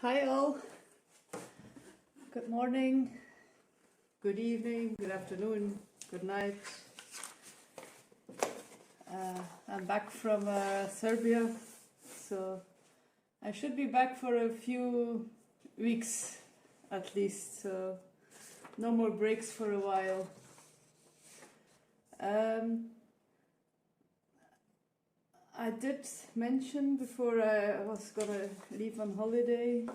Hi all, good morning, good evening, good afternoon, good night. I'm back from Serbia, so I should be back for a few weeks at least, so no more breaks for a while. I did mention before I was gonna leave on holiday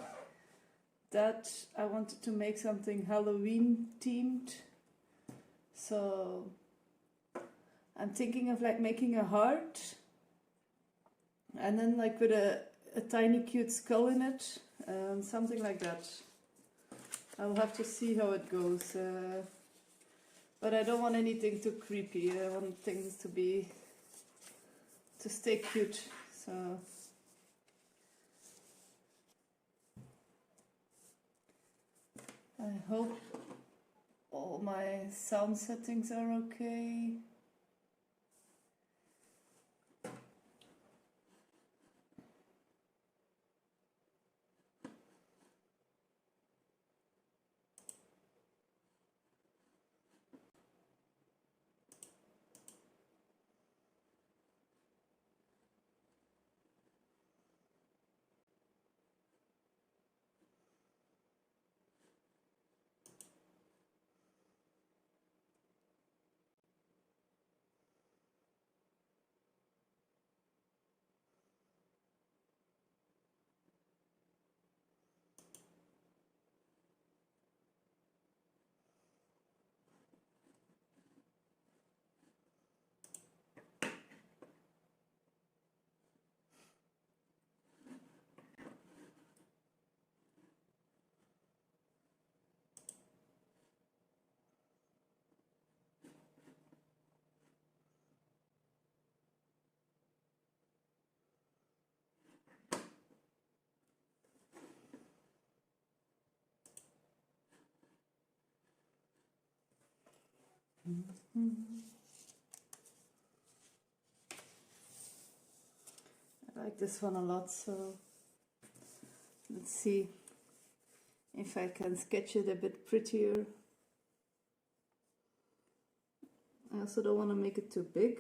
that I wanted to make something Halloween themed. So I'm thinking of like making a heart and then like with a tiny cute skull in it, something like that. I'll have to see how it goes. But I don't want anything too creepy. I want things to stay cute. So I hope all my sound settings are okay. I like this one a lot, so let's see if I can sketch it a bit prettier. I also don't want to make it too big.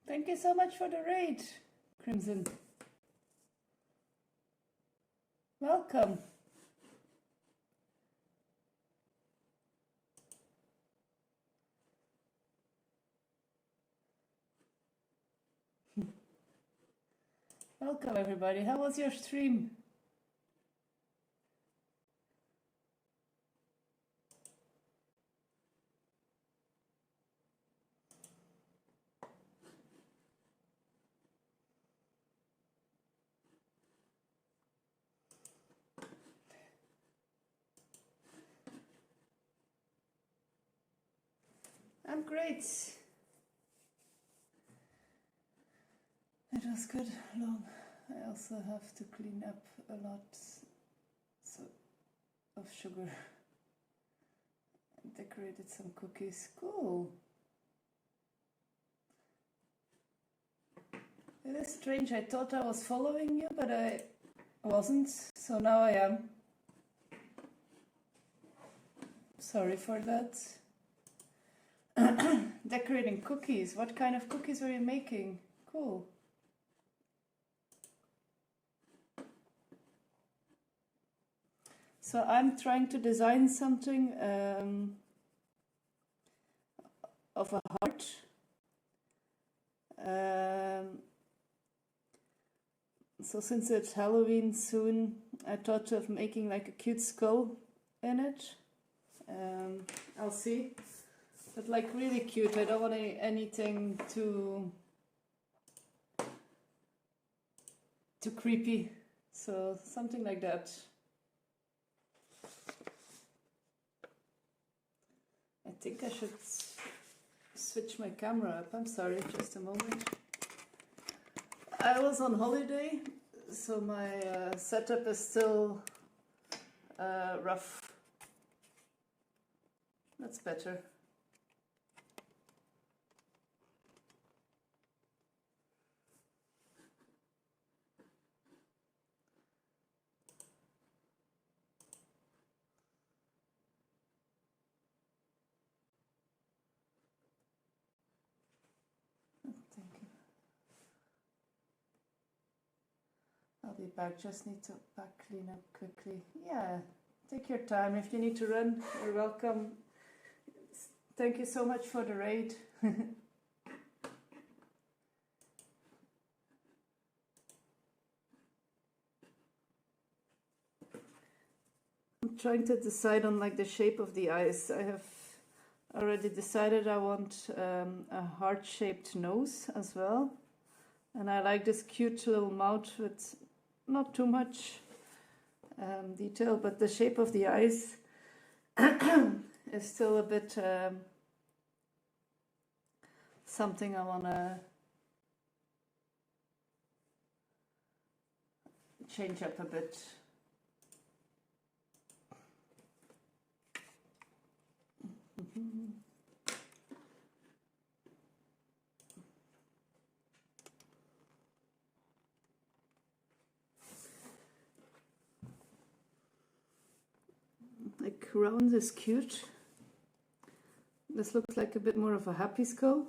Thank you so much for the raid, Crimson. Welcome. Welcome everybody. How was your stream? I'm great. It was good, long. I also have to clean up a lot of sugar. I decorated some cookies. Cool. It is strange. I thought I was following you, but I wasn't. So now I am. Sorry for that. Decorating cookies. What kind of cookies were you making? Cool. So I'm trying to design something of a heart. So since it's Halloween soon, I thought of making like a cute skull in it. I'll see. But like really cute. I don't want anything too creepy. So something like that. I think I should switch my camera up. I'm sorry, just a moment. I was on holiday, so my setup is still rough. That's better. I'll be back, just need to clean up quickly. Yeah, take your time. If you need to run, you're welcome. Thank you so much for the raid. I'm trying to decide on like the shape of the eyes. I have already decided I want a heart-shaped nose as well. And I like this cute little mouth with not too much detail, but the shape of the eyes is still a bit something I want to change up a bit. Like round is cute. This looks like a bit more of a happy skull.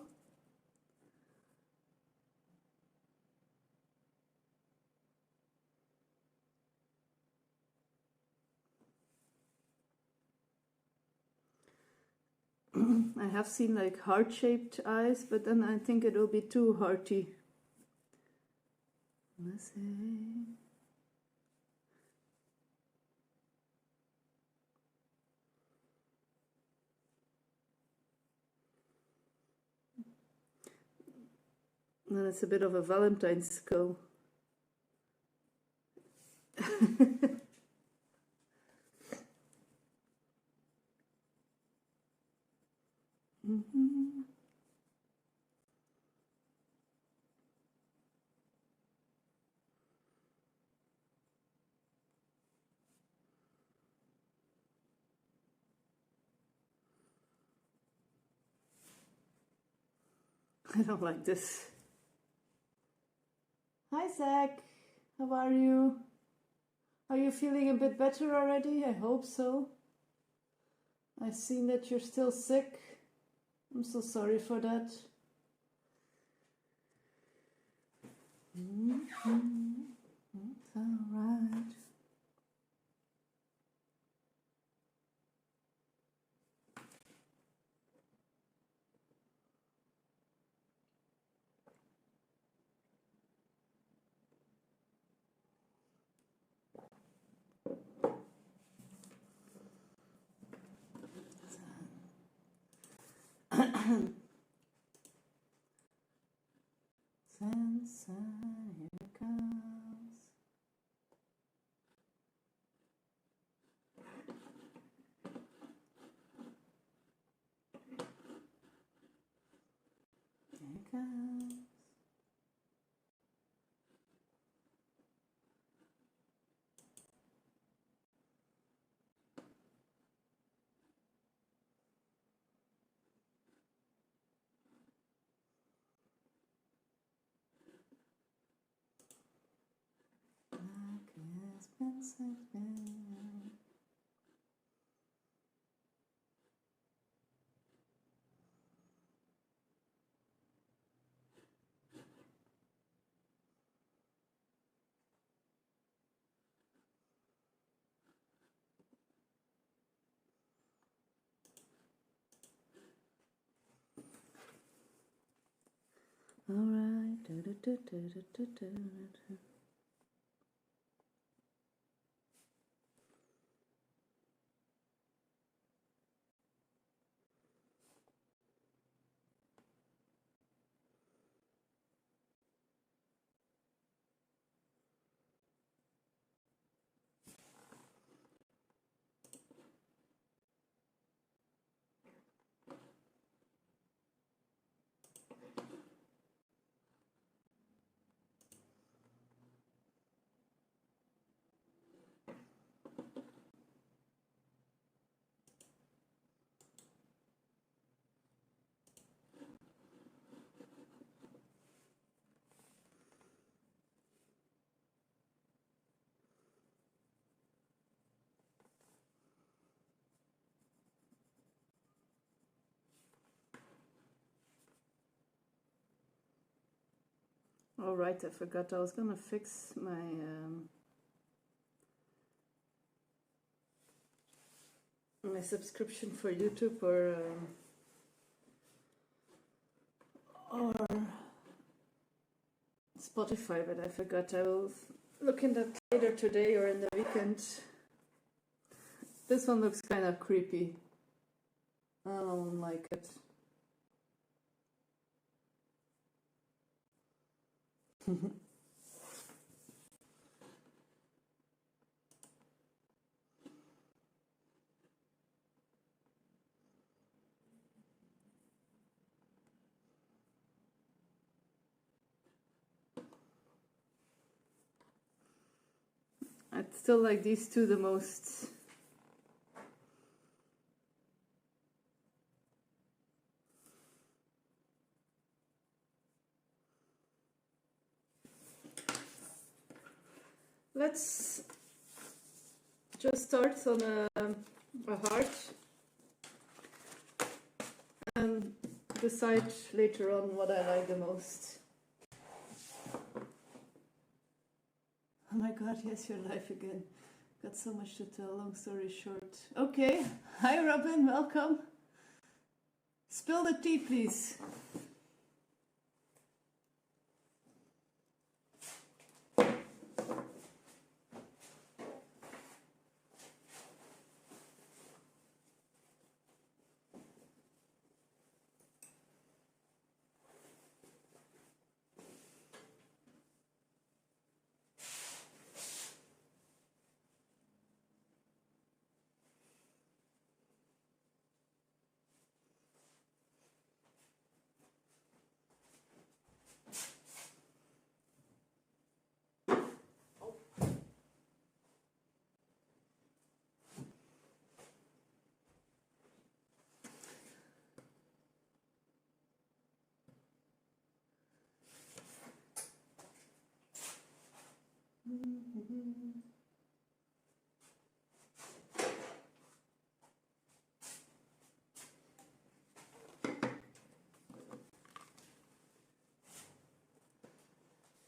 I have seen like heart-shaped eyes, but then I think it will be too hearty. Let's see. Then it's a bit of a Valentine's skull. I don't like this. Hi Zach, how are you? Are you feeling a bit better already? I hope so. I've seen that you're still sick. I'm so sorry for that. It's alright. Sansa, here it comes. Alright. All right, I forgot I was gonna fix my subscription for YouTube or Spotify, but I forgot. I will look into that later today or in the weekend. This one looks kind of creepy. I don't like it. I still like these two the most. Let's just start on a heart and decide later on what I like the most. Oh my god, yes, you're live again. Got so much to tell, long story short. Okay, hi Robin, welcome. Spill the tea, please.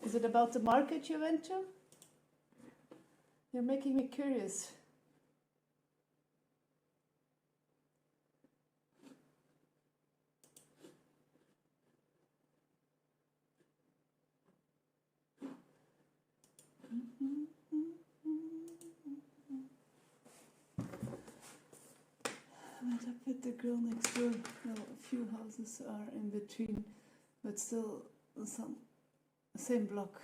Is it about the market you went to? You're making me curious. I met up with the girl next door. No, a few houses are in between, but still some same block.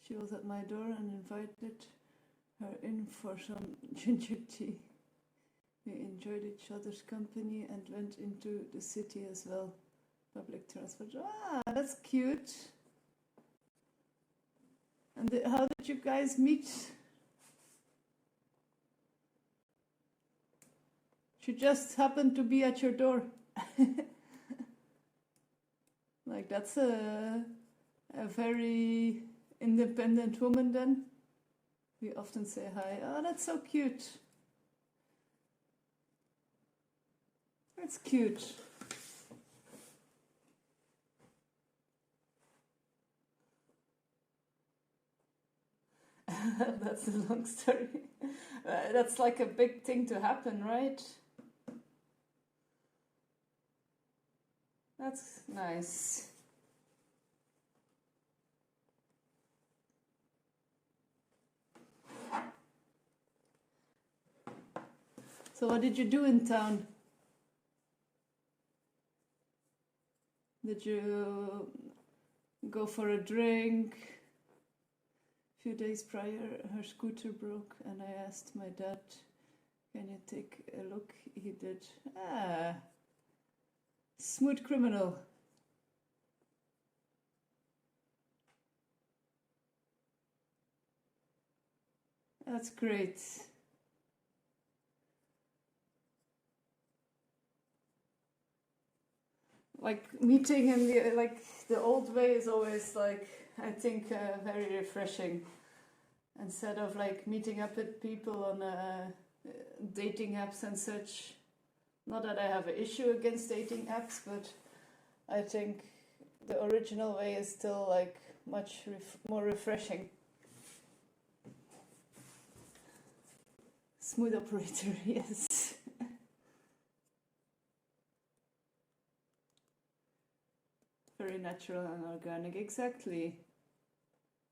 She was at my door and invited her in for some ginger tea. We enjoyed each other's company and went into the city as well. Public transport. Ah, that's cute. And how did you guys meet? She just happened to be at your door. Like, that's a very independent woman then. We often say hi. Oh, that's so cute. That's cute. That's a long story. That's like a big thing to happen, right? That's nice. So what did you do in town? Did you go for a drink? A few days prior, her scooter broke, and I asked my dad, "Can you take a look?" He did. Ah, smooth criminal. That's great. Like meeting in the old way is always like, I think, very refreshing. Instead of like meeting up with people on dating apps and such. Not that I have an issue against dating apps, but I think the original way is still like much more refreshing. Smooth operator, yes. Very natural and organic, exactly.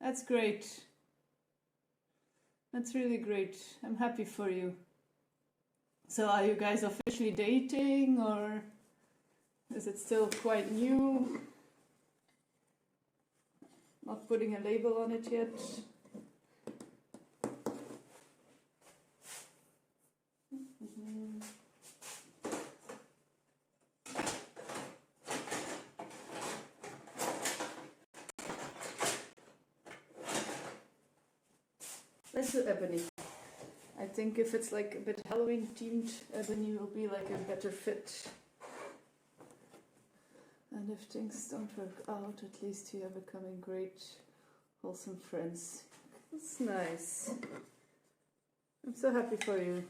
That's great. That's really great. I'm happy for you. So are you guys officially dating, or is it still quite new? Not putting a label on it yet. Let's do ebony. I think if it's like a bit Halloween themed, ebony will be like a better fit. And if things don't work out, at least you are becoming great, wholesome friends. That's nice. I'm so happy for you.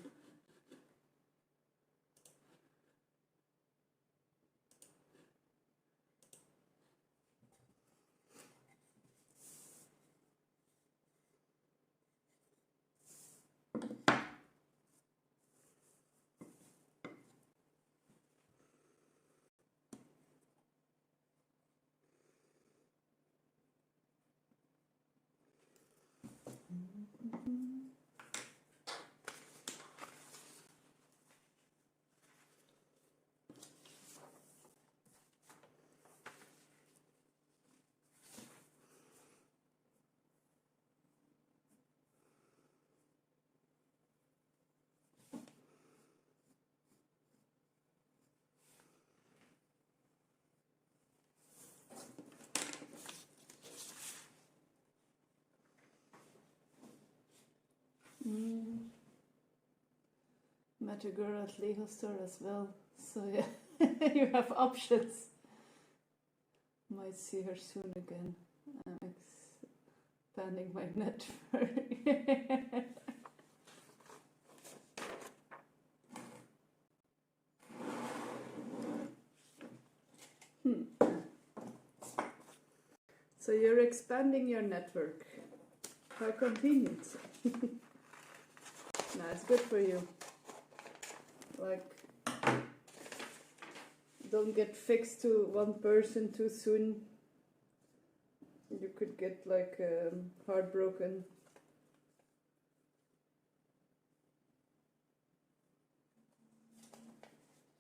Met a girl at Lego store as well, so yeah, you have options. Might see her soon again. I'm expanding my network. So you're expanding your network. How convenient. No, it's good for you. Like, don't get fixed to one person too soon. You could get like heartbroken.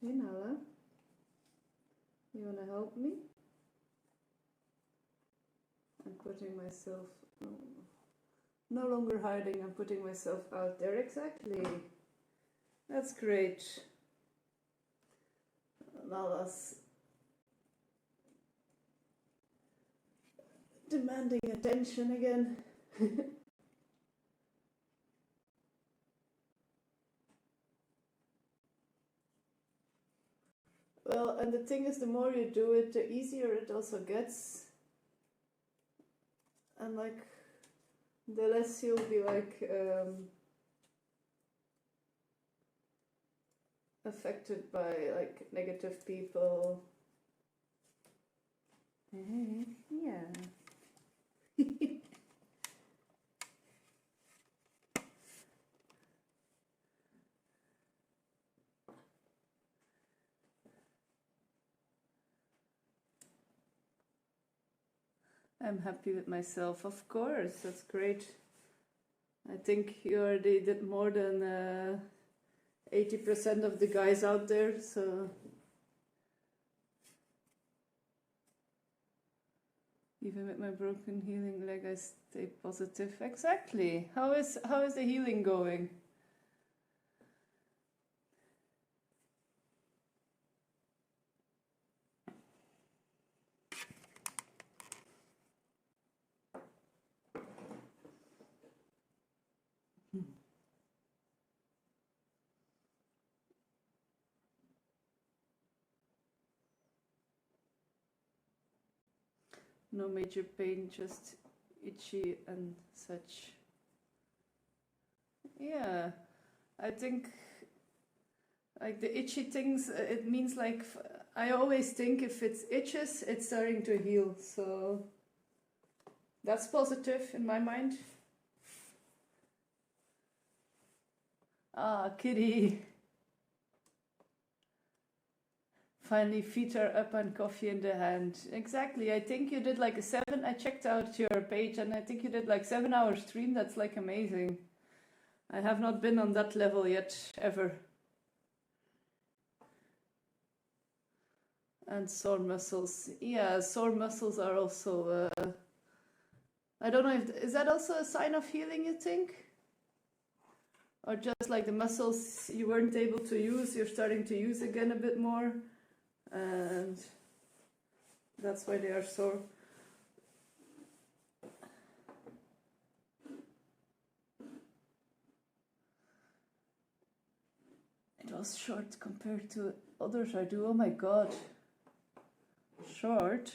Hey Nala, you wanna help me? I'm putting myself, no longer hiding, I'm putting myself out there, exactly. That's great. Nala's demanding attention again. Well, and the thing is, the more you do it, the easier it also gets. And like, the less you'll be like affected by like negative people. Yeah. I'm happy with myself, of course, that's great. I think you already did more than 80% of the guys out there, so even with my broken healing leg, I stay positive. Exactly. How is the healing going? No major pain, just itchy and such. Yeah, I think like the itchy things, it means like, I always think if it's itches, it's starting to heal. So that's positive in my mind. Ah, kitty. Finally, feet are up and coffee in the hand. Exactly. I think you did like I checked out your page and I think you did like 7-hour stream. That's like amazing. I have not been on that level yet, ever. And sore muscles. Yeah, sore muscles are also, I don't know is that also a sign of healing, you think? Or just like the muscles you weren't able to use, you're starting to use again a bit more? And that's why they are sore. It was short compared to others I do. Oh my god. Short.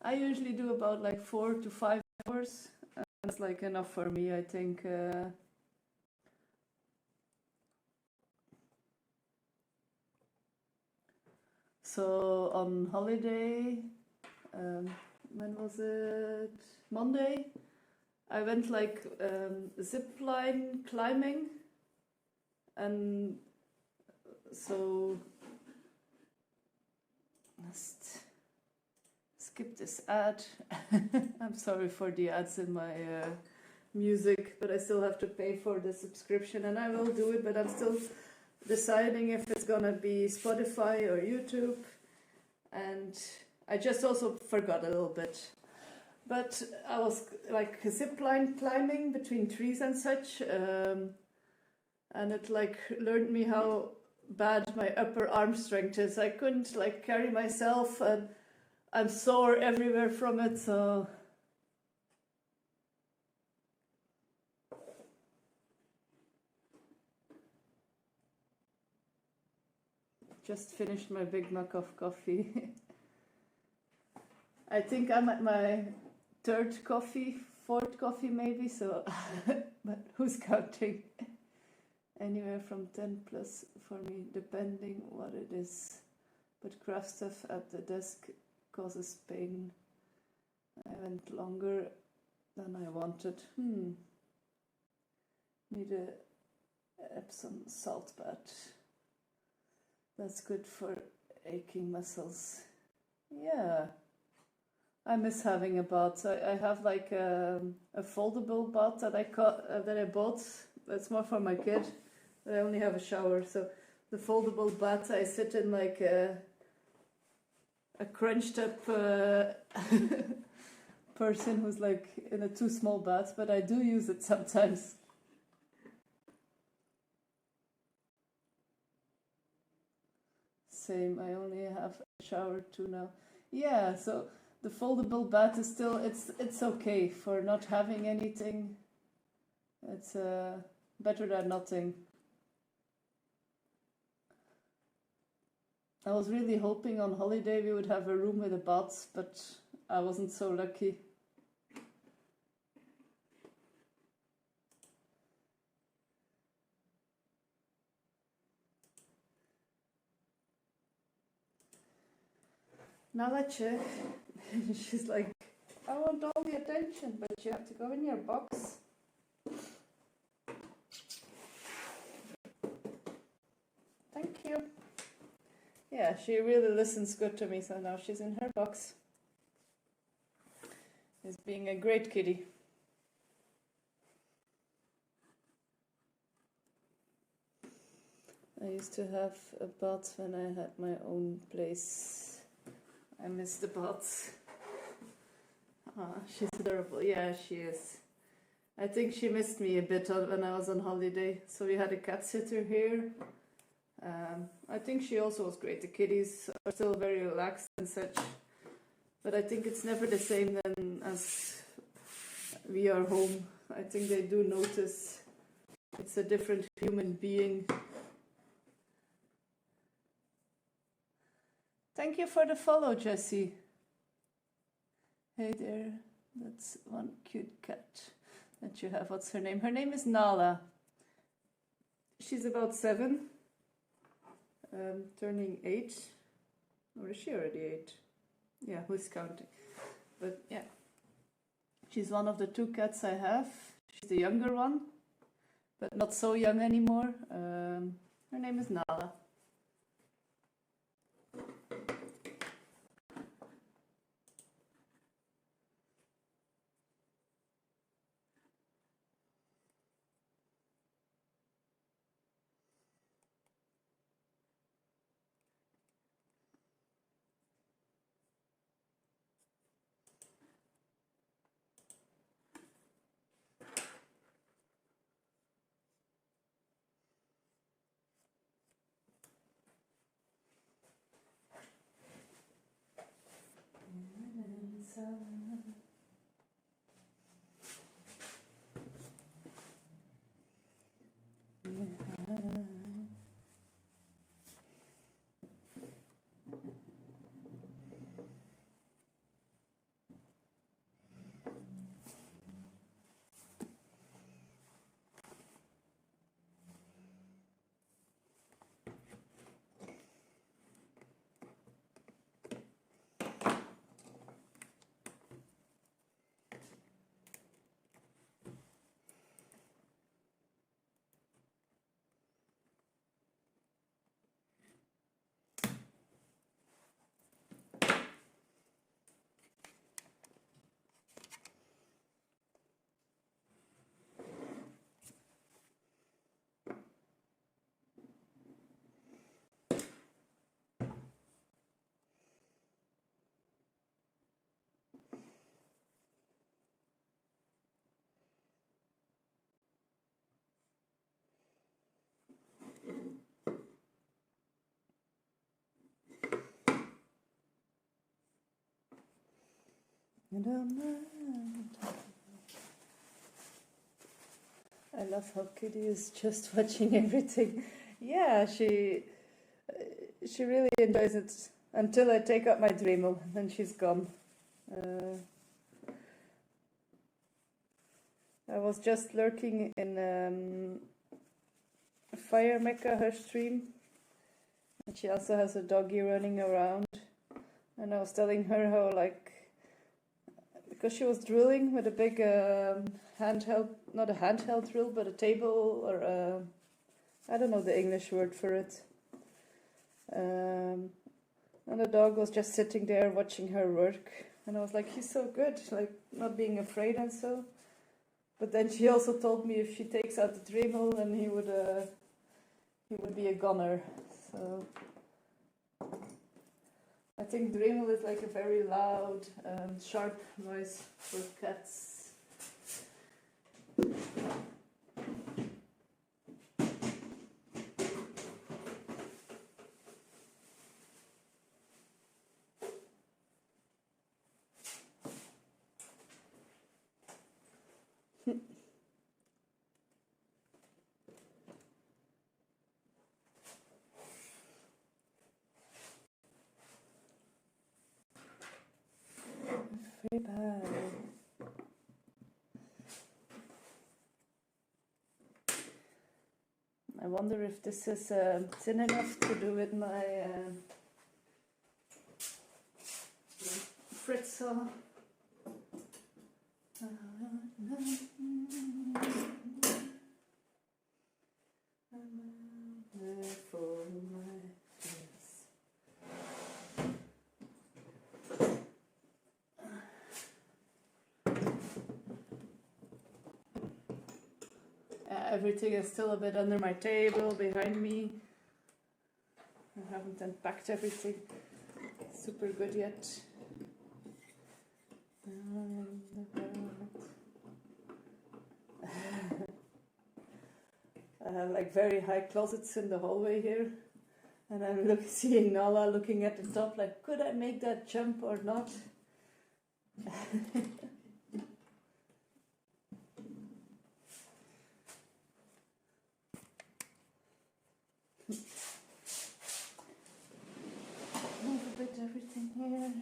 I usually do about like 4 to 5 hours. And that's like enough for me, I think. So on holiday, when was it? Monday, I went like zip line climbing, and so let's skip this ad. I'm sorry for the ads in my music, but I still have to pay for the subscription, and I will do it, but I'm still deciding if it's gonna be Spotify or YouTube. And I just also forgot a little bit, but I was like zipline climbing between trees and such, and it like learned me how bad my upper arm strength is. I couldn't like carry myself, and I'm sore everywhere from it, so just finished my big mug of coffee. I think I'm at my 3rd coffee, 4th coffee maybe, so but who's counting? Anywhere from 10 plus for me, depending what it is. But craft stuff at the desk causes pain. I went longer than I wanted. Need a Epsom salt bath. That's good for aching muscles. Yeah. I miss having a bath. I have like a foldable bath that I bought. That's more for my kid. But I only have a shower, so the foldable bath I sit in like a crunched up person who's like in a too small bath, but I do use it sometimes. Same, I only have a shower too now. Yeah, so the foldable bath is still, it's okay for not having anything. It's better than nothing. I was really hoping on holiday we would have a room with a bath, but I wasn't so lucky. Nalache, she's like, I want all the attention, but you have to go in your box. Thank you. Yeah, she really listens good to me, so now she's in her box. She's being a great kitty. used to have a bath when I had my own place. I miss the baths. Ah, she's adorable. Yeah, she is. I think she missed me a bit when I was on holiday. So we had a cat sitter here. I think she also was great. The kitties are still very relaxed and such. But I think it's never the same then as we are home. I think they do notice it's a different human being. Thank you for the follow, Jessie. Hey there, that's one cute cat that you have. What's her name? Her name is Nala. She's about 7, turning 8. Or is she already 8? Yeah, who's counting? But yeah, she's one of the 2 cats I have. She's the younger one, but not so young anymore. Her name is Nala. I love how Kitty is just watching everything. Yeah, she really enjoys it until I take out my Dremel, then she's gone. I was just lurking in Fire Mecca, her stream, and she also has a doggy running around. And I was telling her how, like, because she was drilling with a big handheld, not a handheld drill, but a table or I don't know the English word for it. And the dog was just sitting there watching her work. And I was like, he's so good, like not being afraid and so. But then she also told me if she takes out the Dremel, then he would be a goner. So I think Dremel is like a very loud, sharp noise for cats. Very bad. I wonder if this is thin enough to do with my fritz saw. Everything is still a bit under my table, behind me. haven't unpacked everything super good yet. I have like very high closets in the hallway here, and I'm seeing Nala looking at the top like, could I make that jump or not? Move a bit everything here.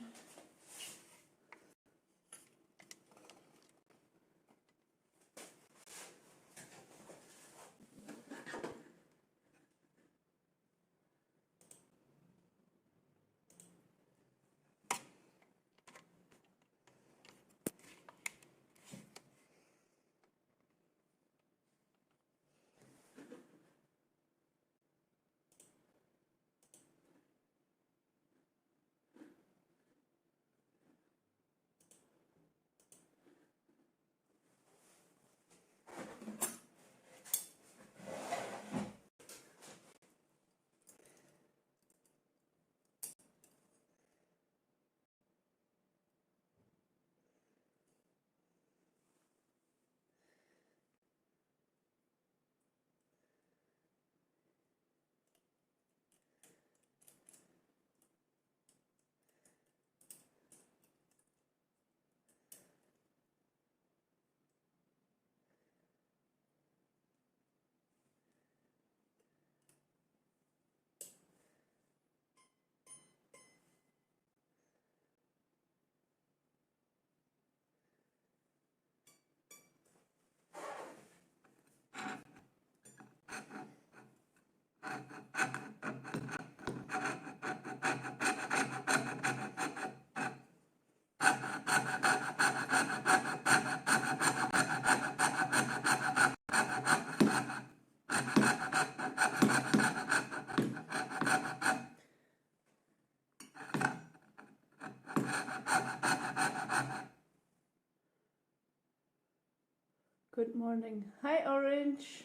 Good morning. Hi, Orange.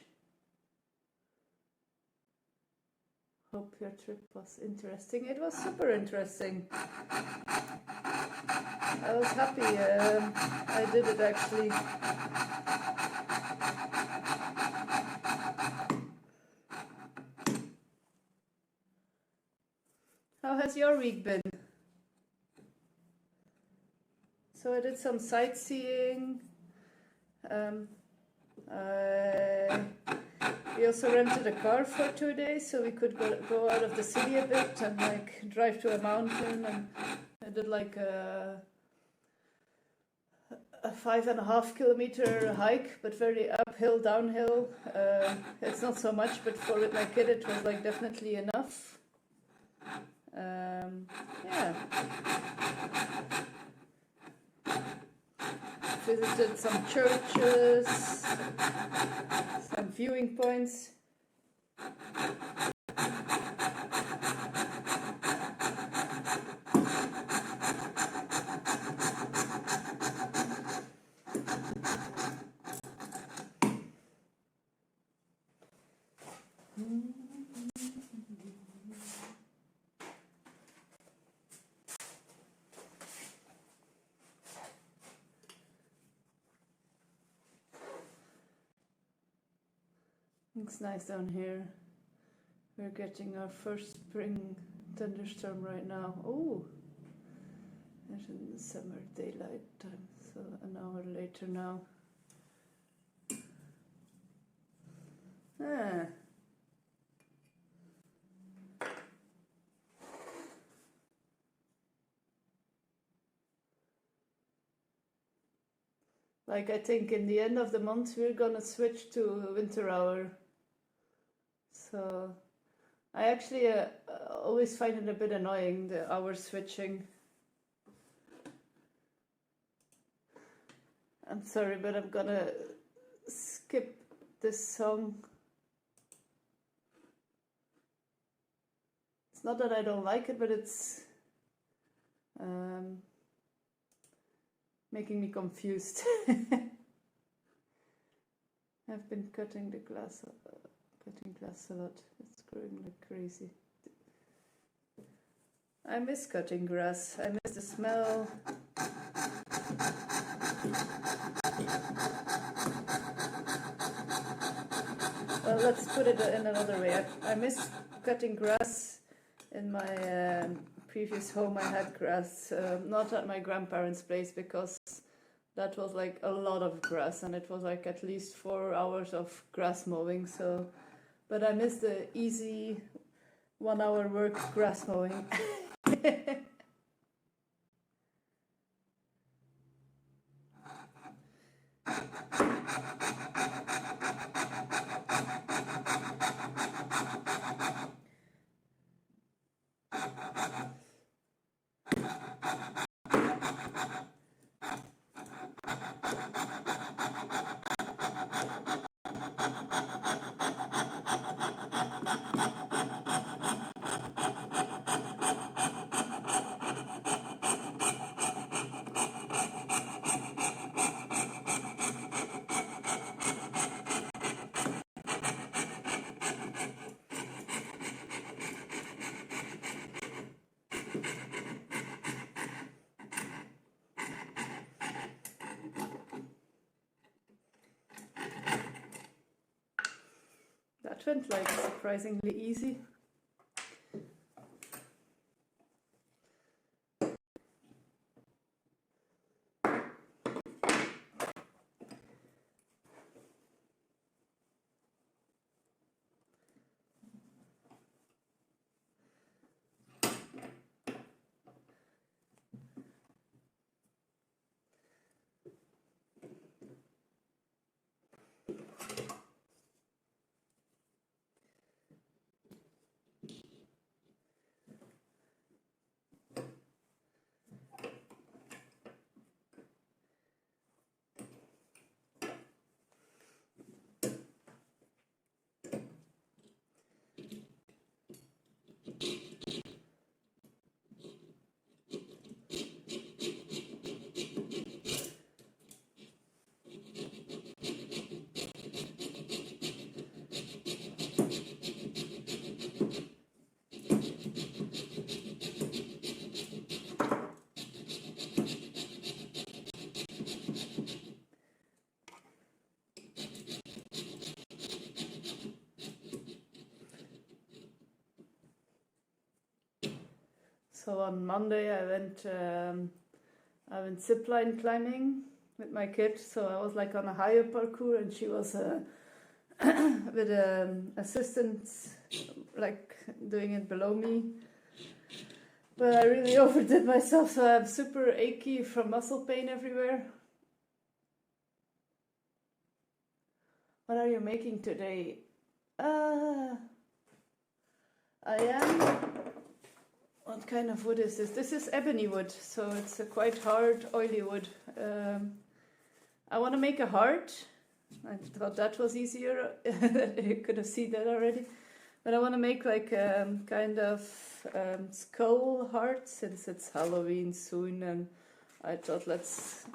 Hope your trip was interesting. It was super interesting. I was happy. I did it actually. How has your week been? So I did some sightseeing. We also rented a car for 2 days, so we could go out of the city a bit and like drive to a mountain. And I did like a 5.5 kilometer hike, but very uphill, downhill. It's not so much, but for my kid it was like definitely enough. Yeah. Visited some churches, some viewing points. It's nice down here. We're getting our first spring thunderstorm right now. Oh, it's in the summer daylight time, so an hour later now. Ah. Like I think in the end of the month we're gonna switch to winter hour. So I actually always find it a bit annoying, the hour switching. I'm sorry, but I'm gonna skip this song. It's not that I don't like it, but it's making me confused. I've been cutting glass a lot. It's growing like crazy. I miss cutting grass. I miss the smell. Well, let's put it in another way. I miss cutting grass. In my previous home, I had grass, not at my grandparents' place because that was like a lot of grass and it was like at least 4 hours of grass mowing. So, but I miss the easy 1 hour work grass mowing. That went like surprisingly easy. So on Monday I went zipline climbing with my kid. So I was like on a higher parkour and she was with assistants like doing it below me. But I really overdid myself, so I'm super achy from muscle pain everywhere. What are you making today? I am. What kind of wood is this? This is ebony wood, so it's a quite hard, oily wood. I want to make a heart. I thought that was easier. You could have seen that already. But I want to make like kind of skull heart since it's Halloween soon, and I thought let's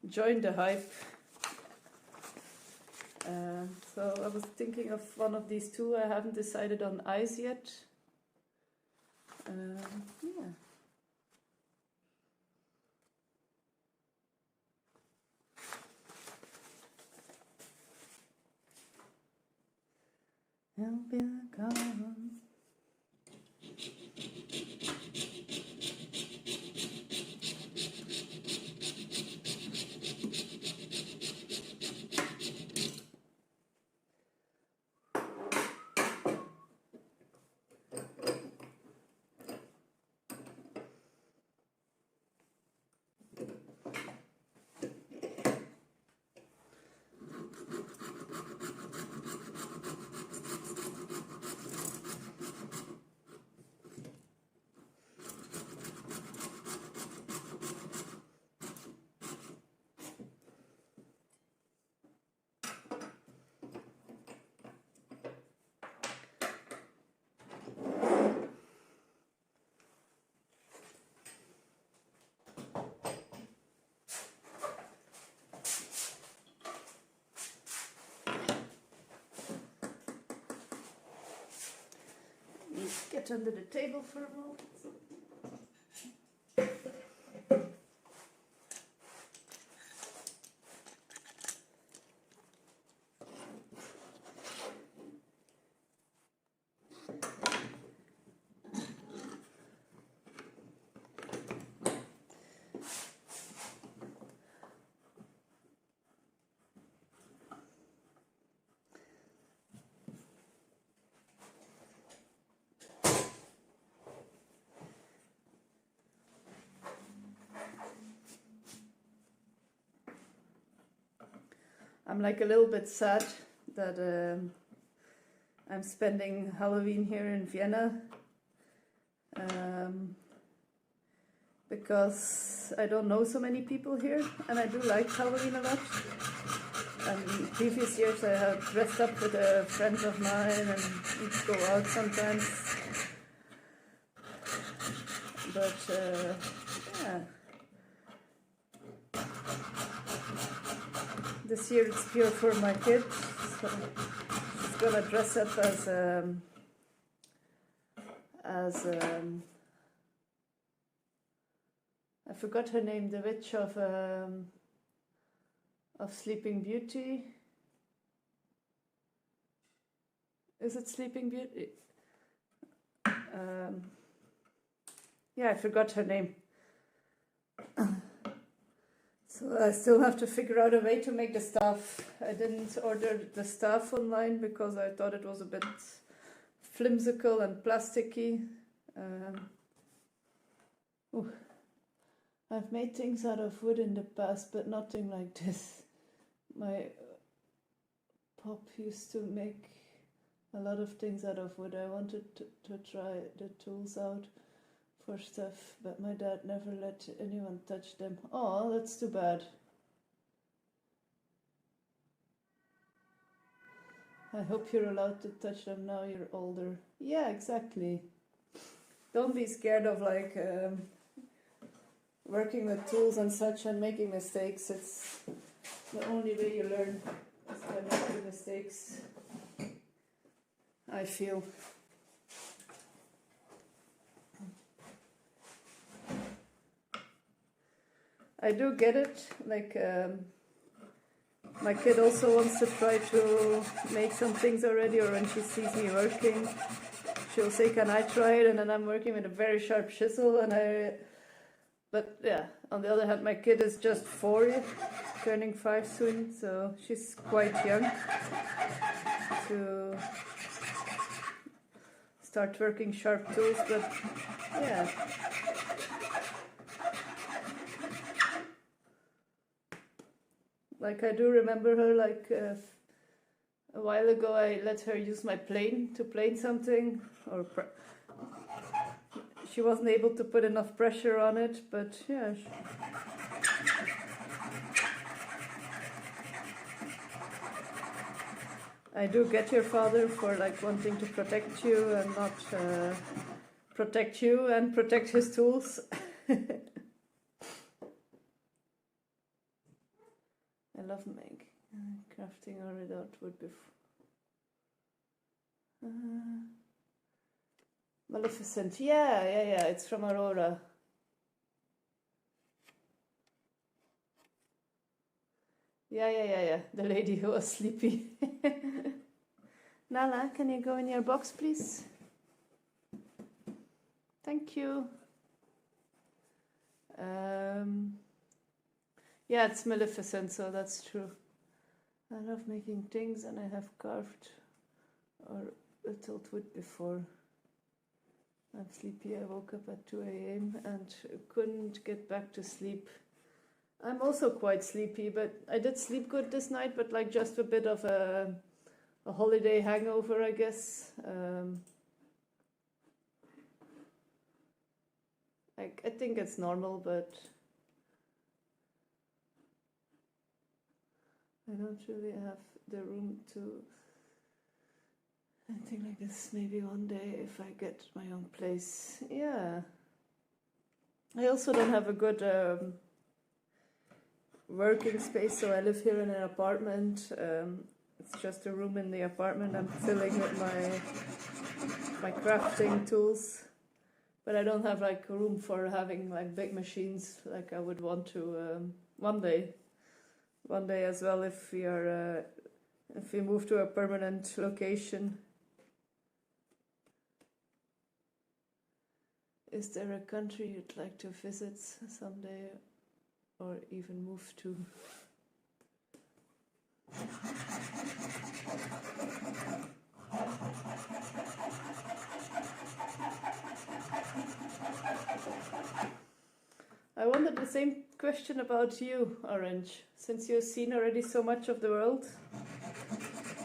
join the hype. So I was thinking of one of these two. I haven't decided on eyes yet. Yeah. Help you come. Get under the table for a moment. I'm like a little bit sad that I'm spending Halloween here in Vienna, because I don't know so many people here, and I do like Halloween a lot. And in previous years I have dressed up with friends of mine and we'd go out sometimes. But yeah, this year it's pure for my kid. So she's gonna dress up as I forgot her name, the witch of Sleeping Beauty. Is it Sleeping Beauty? Yeah, I forgot her name. So I still have to figure out a way to make the staff. I didn't order the staff online because I thought it was a bit flimsical and plasticky. I've made things out of wood in the past, but nothing like this. My pop used to make a lot of things out of wood. I wanted to try the tools out for stuff, but my dad never let anyone touch them. Oh, that's too bad. I hope you're allowed to touch them now you're older. Yeah, exactly. Don't be scared of like working with tools and such and making mistakes. It's the only way you learn is by making mistakes, I feel. I do get it, like my kid also wants to try to make some things already, or when she sees me working, she'll say, can I try it? And then I'm working with a very sharp chisel, but yeah, on the other hand, my kid is just 4, turning 5 soon, so she's quite young to start working sharp tools, but yeah. Like I do remember her, like a while ago I let her use my plane to plane something, or she wasn't able to put enough pressure on it, but yeah. I do get your father for like wanting to protect you and not protect you and protect his tools. I love making crafting or without wood before. Maleficent, yeah, it's from Aurora. Yeah, the lady who was sleepy. Nala, can you go in your box, please? Thank you. Yeah, it's Maleficent, so that's true. I love making things, and I have carved or whittled wood before. I'm sleepy. I woke up at 2 a.m. and couldn't get back to sleep. I'm also quite sleepy, but I did sleep good this night, but like just a bit of a holiday hangover, I guess. I think it's normal, but I don't really have the room to anything like this. Maybe one day if I get my own place. Yeah. I also don't have a good working space, so I live here in an apartment. It's just a room in the apartment I'm filling with my crafting tools. But I don't have like room for having like big machines like I would want to one day as well, if we move to a permanent location. Is there a country you'd like to visit someday, or even move to? I wondered the same question about you, Orange. Since you've seen already so much of the world,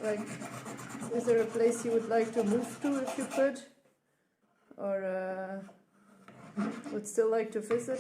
like, is there a place you would like to move to if you could? Or would still like to visit?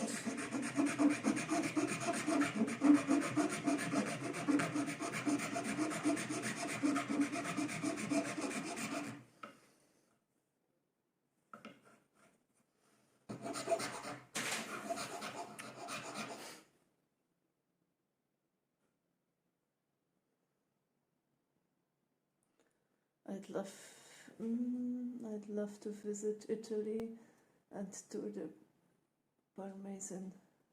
I'd love to visit Italy and tour the Parmesan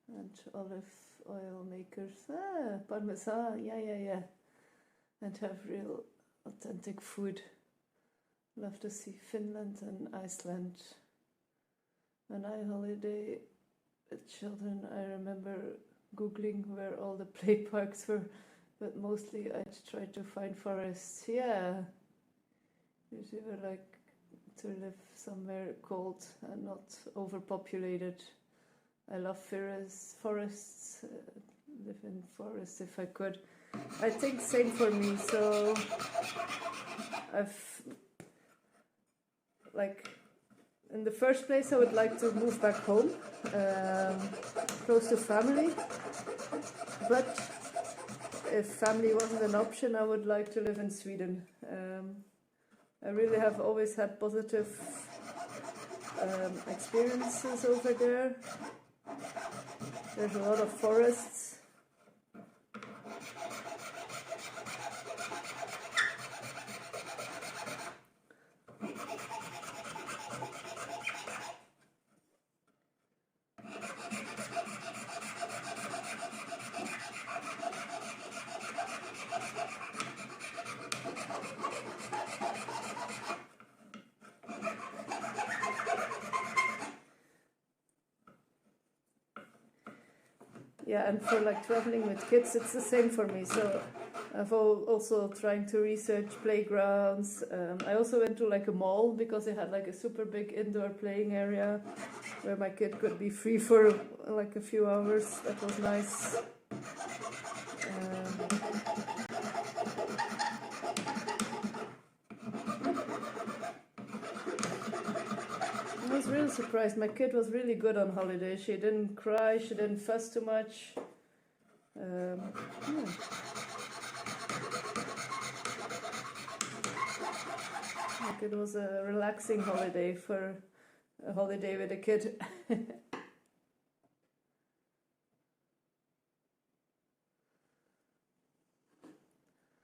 and olive oil makers. Parmesan, yeah. And have real authentic food. Love to see Finland and Iceland. When I holiday with children, I remember Googling where all the play parks were, but mostly I'd try to find forests. Yeah. Usually we like to live somewhere cold and not overpopulated. I love forests, live in forests if I could. I think same for me, so in the first place I would like to move back home, close to family, but if family wasn't an option, I would like to live in Sweden. I really have always had positive experiences over there. There's a lot of forests. Yeah, and for like traveling with kids, it's the same for me. So I've also trying to research playgrounds. I also went to like a mall because they had like a super big indoor playing area where my kid could be free for like a few hours. That was nice. I was really surprised. My kid was really good on holiday. She didn't cry, she didn't fuss too much. Yeah. Like it was a relaxing holiday for a holiday with a kid.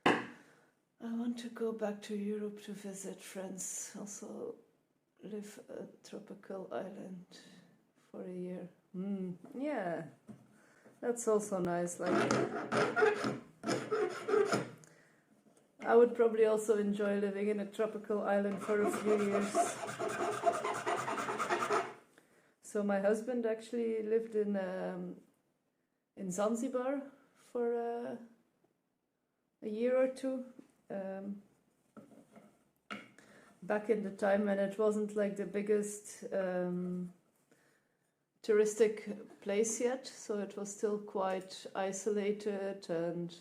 I want to go back to Europe to visit friends. Also live a tropical island for a year. Yeah, that's also nice. Like, I would probably also enjoy living in a tropical island for a few years. So my husband actually lived in Zanzibar for a year or two. Back in the time when it wasn't like the biggest touristic place yet, so it was still quite isolated and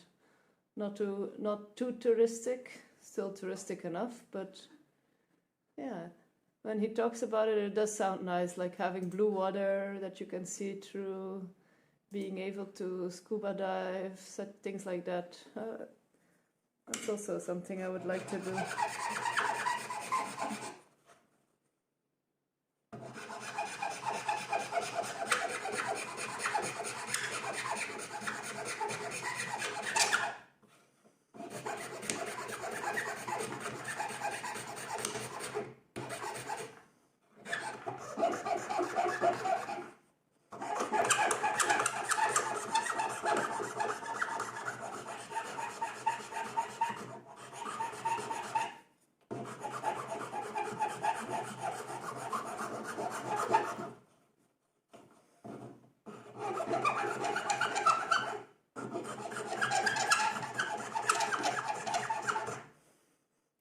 not too touristic, still touristic enough, but yeah, when he talks about it, it does sound nice, like having blue water that you can see through, being able to scuba dive, things like that. That's also something I would like to do.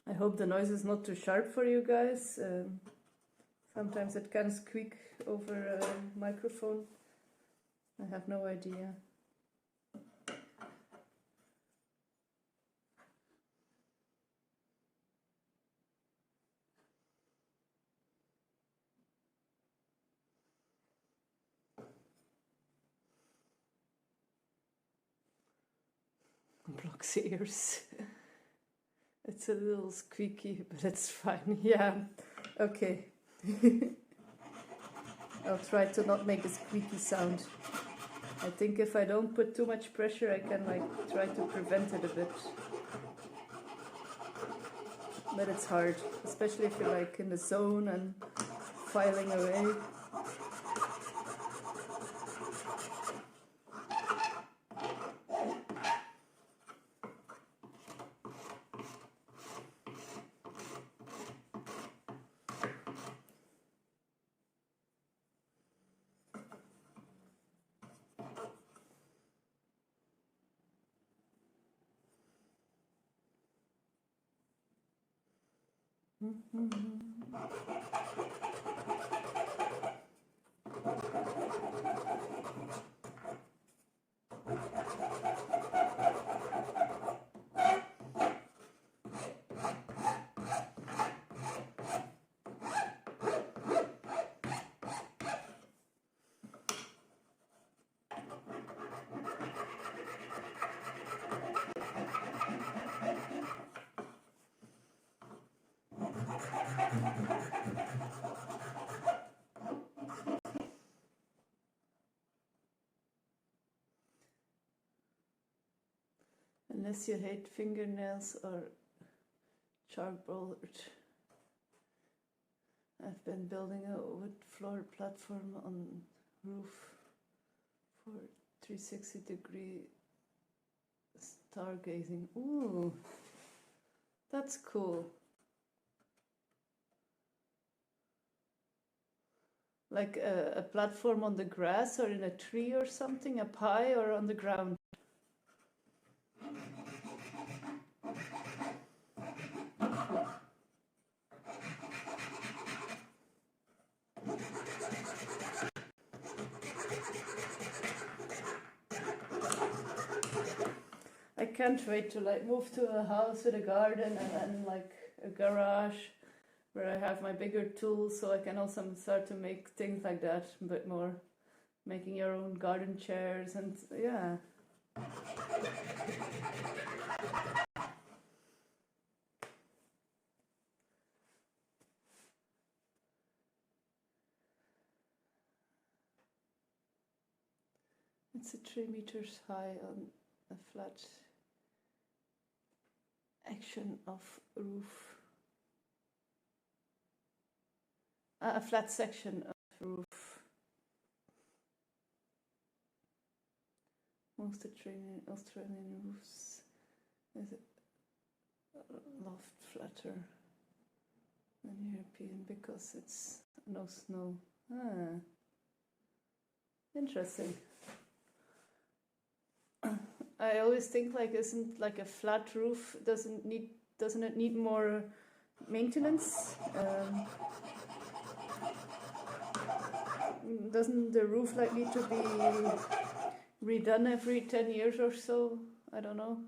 I hope the noise is not too sharp for you guys. Sometimes it can squeak over a microphone. I have no idea. Blocks ears. It's a little squeaky, but it's fine. Yeah, okay. I'll try to not make a squeaky sound. I think if I don't put too much pressure, I can like try to prevent it a bit. But it's hard, especially if you're like in the zone and filing away. Unless you hate fingernails or chalkboard. I've been building a wood floor platform on roof for 360-degree stargazing. Ooh, that's cool. Like a platform on the grass or in a tree or something, up high or on the ground. I can't wait to like move to a house with a garden and then like a garage where I have my bigger tools, so I can also start to make things like that, a bit more, making your own garden chairs and yeah. It's a 3 meters high on a flat action of roof. A flat section of roof. Most Australian roofs is a loft flatter than European because it's no snow. Ah, interesting. I always think like, isn't like a flat roof doesn't it need more maintenance? Doesn't the roof like need to be redone every 10 years or so? I don't know.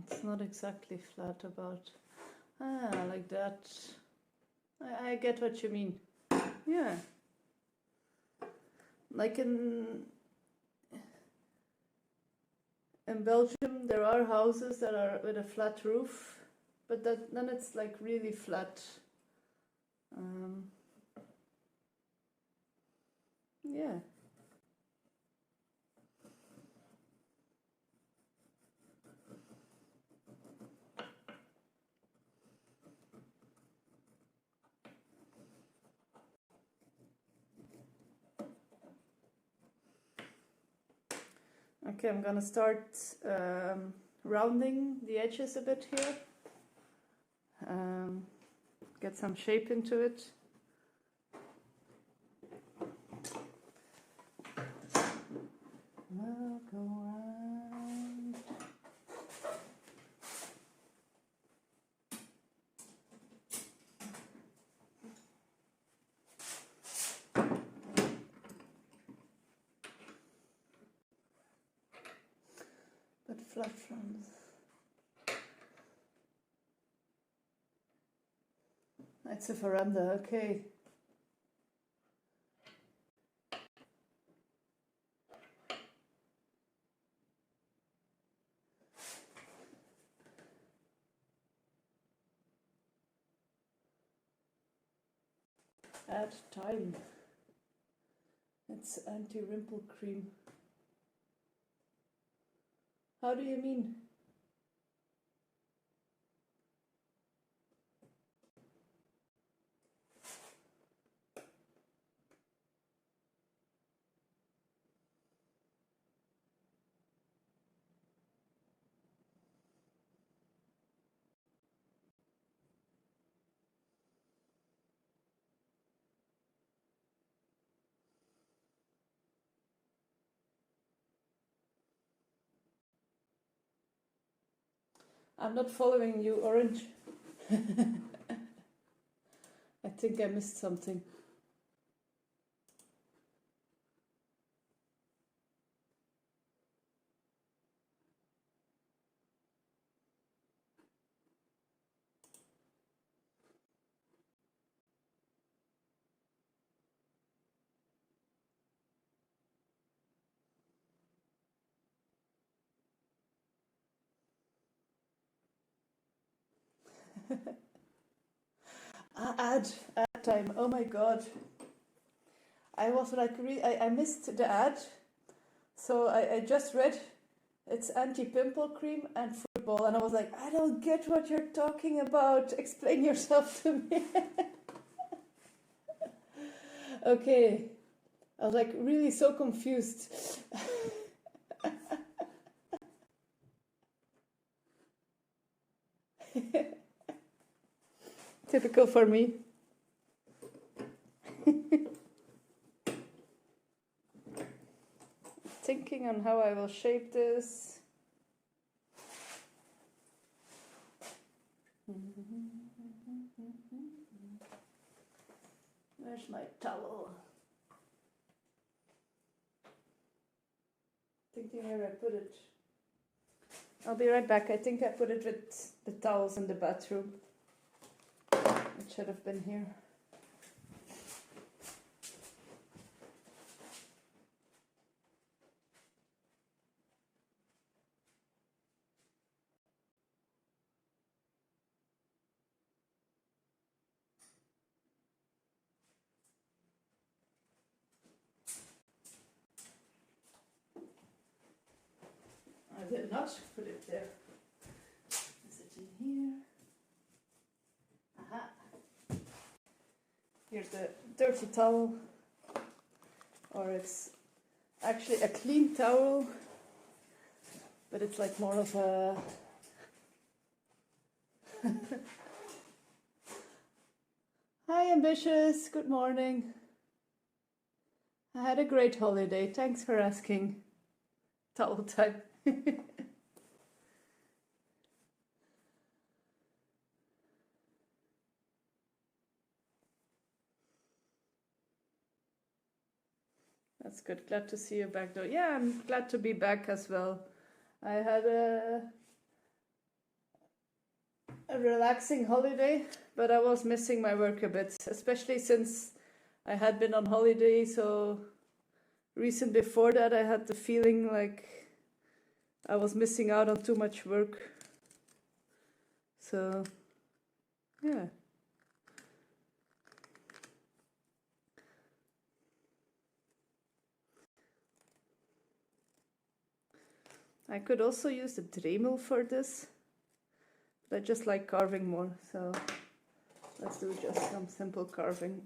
It's not exactly flat about. Like that. I get what you mean. Yeah. Like in Belgium, there are houses that are with a flat roof, but then it's like really flat. Yeah. Okay, I'm gonna start rounding the edges a bit here. Get some shape into it. We'll go around. But flat fronts. It's a veranda, okay. Add time. It's anti-wrinkle cream. How do you mean? I'm not following you, Orange. I think I missed something. Ad time. Oh my god. I was like, I missed the ad. So I just read it's anti-pimple cream and football. And I was like, I don't get what you're talking about. Explain yourself to me. Okay. I was like really so confused. Typical for me. Thinking on how I will shape this. Where's my towel? Thinking where I put it. I'll be right back. I think I put it with the towels in the bathroom. It should have been here. I did not put it there. Is it in here? Aha. Here's the dirty towel. Or it's actually a clean towel, but it's like more of a Hi Ambitious, good morning. I had a great holiday, thanks for asking. Towel time. That's good, glad to see you back though. Yeah, I'm glad to be back as well. I had a relaxing holiday, but I was missing my work a bit, especially since I had been on holiday so recent before that. I had the feeling like I was missing out on too much work. So, yeah. I could also use the Dremel for this, but I just like carving more, so let's do just some simple carving.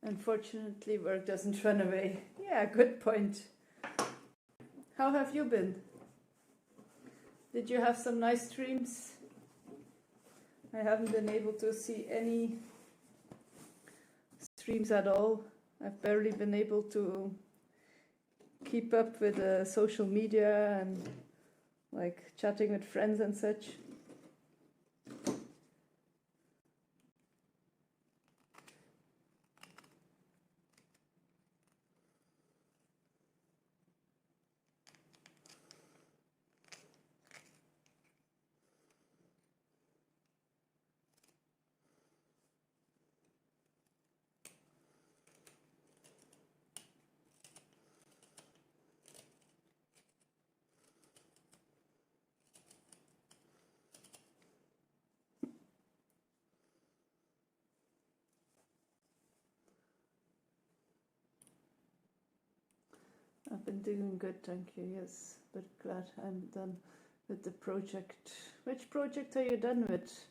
Unfortunately, work doesn't run away. Yeah, good point. How have you been? Did you have some nice streams? I haven't been able to see any streams at all. I've barely been able to keep up with social media and like chatting with friends and such. I've been doing good, thank you. Yes, but glad I'm done with the project. Which project are you done with?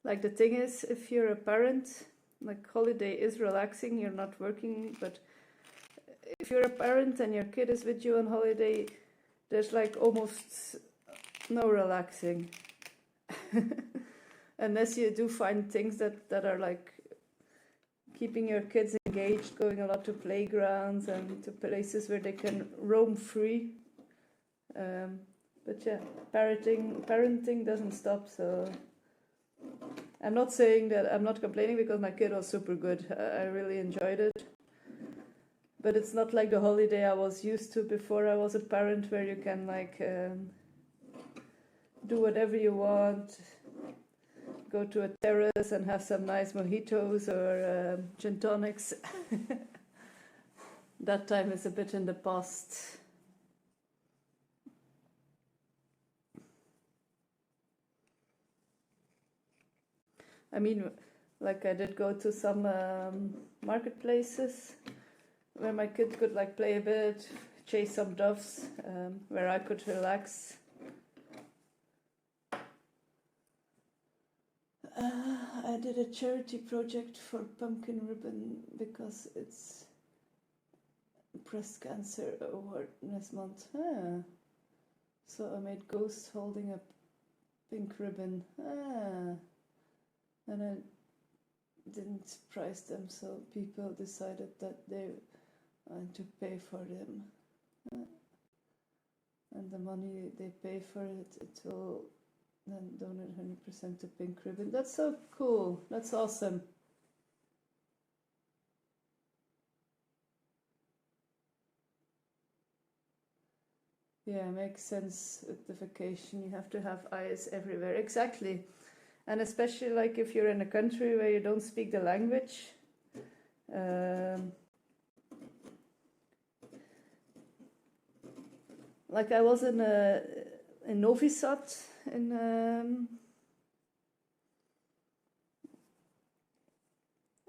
Like the thing is, if you're a parent, like holiday is relaxing, you're not working, but if you're a parent and your kid is with you on holiday, there's like almost no relaxing. Unless you do find things that are like keeping your kids engaged, going a lot to playgrounds and to places where they can roam free. But yeah, parenting doesn't stop, so I'm not saying that I'm not complaining because my kid was super good. I really enjoyed it. But it's not like the holiday I was used to before I was a parent, where you can like do whatever you want, go to a terrace and have some nice mojitos or gin tonics. That time is a bit in the past. I mean, like I did go to some marketplaces where my kids could like play a bit, chase some doves, where I could relax. I did a charity project for Pumpkin Ribbon because it's Breast Cancer Awareness Month. So I made ghosts holding a pink ribbon. And I didn't price them, so people decided that they want to pay for them. And the money they pay for it, it will then donate 100% to Pink Ribbon. That's so cool. That's awesome. Yeah, makes sense with the vacation. You have to have eyes everywhere. Exactly. And especially like if you're in a country where you don't speak the language. Like I was in Novi Sad in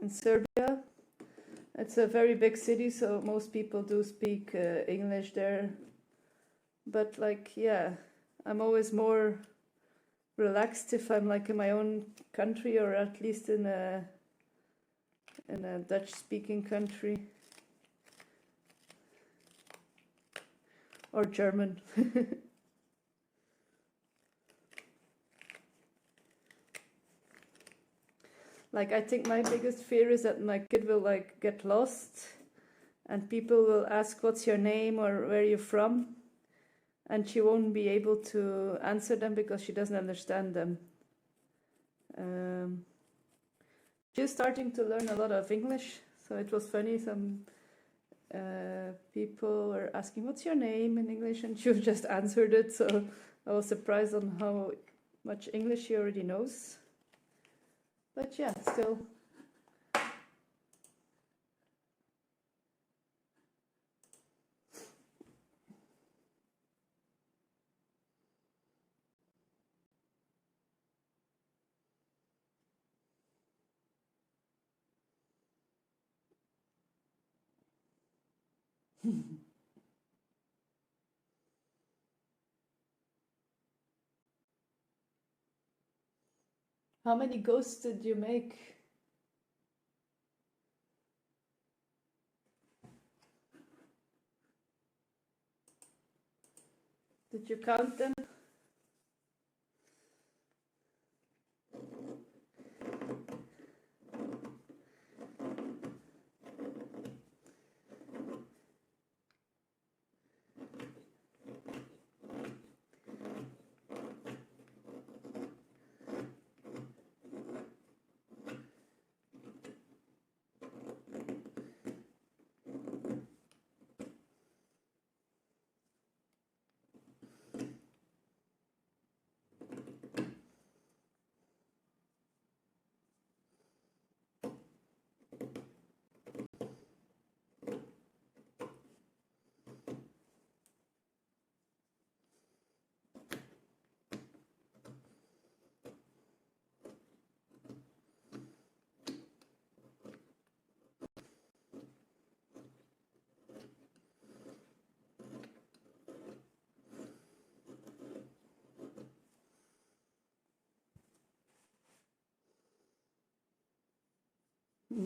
Serbia. It's a very big city, so most people do speak English there. But like, yeah, I'm always more relaxed if I'm like in my own country, or at least in a Dutch-speaking country. Or German. Like I think my biggest fear is that my kid will like get lost and people will ask what's your name or where you're from, and she won't be able to answer them because she doesn't understand them. She's starting to learn a lot of English, so it was funny. Some people were asking, what's your name in English? And she just answered it, so I was surprised on how much English she already knows. But yeah, still. How many ghosts did you make? Did you count them?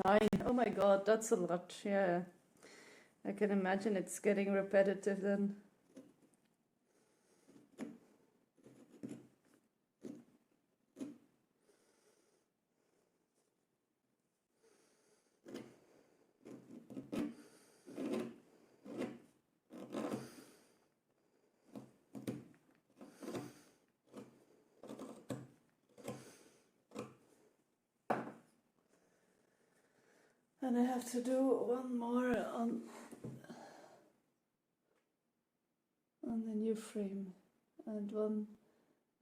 Nine. Oh my god, that's a lot. Yeah. I can imagine it's getting repetitive then. And I have to do one more on the new frame and one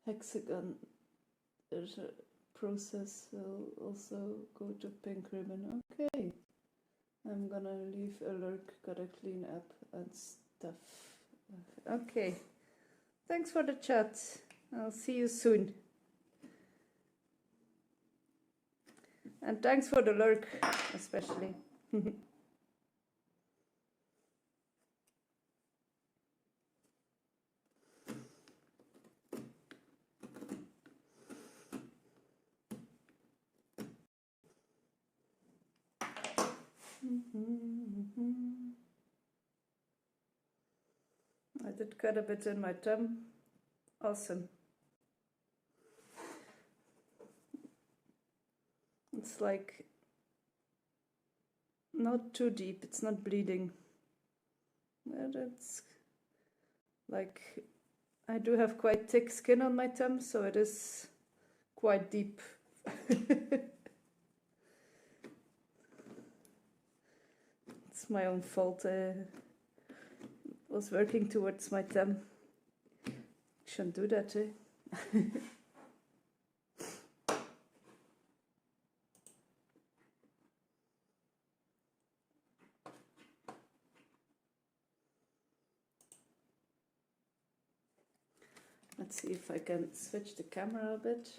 hexagon. There's a process will also go to pink ribbon. Okay, I'm gonna leave a lurk, gotta clean up and stuff. Okay, thanks for the chat. I'll see you soon. And thanks for the lurk, especially. I did cut a bit in my thumb. Awesome. It's like not too deep, it's not bleeding. But it's like I do have quite thick skin on my thumb, so it is quite deep. It's my own fault. Was working towards my thumb. Shouldn't do that, eh? Let's see if I can switch the camera a bit.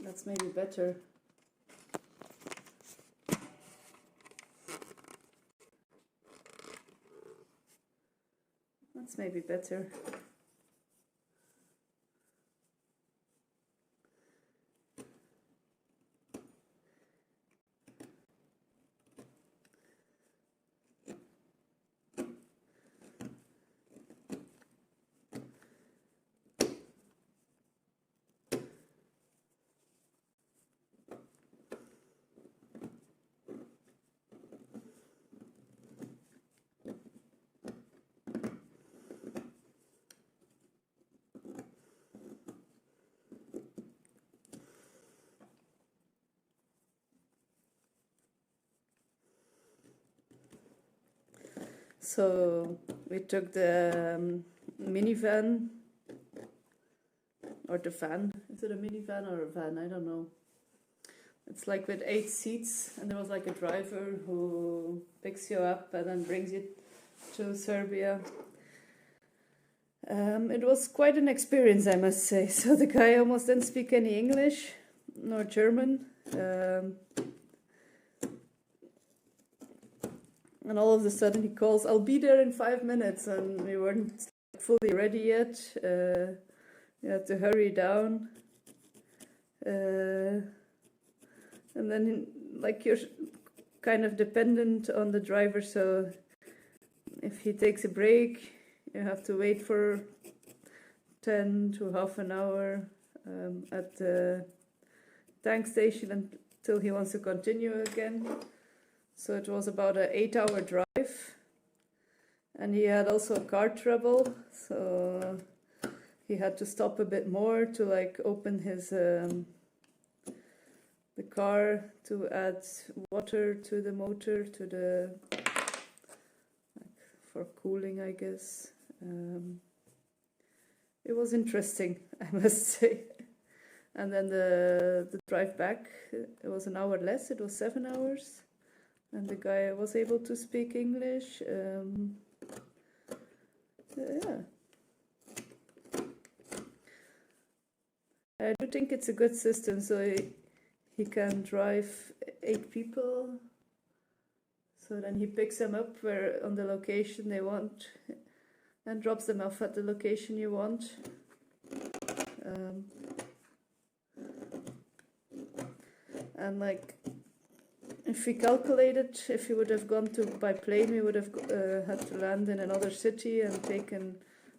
That's maybe better. That's maybe better. So we took the minivan, or the van. Is it a minivan or a van? I don't know. It's like with 8 seats, and there was like a driver who picks you up and then brings you to Serbia. It was quite an experience, I must say. So the guy almost didn't speak any English nor German. And all of a sudden he calls, "I'll be there in 5 minutes," and we weren't fully ready yet. You had to hurry down. And then, like, you're kind of dependent on the driver, so if he takes a break, you have to wait for 10 to half an hour at the tank station until he wants to continue again. So it was about an 8-hour drive, and he had also car trouble, so he had to stop a bit more to like open his the car to add water to the motor, to the for cooling, I guess. It was interesting, I must say. And then the drive back, it was an hour less. It was 7 hours, and the guy was able to speak English. Yeah. I do think it's a good system, so he can drive 8 people, so then he picks them up where on the location they want and drops them off at the location you want. And like, if we calculated, if we would have gone by plane, we would have had to land in another city and taken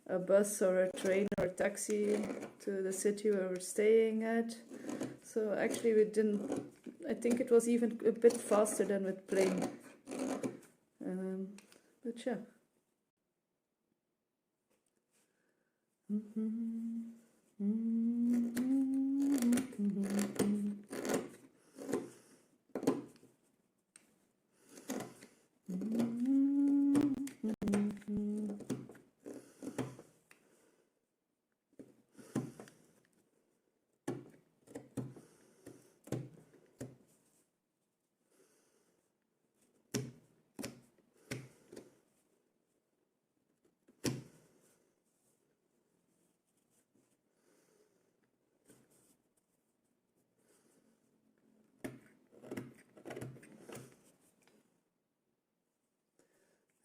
a bus or a train or a taxi to the city where we're staying at. So actually we didn't, I think it was even a bit faster than with plane. But yeah.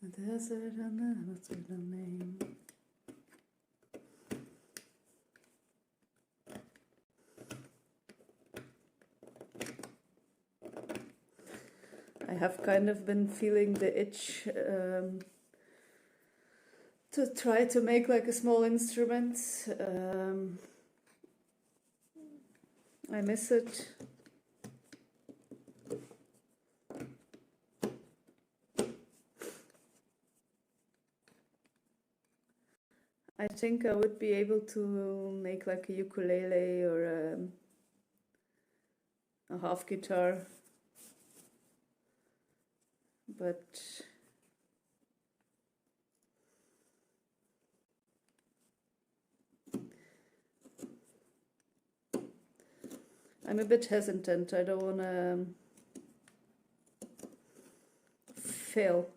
The desert and the what's the name? I have kind of been feeling the itch to try to make like a small instrument. I miss it. I think I would be able to make like a ukulele or a half guitar, but I'm a bit hesitant. I don't want to fail.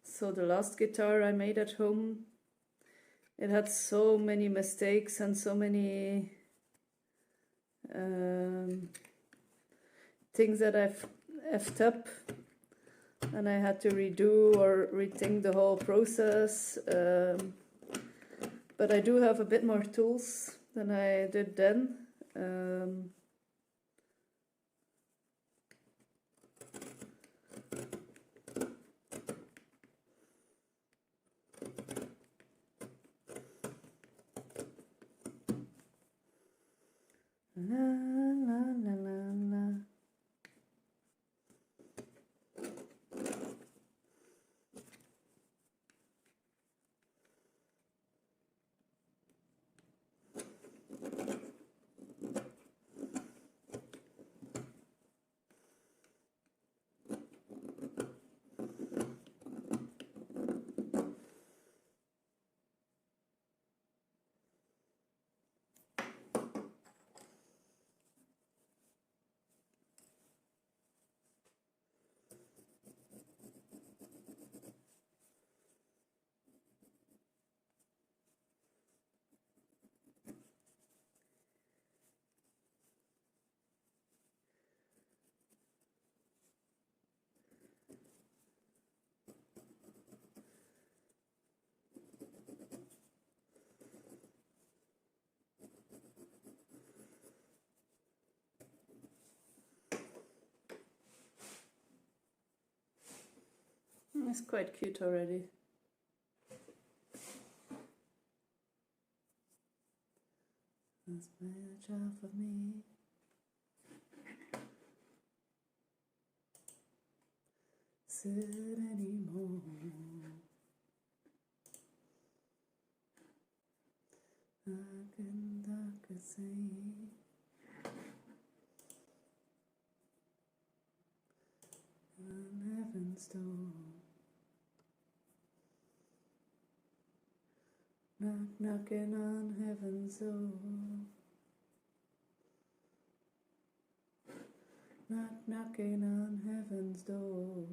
So the last guitar I made at home, it had so many mistakes and so many things that I've effed up, and I had to redo or rethink the whole process. But I do have a bit more tools than I did then. La la la la la. It's quite cute already. That's my child for me. Sit anymore. I can say on heaven's door. Knock, knocking on heaven's door. Knock, knocking on heaven's door.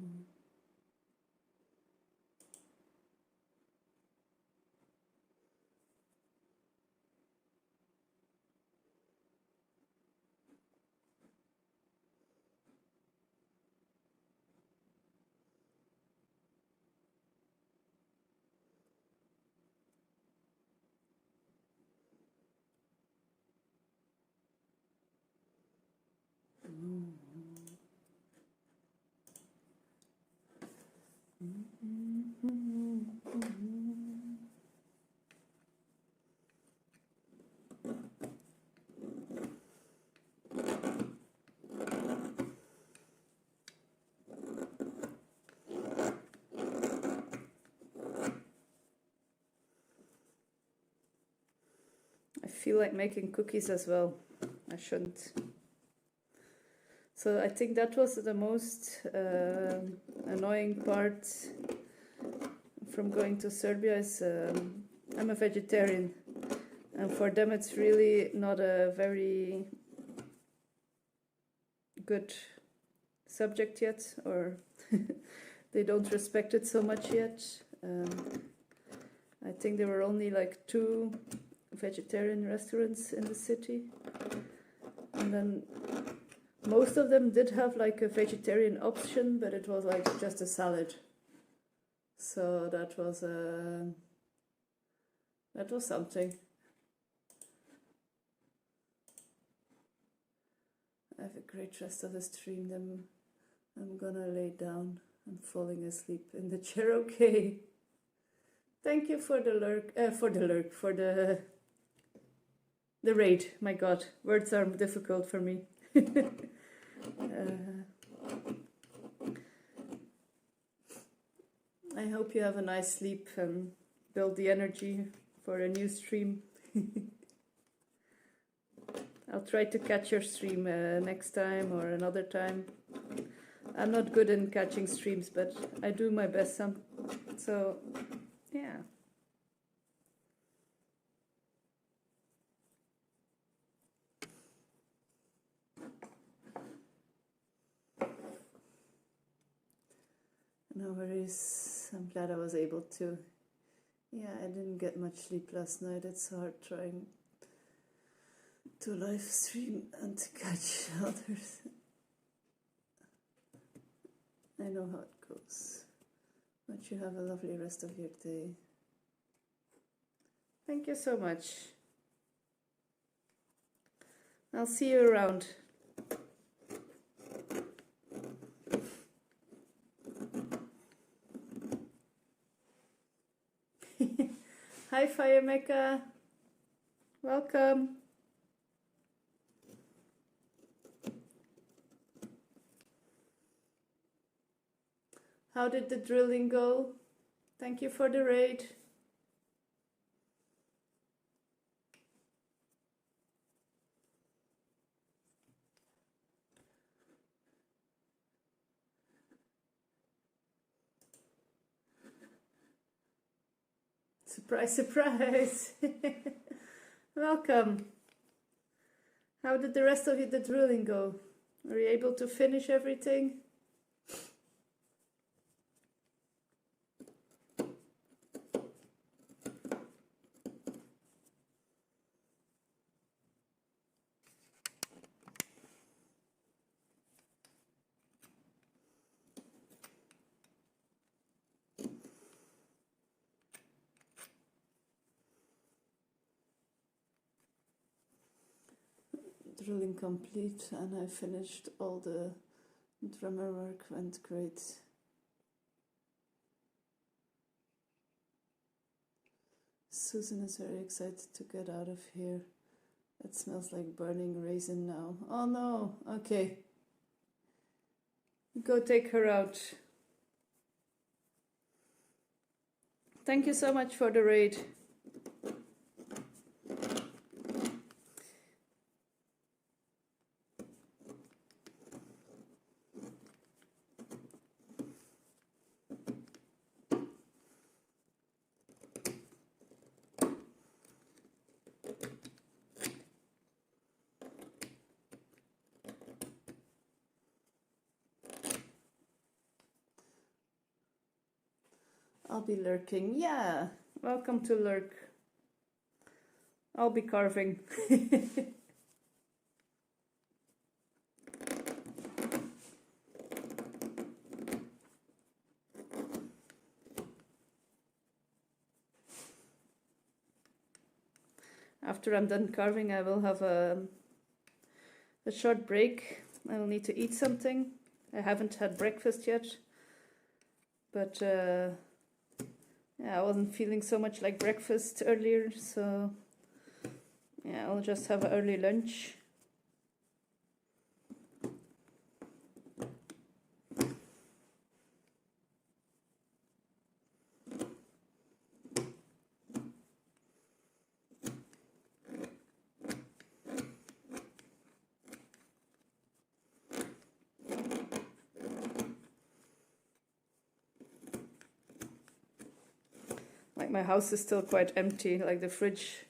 I feel like making cookies as well. I shouldn't. So I think that was the most annoying part from going to Serbia is I'm a vegetarian, and for them it's really not a very good subject yet, or they don't respect it so much yet. I think there were only like 2 vegetarian restaurants in the city, and then most of them did have like a vegetarian option, but it was like just a salad. So that was something. I have a great rest of the stream. Then I'm gonna lay down. I'm falling asleep in the chair. Okay. Thank you for the raid. My God, words are difficult for me. I hope you have a nice sleep and build the energy for a new stream. I'll try to catch your stream next time or another time. I'm not good in catching streams, but I do my best so yeah. No worries. I'm glad I was able to. Yeah, I didn't get much sleep last night. It's hard trying to live stream and to catch others. I know how it goes. But you have a lovely rest of your day. Thank you so much. I'll see you around. Hi, Fire Mecha. Welcome. How did the drilling go? Thank you for the raid. Surprise, surprise. Welcome. How did the rest of the drilling go? Were you able to finish everything? Drilling complete, and I finished all the drummer work. Went great. Susan is very excited to get out of here. It smells like burning raisin now. Oh no, okay. Go take her out. Thank you so much for the raid. I'll be lurking. Yeah, welcome to lurk. I'll be carving. After I'm done carving, I will have a short break. I will need to eat something. I haven't had breakfast yet, but yeah, I wasn't feeling so much like breakfast earlier, so yeah, I'll just have an early lunch. Like my house is still quite empty, like the fridge.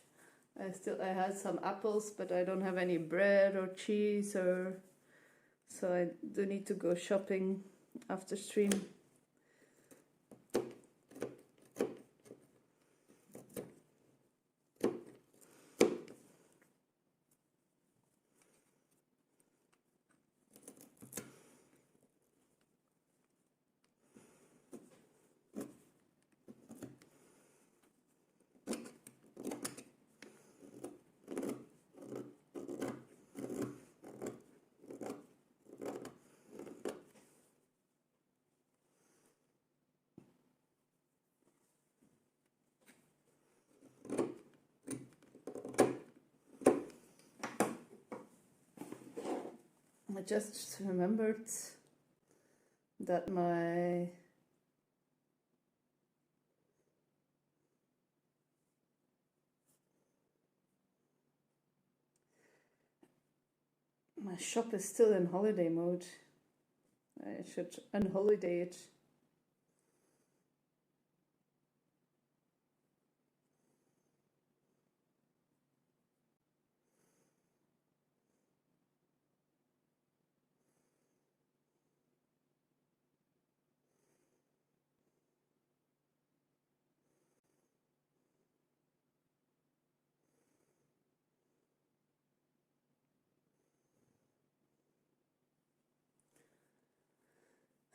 I had some apples, but I don't have any bread or cheese, or so I do need to go shopping after stream. I just remembered that my shop is still in holiday mode. I should unholiday it.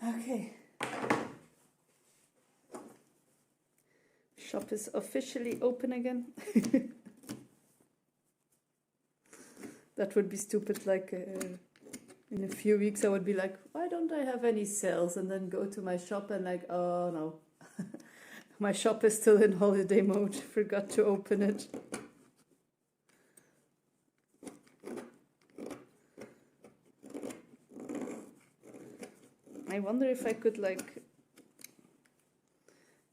Okay. Shop is officially open again. That would be stupid, like in a few weeks I would be like, why don't I have any sales? And then go to my shop and like, oh no. My shop is still in holiday mode, forgot to open it. I wonder if I could like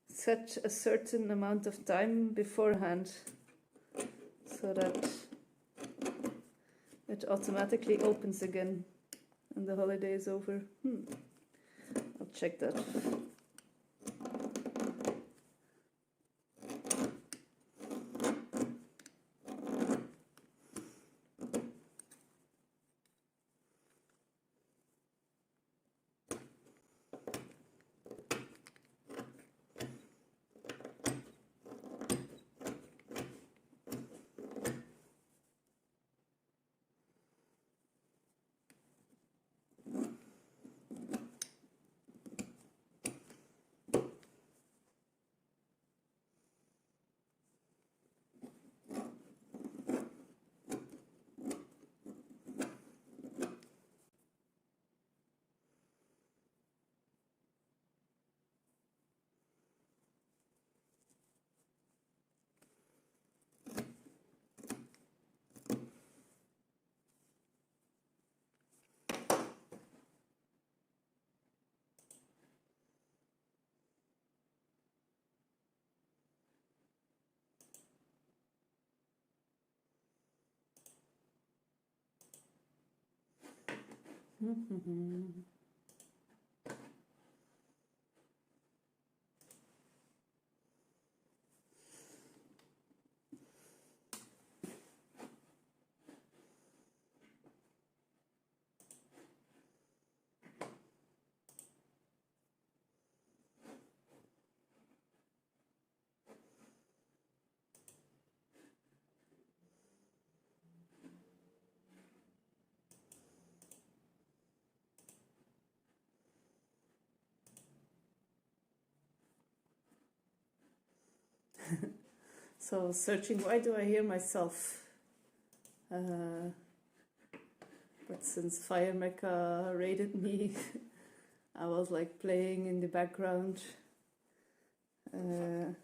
set a certain amount of time beforehand so that it automatically opens again and the holiday is over. I'll check that. So searching, why do I hear myself? But since Fire Mecha raided me, I was like playing in the background. In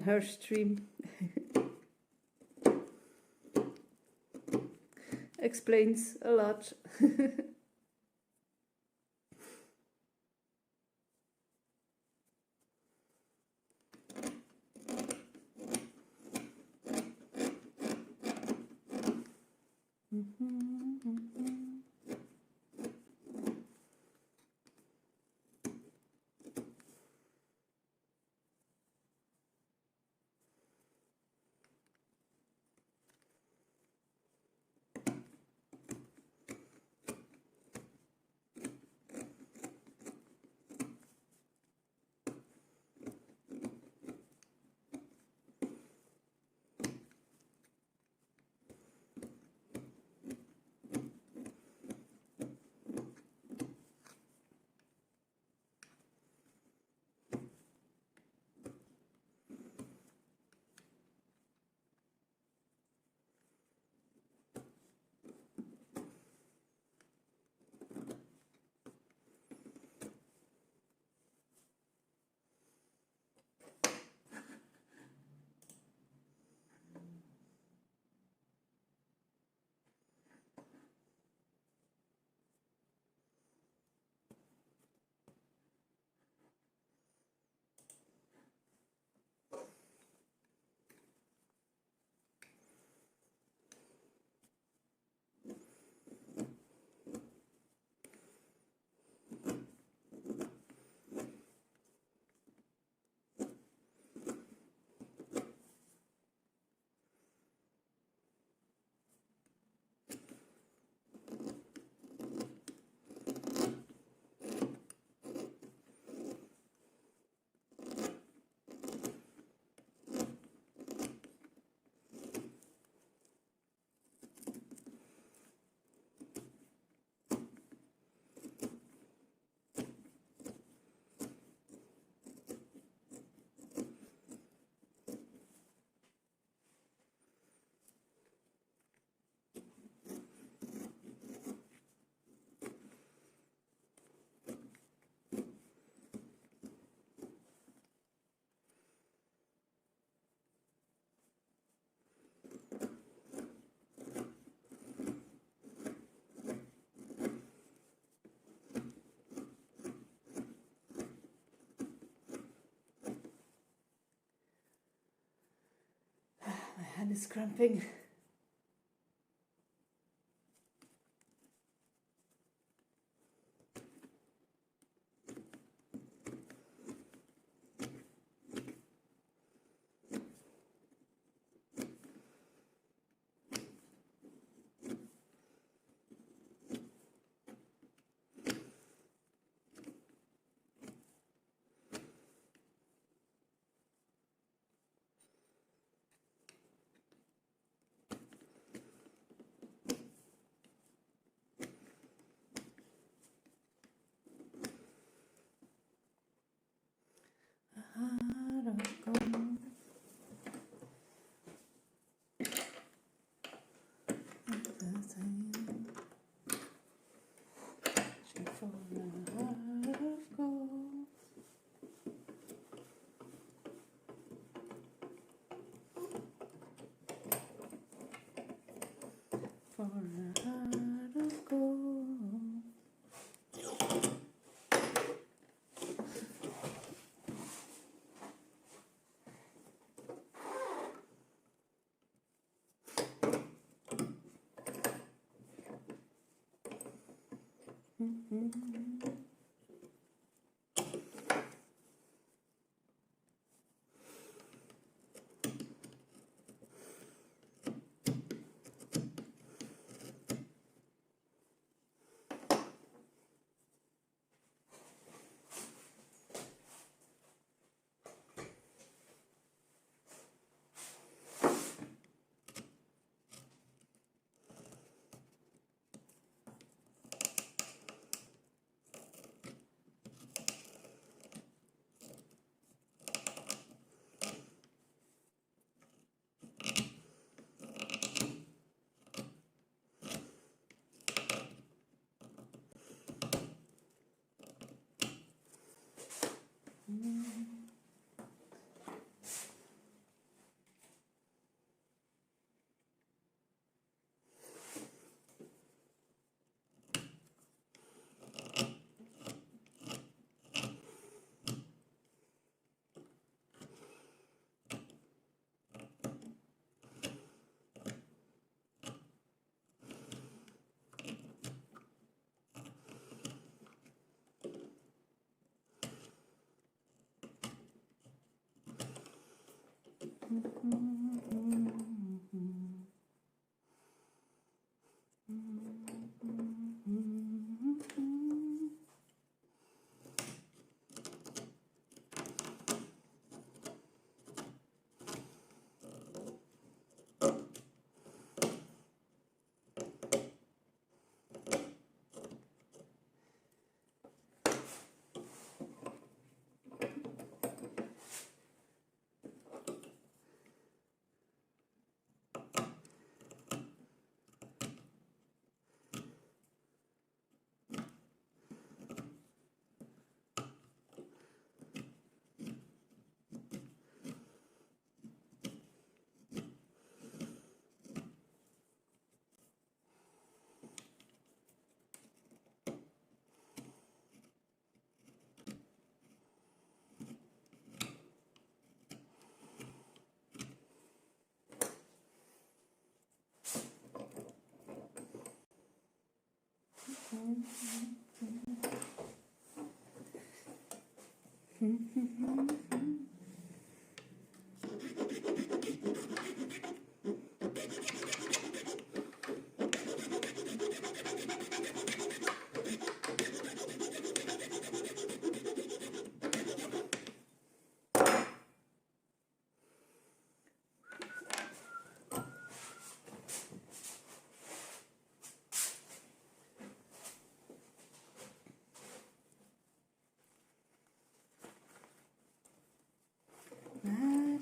her stream. Explains a lot. My hand is cramping. For a heart of gold. Night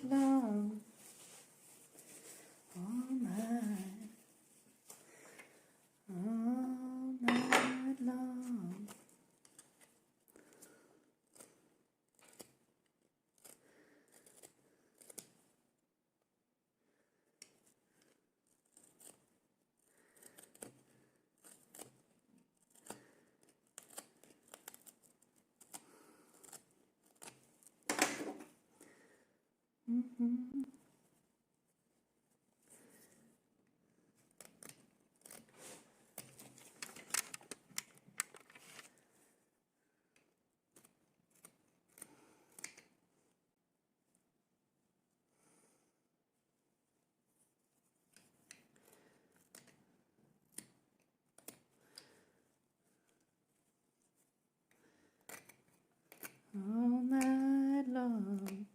long, all night long. All night long,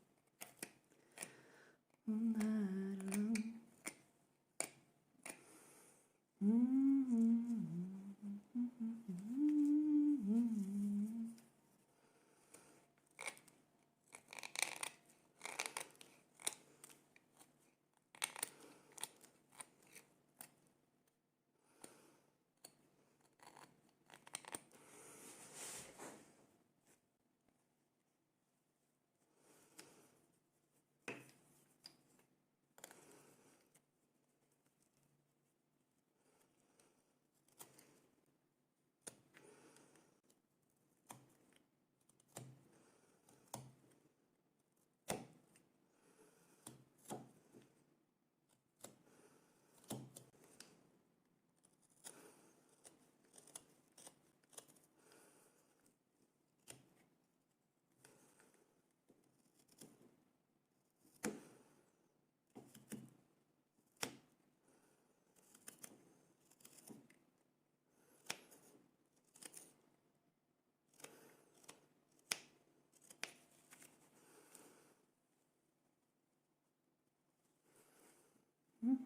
Night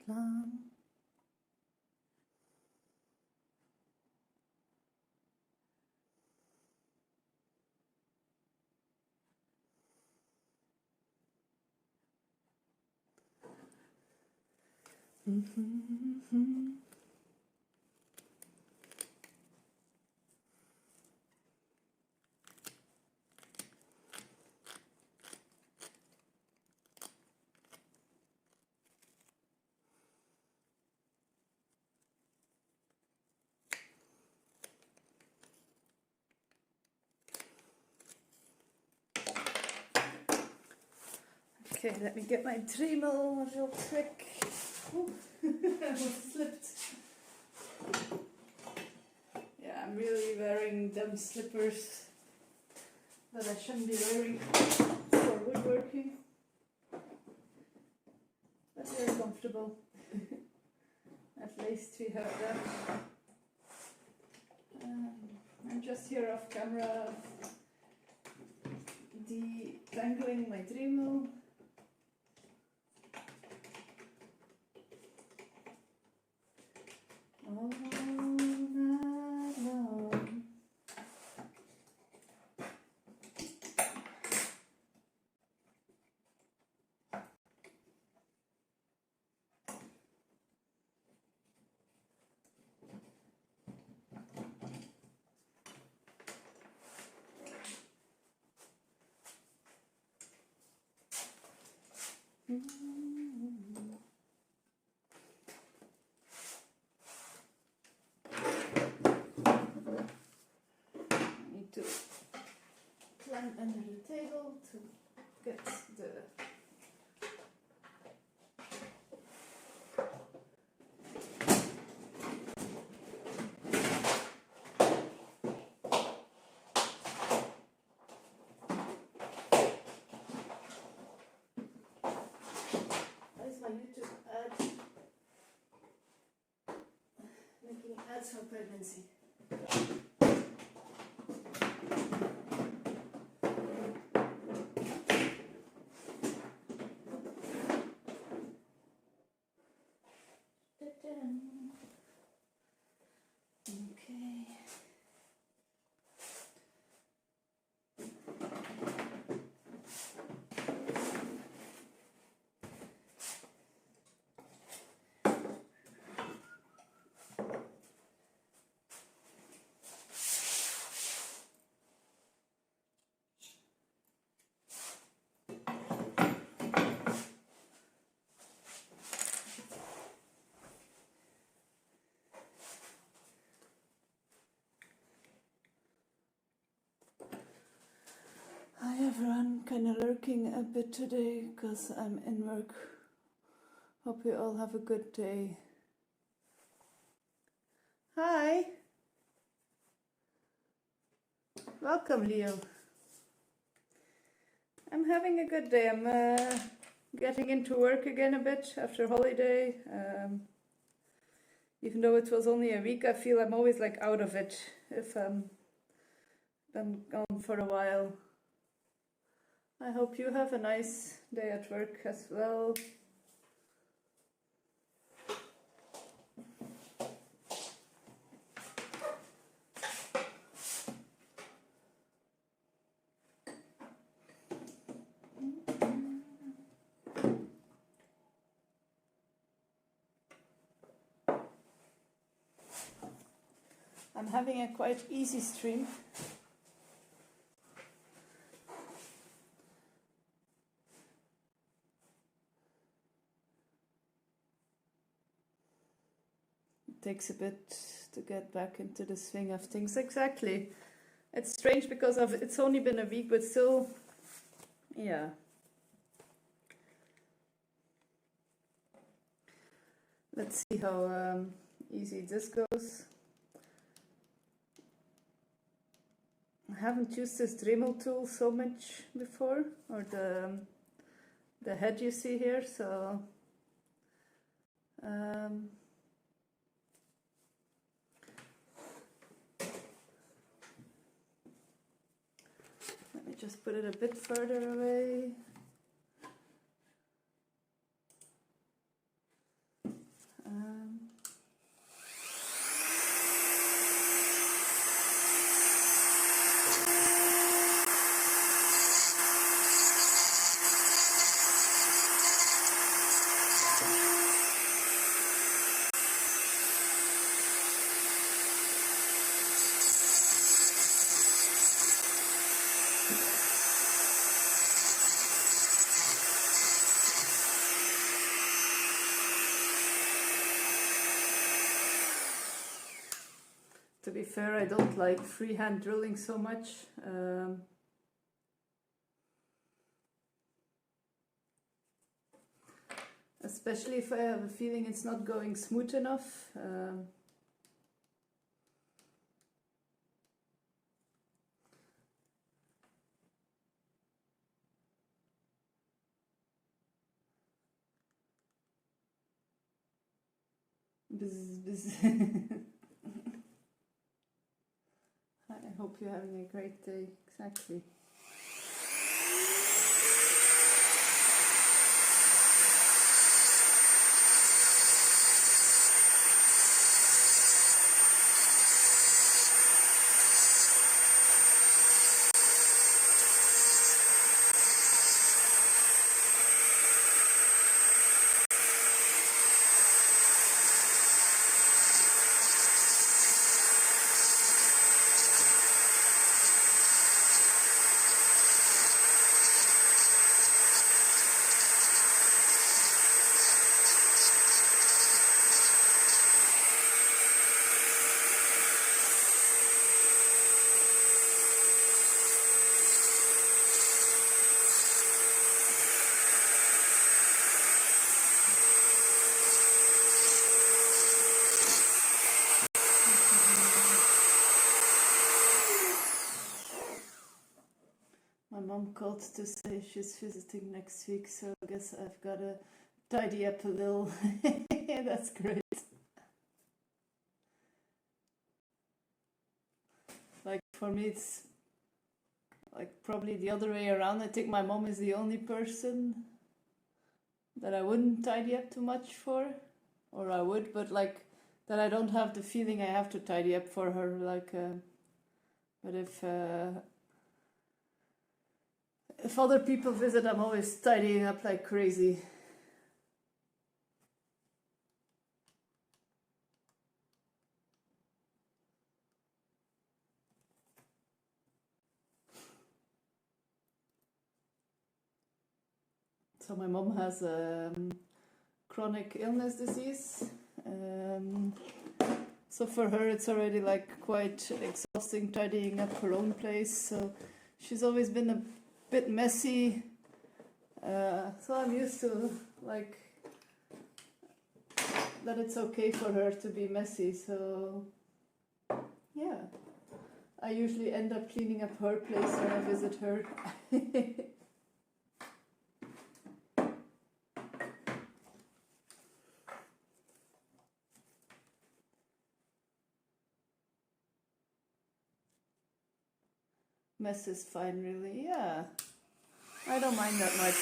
long. Okay, let me get my Dremel real quick. Ooh, I almost slipped. Yeah, I'm really wearing dumb slippers that I shouldn't be wearing for woodworking. But they're comfortable. At least we have that. I'm just here off camera detangling my Dremel. All night long. To climb under the table to get the that's my YouTube ad making ads for pregnancy. Okay. Hi everyone, kind of lurking a bit today because I'm in work. Hope you all have a good day. Hi! Welcome, Leo. I'm having a good day. I'm getting into work again a bit after holiday. Even though it was only a week, I feel I'm always like out of it if I'm been gone for a while. I hope you have a nice day at work as well. I'm having a quite easy stream. It takes a bit to get back into the swing of things. Exactly. It's strange because it's only been a week, but still, yeah. Let's see how easy this goes. I haven't used this Dremel tool so much before, or the head you see here, so let me just put it a bit further away. To be fair, I don't like freehand drilling so much. Especially if I have a feeling it's not going smooth enough. Bzz, bzz. I hope you're having a great day. Exactly. My mom called to say she's visiting next week, so I guess I've got to tidy up a little. That's great. Like for me, it's like probably the other way around. I think my mom is the only person that I wouldn't tidy up too much for, or I would, but like that I don't have the feeling I have to tidy up for her. Like, but if other people visit, I'm always tidying up like crazy. So my mom has chronic illness disease. So for her it's already like quite exhausting tidying up her own place. So she's always been a bit messy. So I'm used to like that it's okay for her to be messy. So yeah, I usually end up cleaning up her place when I visit her. Mess is fine, really. Yeah, I don't mind that much.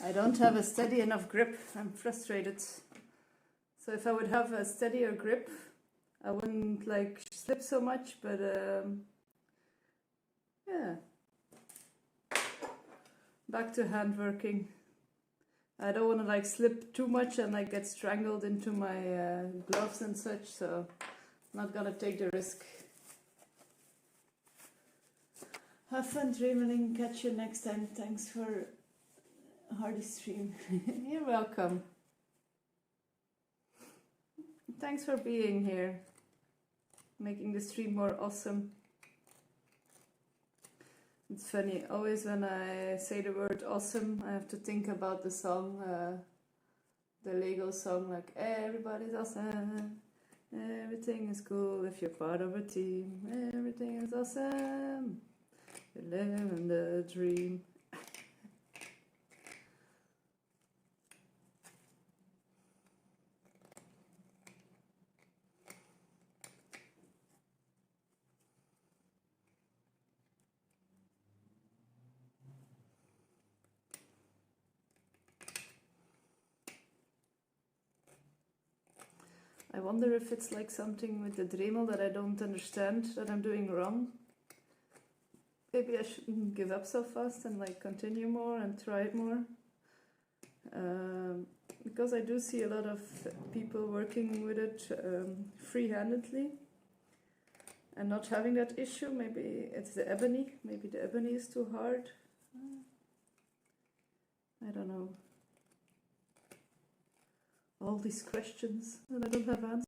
I don't have a steady enough grip. I'm frustrated. So if I would have a steadier grip, I wouldn't like slip so much, but yeah. Back to hand working. I don't want to like slip too much and like get strangled into my gloves and such, so I'm not gonna take the risk. Have fun dreaming. Catch you next time. Thanks for a hardy stream. You're welcome. Thanks for being here, making the stream more awesome. It's funny, always when I say the word awesome, I have to think about the song, the Lego song, like everybody's awesome, everything is cool if you're part of a team, everything is awesome, you're living the dream. I wonder if it's like something with the Dremel that I don't understand, that I'm doing wrong. Maybe I shouldn't give up so fast and like continue more and try it more. Because I do see a lot of people working with it free-handedly and not having that issue. Maybe it's the ebony. Maybe the ebony is too hard. I don't know. All these questions and I don't have answers.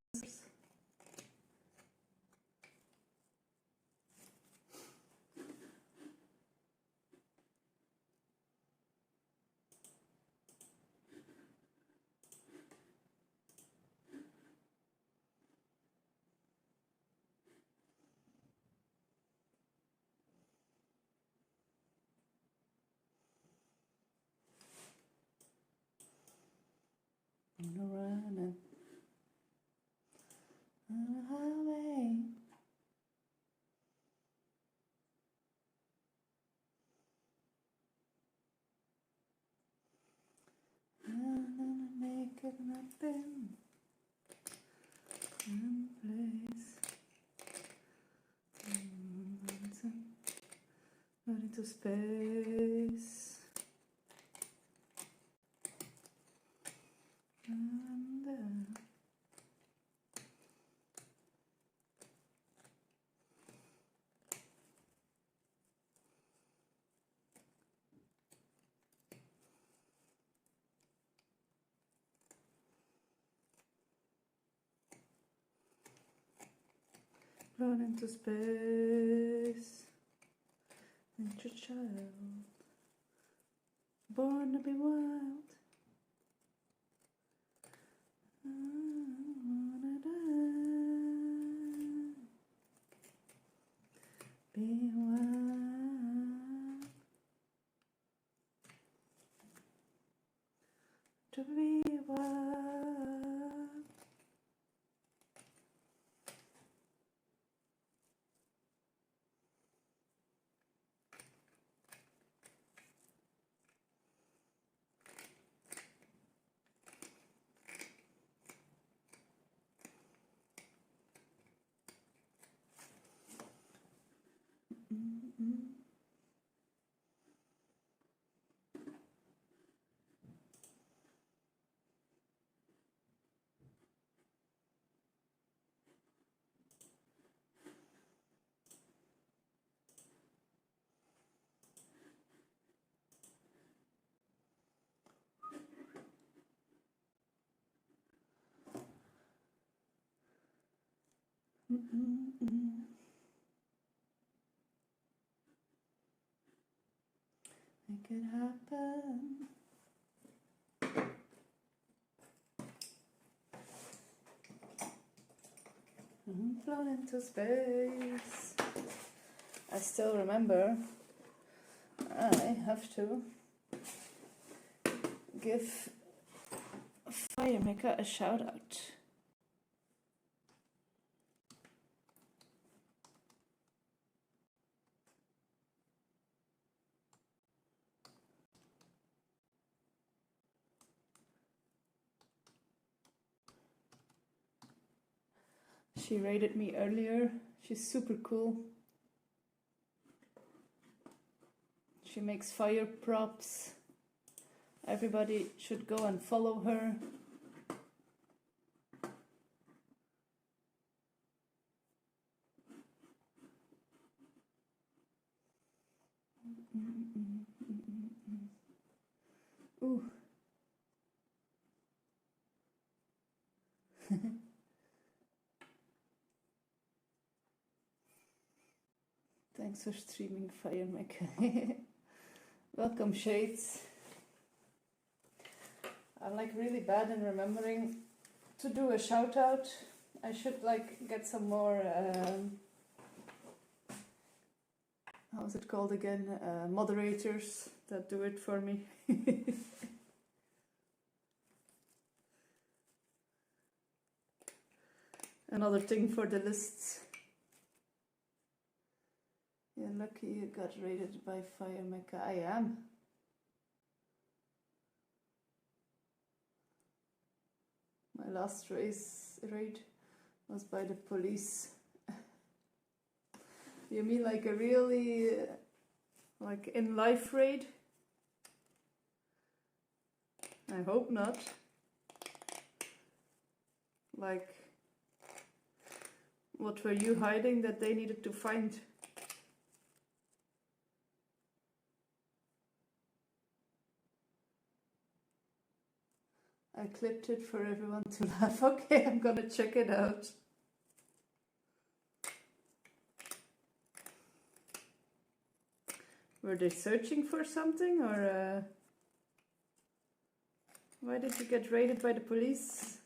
I'm running on a highway. I'm gonna make it happen. One place. Out into space. And run into space. Into child. Born to be wild. I wanna die. Be wild. To be wild. Make it happen. Float into space. I still remember I have to give Firemaker a shout out. She raided me earlier. She's super cool. She makes fire props. Everybody should go and follow her. Ooh. Thanks for streaming, Fire Mecha. Welcome, Shades. I'm like really bad in remembering to do a shout out. I should like get some more how's it called again? Moderators that do it for me. Another thing for the lists. Yeah, lucky you got raided by Fire Mecha. I am. My last raid was by the police. You mean like a really, like in life raid? I hope not. Like, what were you hiding that they needed to find? I clipped it for everyone to laugh. Okay, I'm gonna check it out. Were they searching for something, or why did you get raided by the police?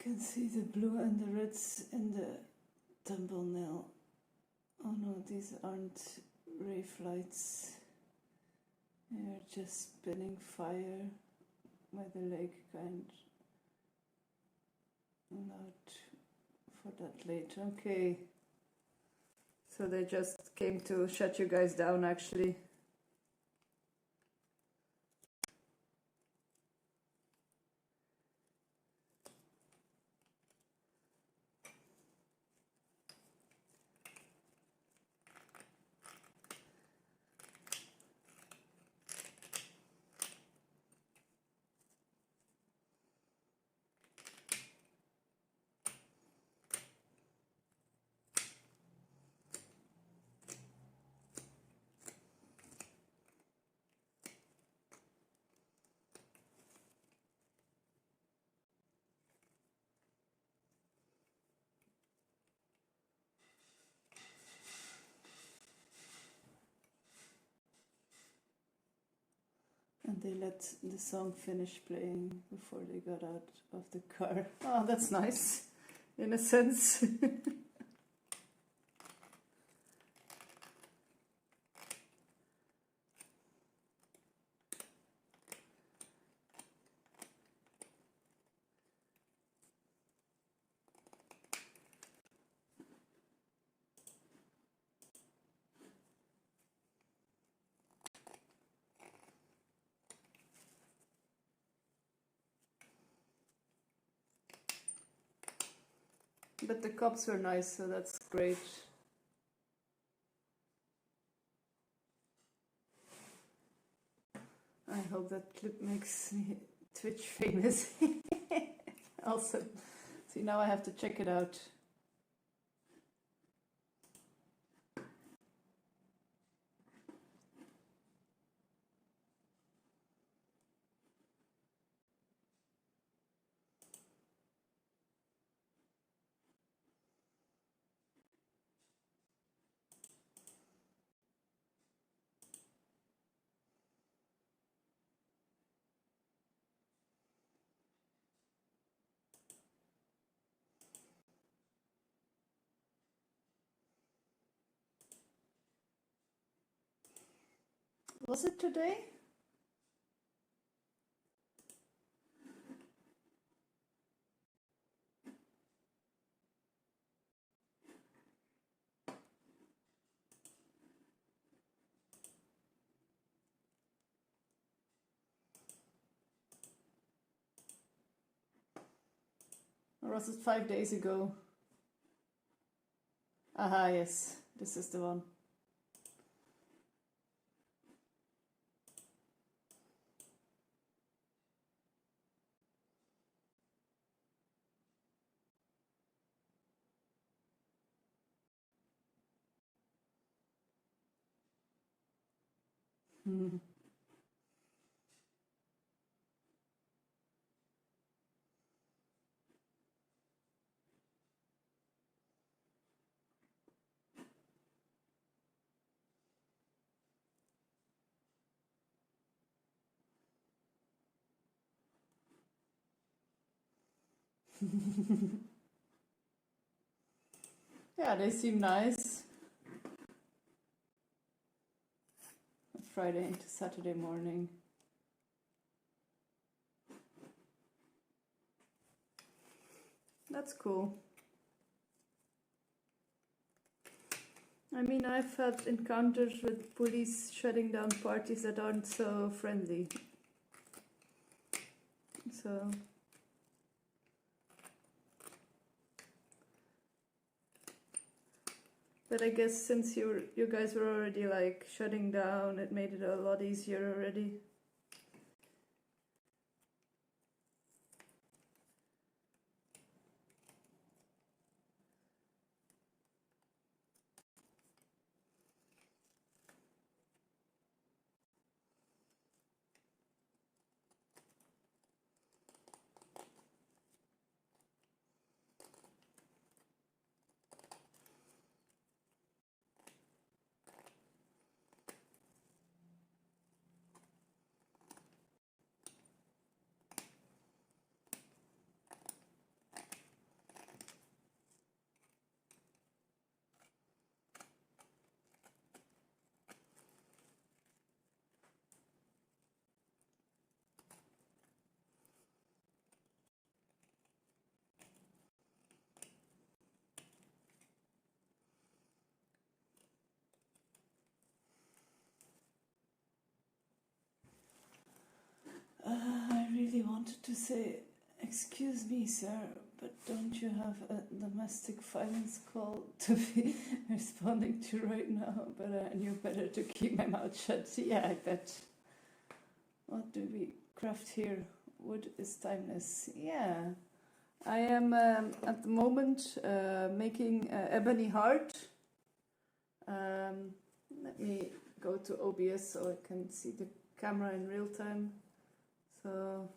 You can see the blue and the reds in the thumbnail. Oh no, these aren't ray flights. They're just spinning fire by the lake, kind not for that later. Okay. So they just came to shut you guys down, actually. And they let the song finish playing before they got out of the car. Oh, that's nice, in a sense. But the cops were nice, so that's great. I hope that clip makes me Twitch famous. Also, see, now I have to check it out. Was it today? Or was it 5 days ago? Aha, yes, this is the one. Yeah, they seem nice. Friday into Saturday morning. That's cool. I mean, I've had encounters with police shutting down parties that aren't so friendly. So, but I guess since you guys were already like shutting down, it made it a lot easier already. I really wanted to say, excuse me, sir, but don't you have a domestic violence call to be responding to right now? But I knew better to keep my mouth shut. Yeah, I bet. What do we craft here? Wood is timeless. Yeah. I am at the moment making ebony heart. Let me go to OBS so I can see the camera in real time. So,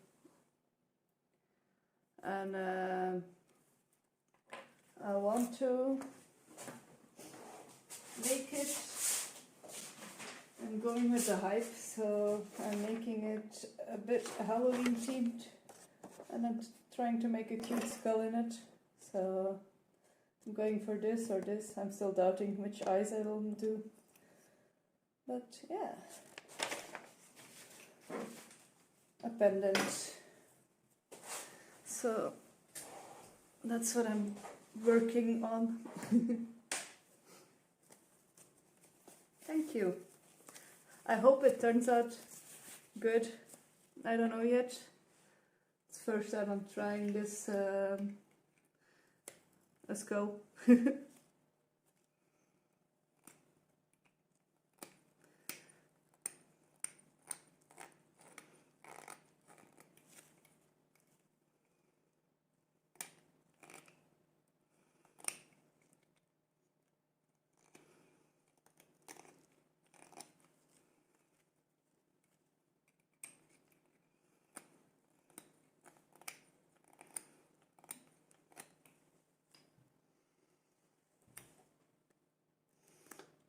and I want to make it, I'm going with the hype, so I'm making it a bit Halloween themed, and I'm trying to make a cute skull in it. So I'm going for this or this. I'm still doubting which eyes I will do, but yeah, a pendant. So that's what I'm working on. Thank you. I hope it turns out good. I don't know yet. It's the first time I'm trying this a skull.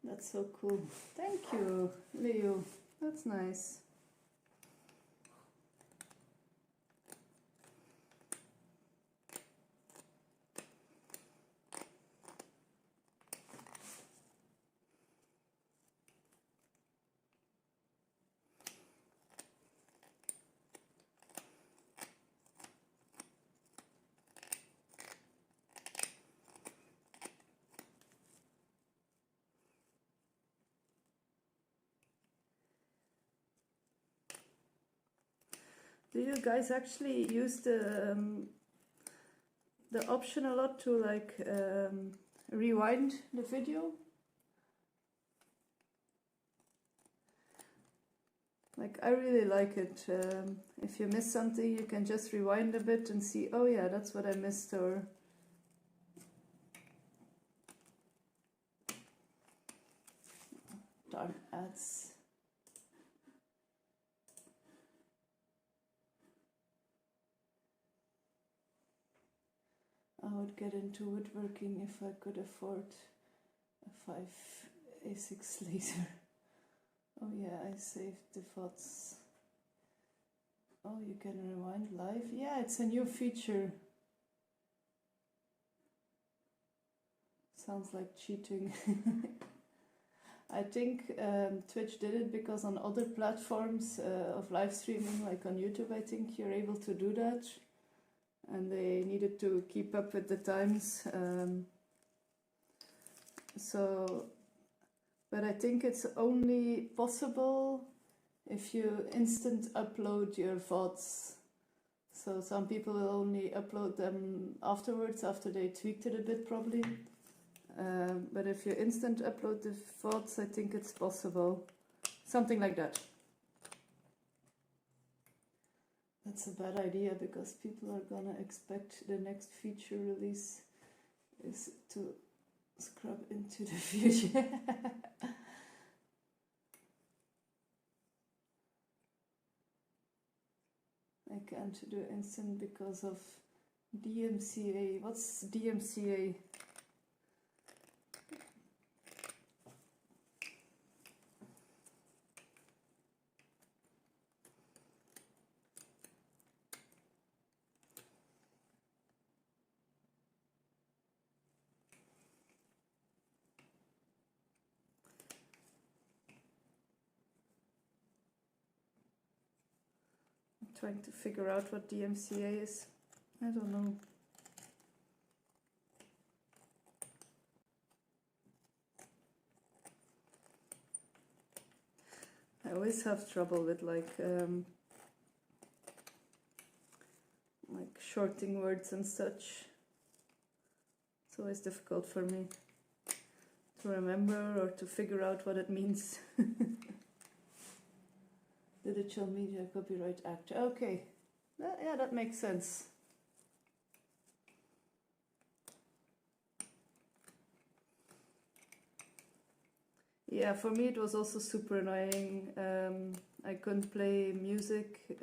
That's so cool. Thank you, Leo. That's nice. Do you guys actually use the option a lot to like rewind the video? Like, I really like it. If you miss something, you can just rewind a bit and see, oh yeah, that's what I missed, or darn ads. I would get into woodworking if I could afford a 5A6 laser. Oh yeah, I saved the VODs. Oh, you can rewind live? Yeah, it's a new feature. Sounds like cheating. I think Twitch did it because on other platforms of live streaming, like on YouTube, I think you're able to do that. And they needed to keep up with the times. But I think it's only possible if you instant upload your VODs. So some people will only upload them afterwards, after they tweaked it a bit probably. But if you instant upload the VODs, I think it's possible. Something like that. That's a bad idea because people are gonna expect the next feature release is to scrub into the future. I can't do instant because of DMCA. What's DMCA? Trying to figure out what DMCA is. I don't know. I always have trouble with like shorting words and such. It's always difficult for me to remember or to figure out what it means. Digital Media Copyright Act. Okay, yeah, that makes sense. Yeah, for me it was also super annoying. I couldn't play music.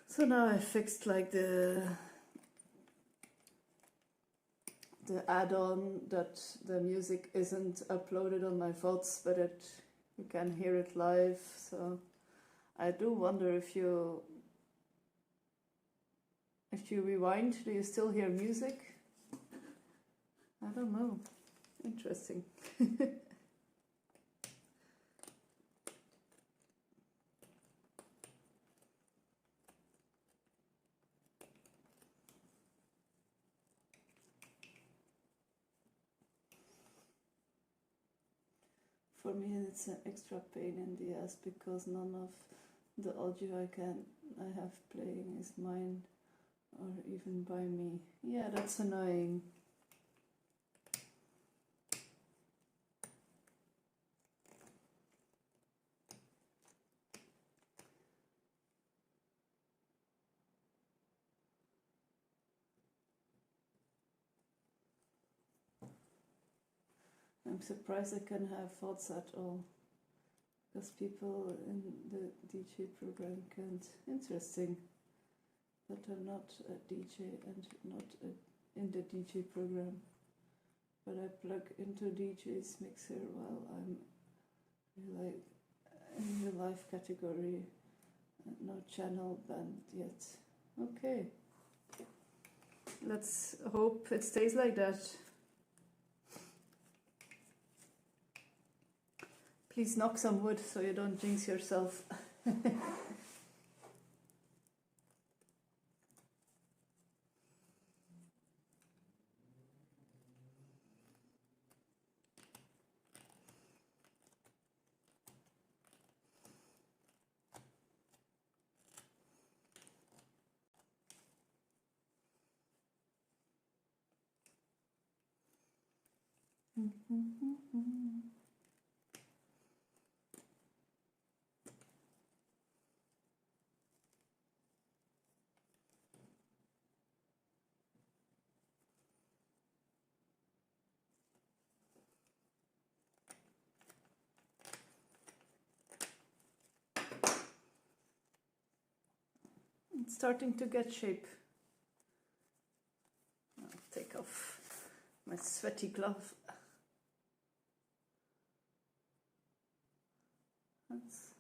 So now I fixed like the add-on that the music isn't uploaded on my VODs, but you can hear it live. So I do wonder if you rewind, do you still hear music? I don't know. Interesting. For me it's an extra pain in the ass because none of the audio I have playing is mine or even by me. Yeah, that's annoying. I'm surprised I can have thoughts at all, because people in the DJ program can't. Interesting. But I'm not a DJ and not in the DJ program. But I plug into DJ's mixer while I'm in the live category. No channel banned yet. Okay. Let's hope it stays like that. Please knock some wood so you don't jinx yourself. It's starting to get shape. I'll take off my sweaty glove. That's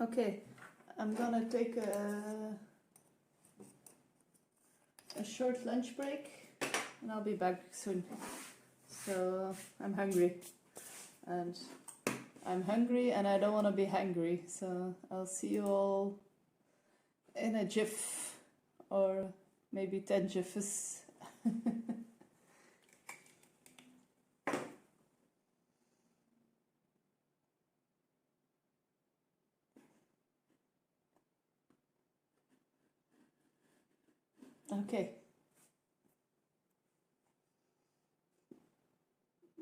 okay. I'm gonna take a short lunch break and I'll be back soon. So I'm hungry and I don't want to be hungry, so I'll see you all in a jiff or maybe 10 jiffs. Okay.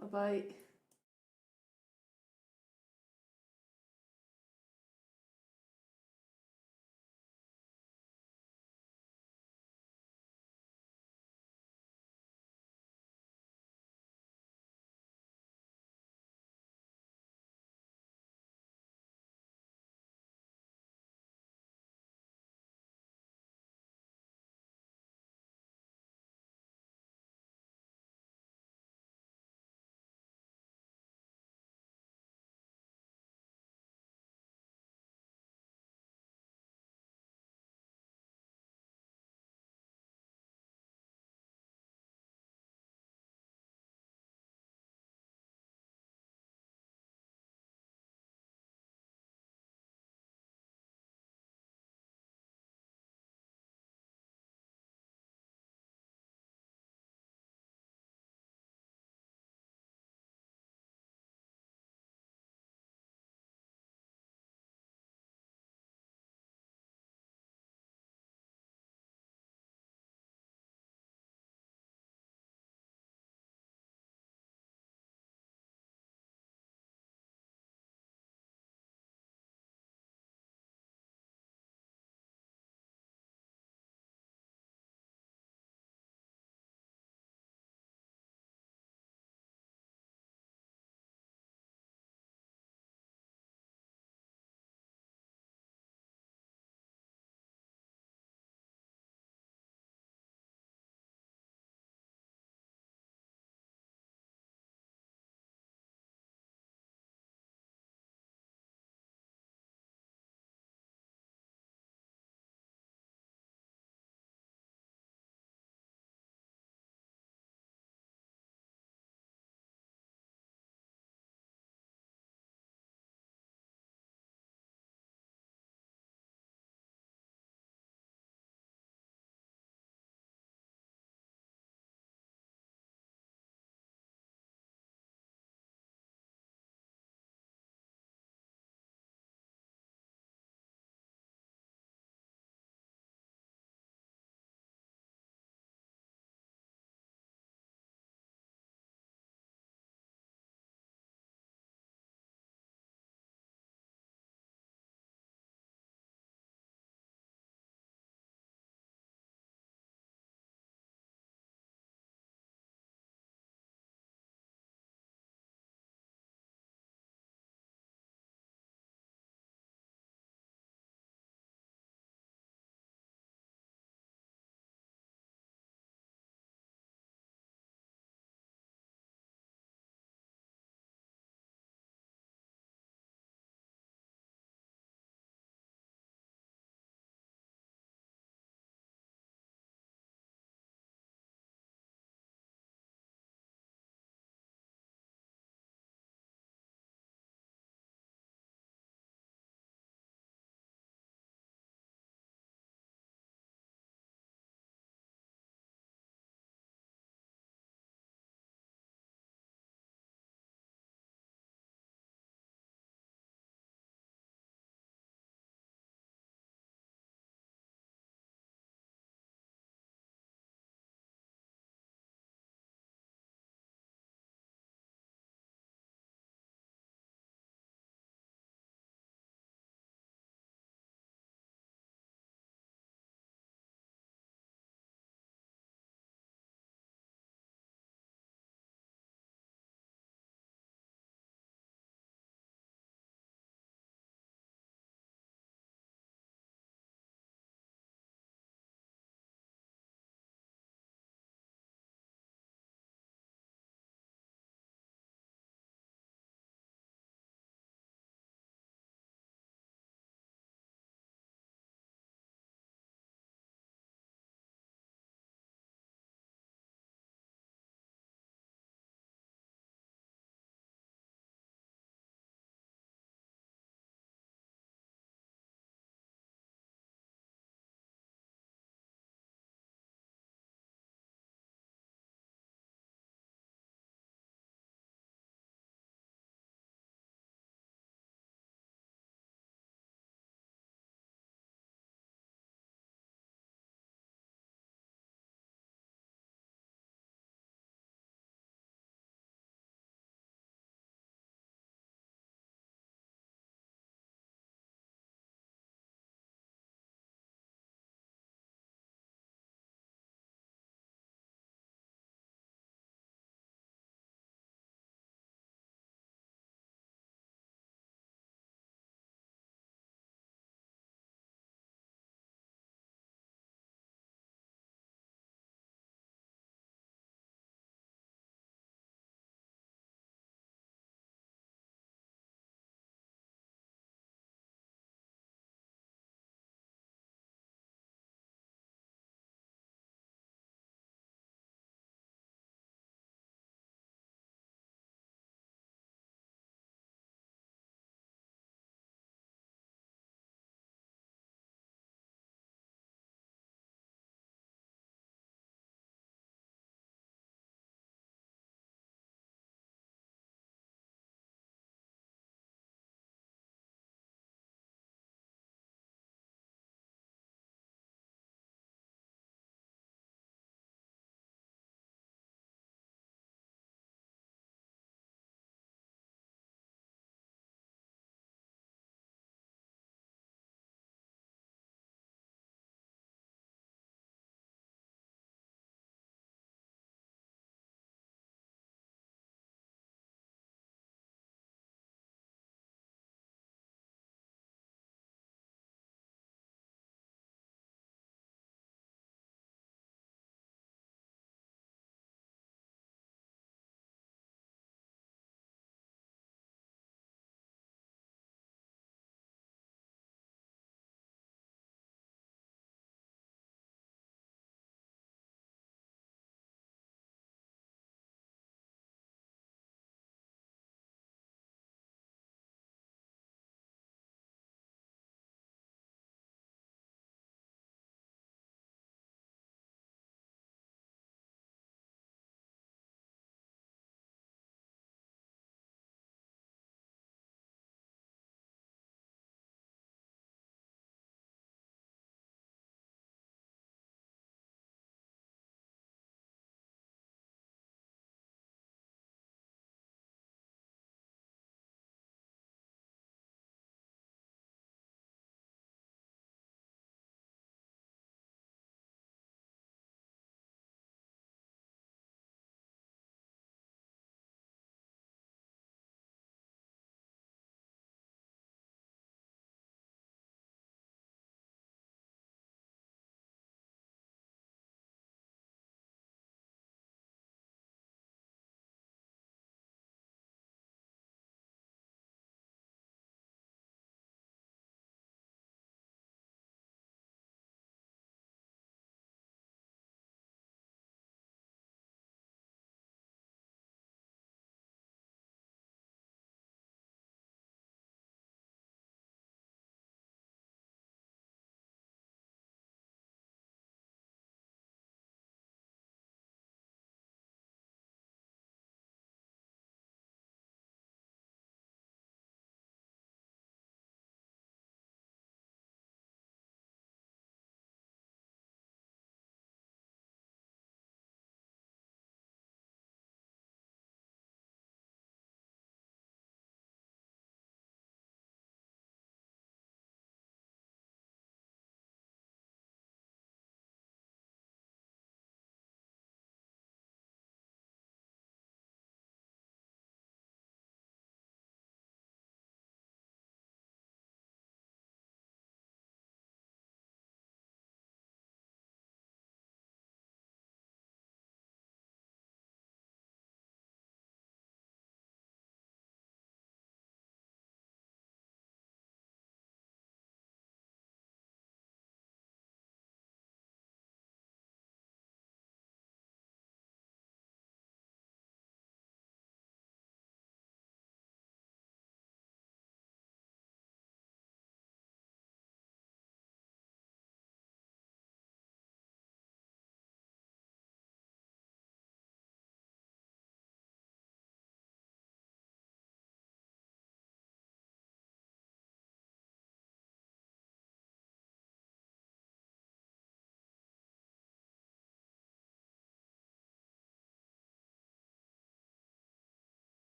Bye-bye.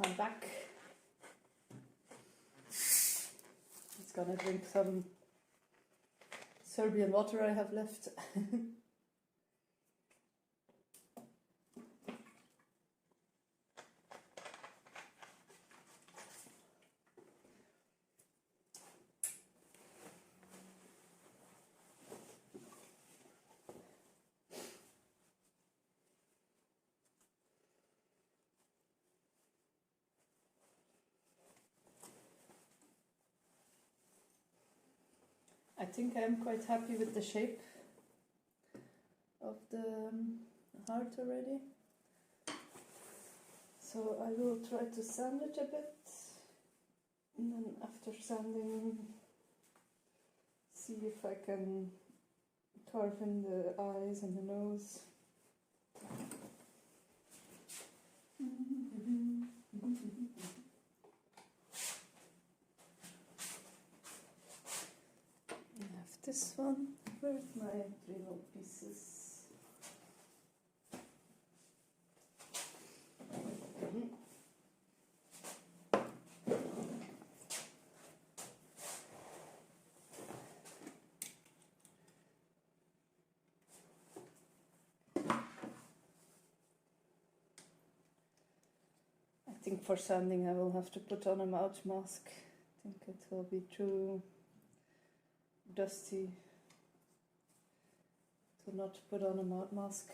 I'm back. It's gonna drink some Serbian water I have left. I think I'm quite happy with the shape of the heart already. So I will try to sand it a bit, and then after sanding, see if I can carve in the eyes and the nose. I have this one. Where's my Dremel pieces? I think for sanding I will have to put on a mouth mask. I think it will be too dusty to not put on a mouth mask.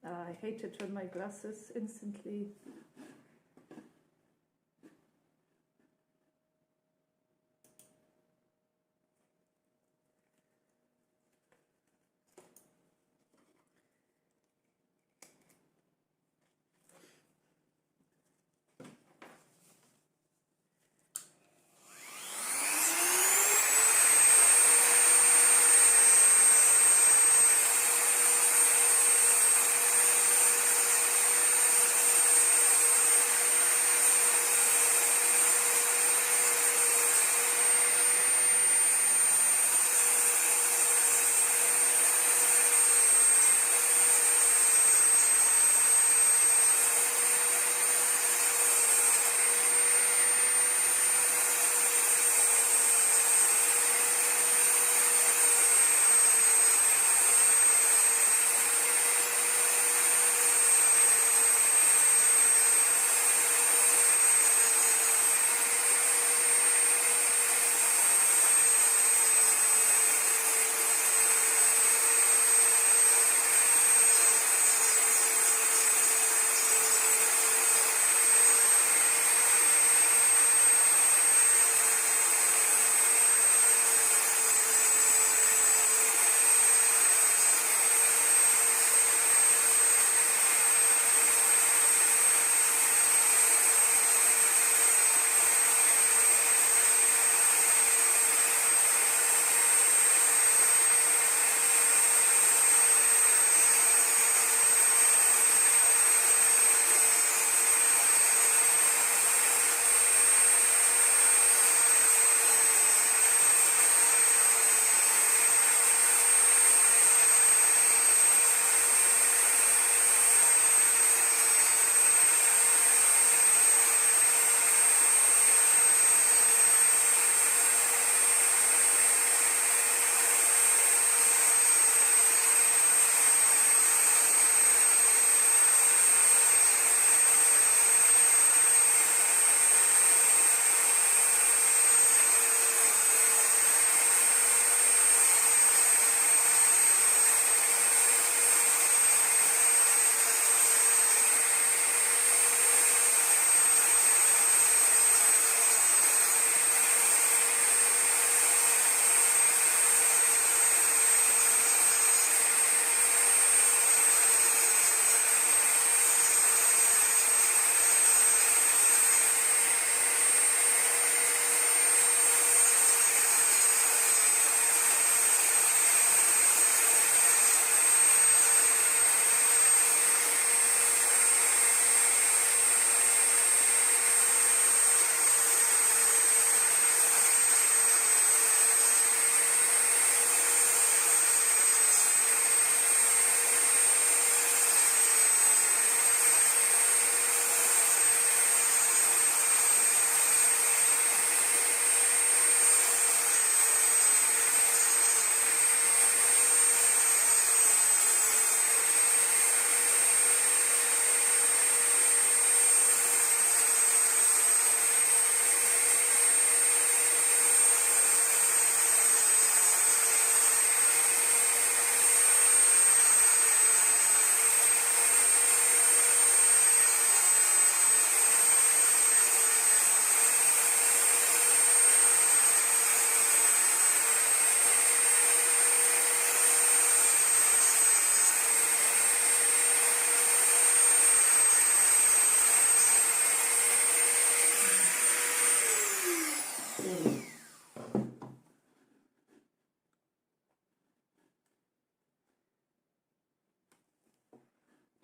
I hate to turn my glasses instantly.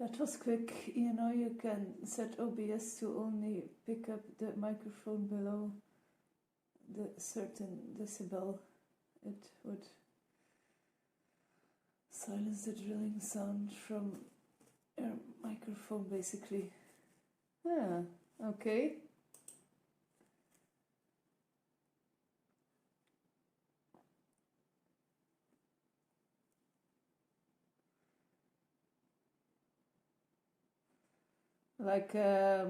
That was quick. You know, you can set OBS to only pick up the microphone below the certain decibel. It would silence the drilling sound from your microphone, basically. Yeah, okay. Like, I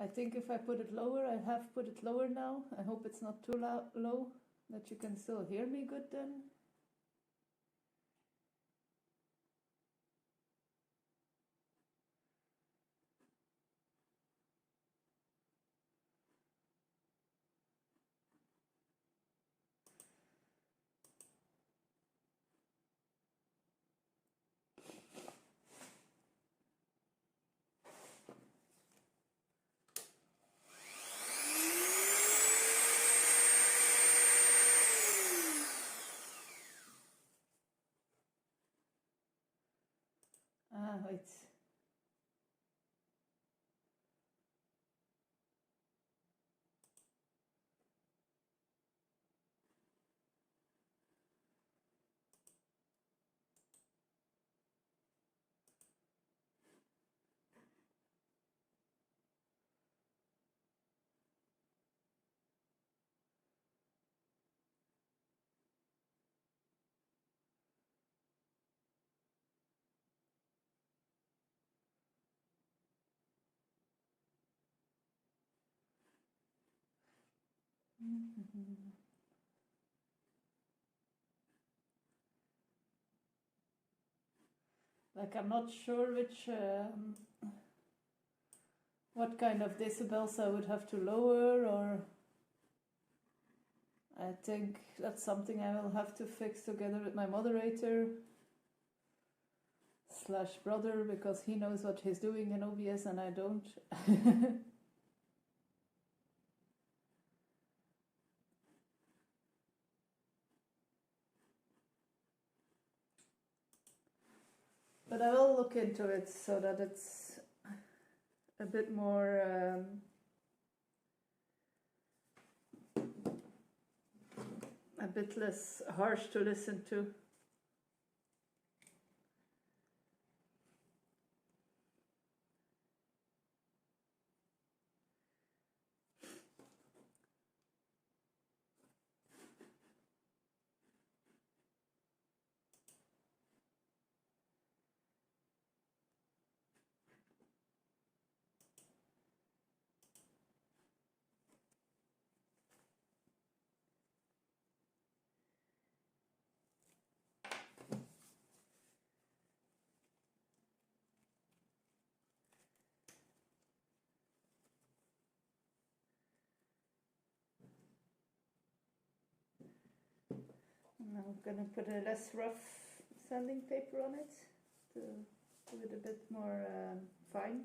think if I put it lower, I have put it lower now. I hope it's not too low, that you can still hear me good then. Ah, wait. Like, I'm not sure which, what kind of decibels I would have to lower, or I think that's something I will have to fix together with my moderator / brother, because he knows what he's doing in OBS and I don't. But I will look into it so that it's a bit more a bit less harsh to listen to. And I'm gonna put a less rough sanding paper on it to do it a bit more fine.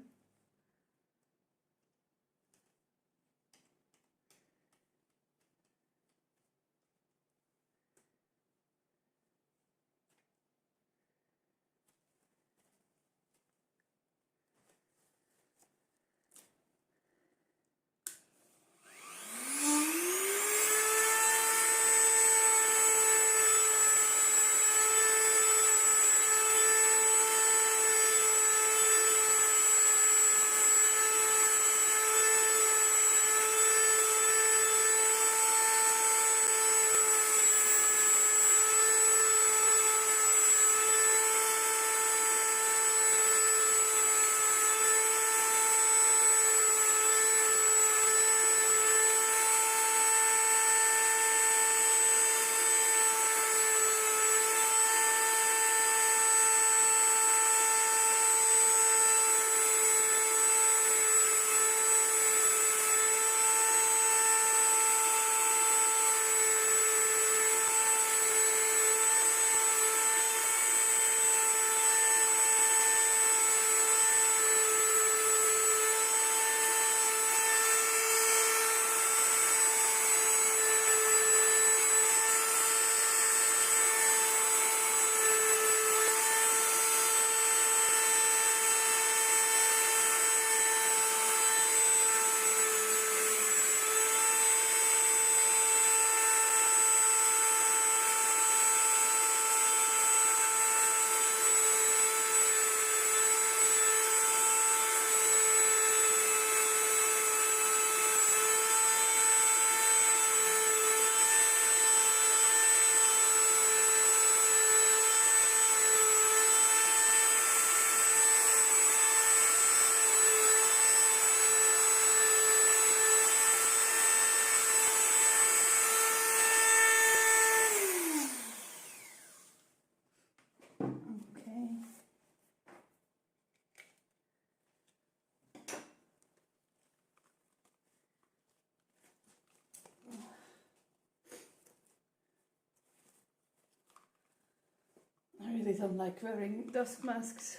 really don't like wearing dust masks.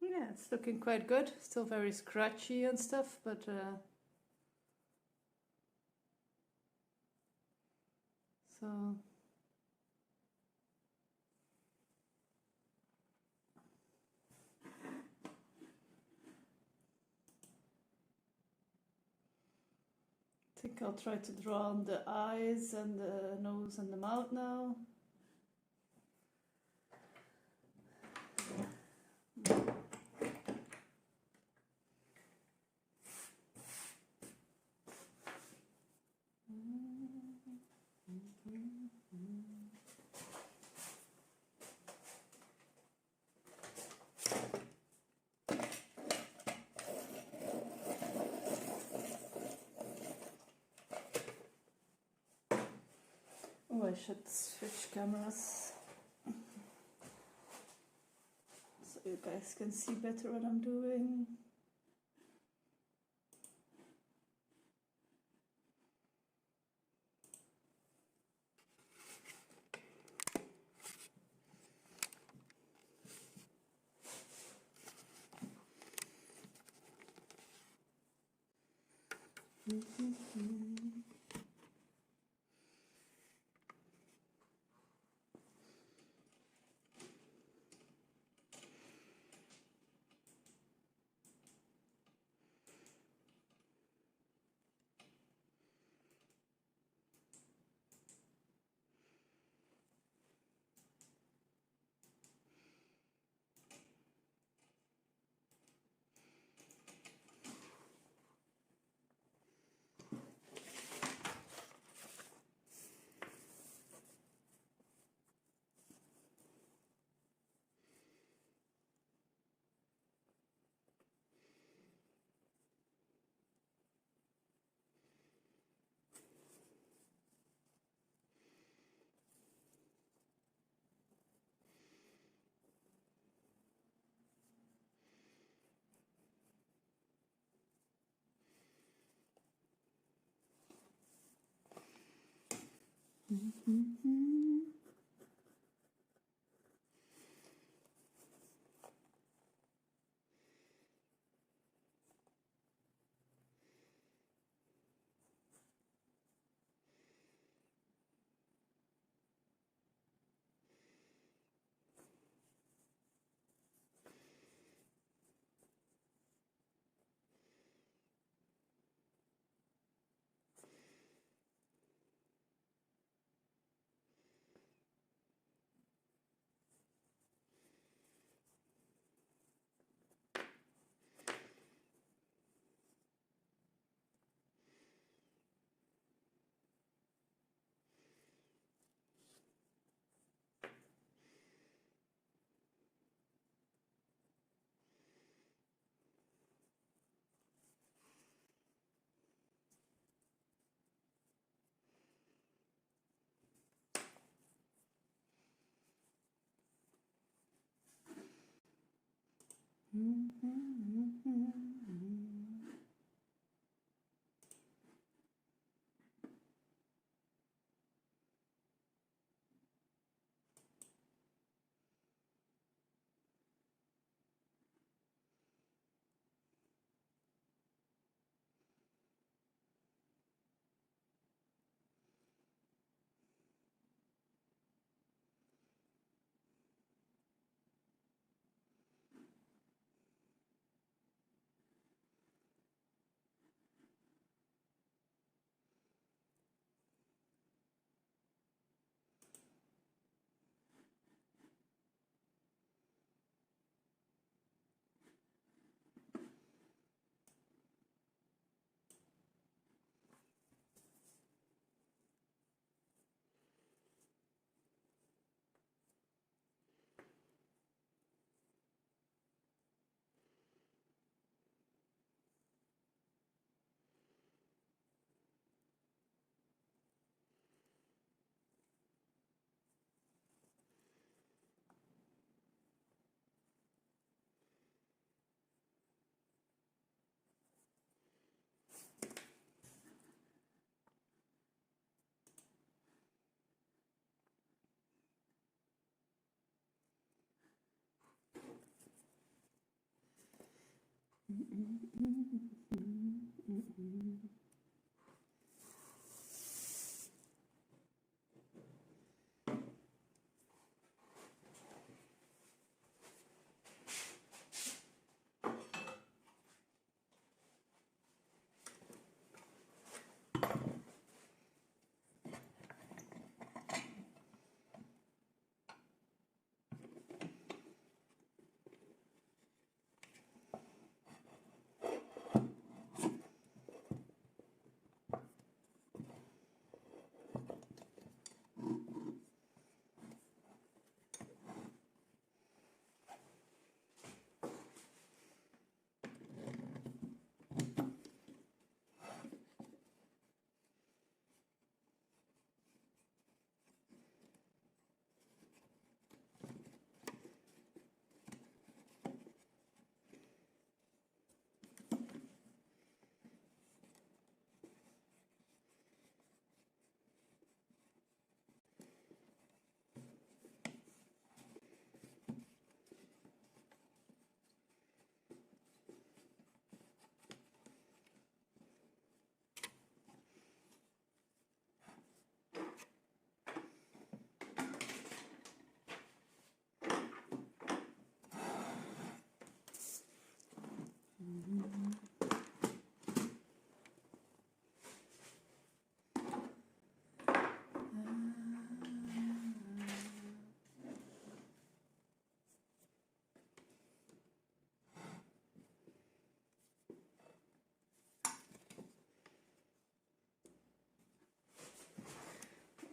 Yeah, it's looking quite good. Still very scratchy and stuff, but so I think I'll try to draw on the eyes and the nose and the mouth now. Oh, I should switch cameras so you guys can see better what I'm doing.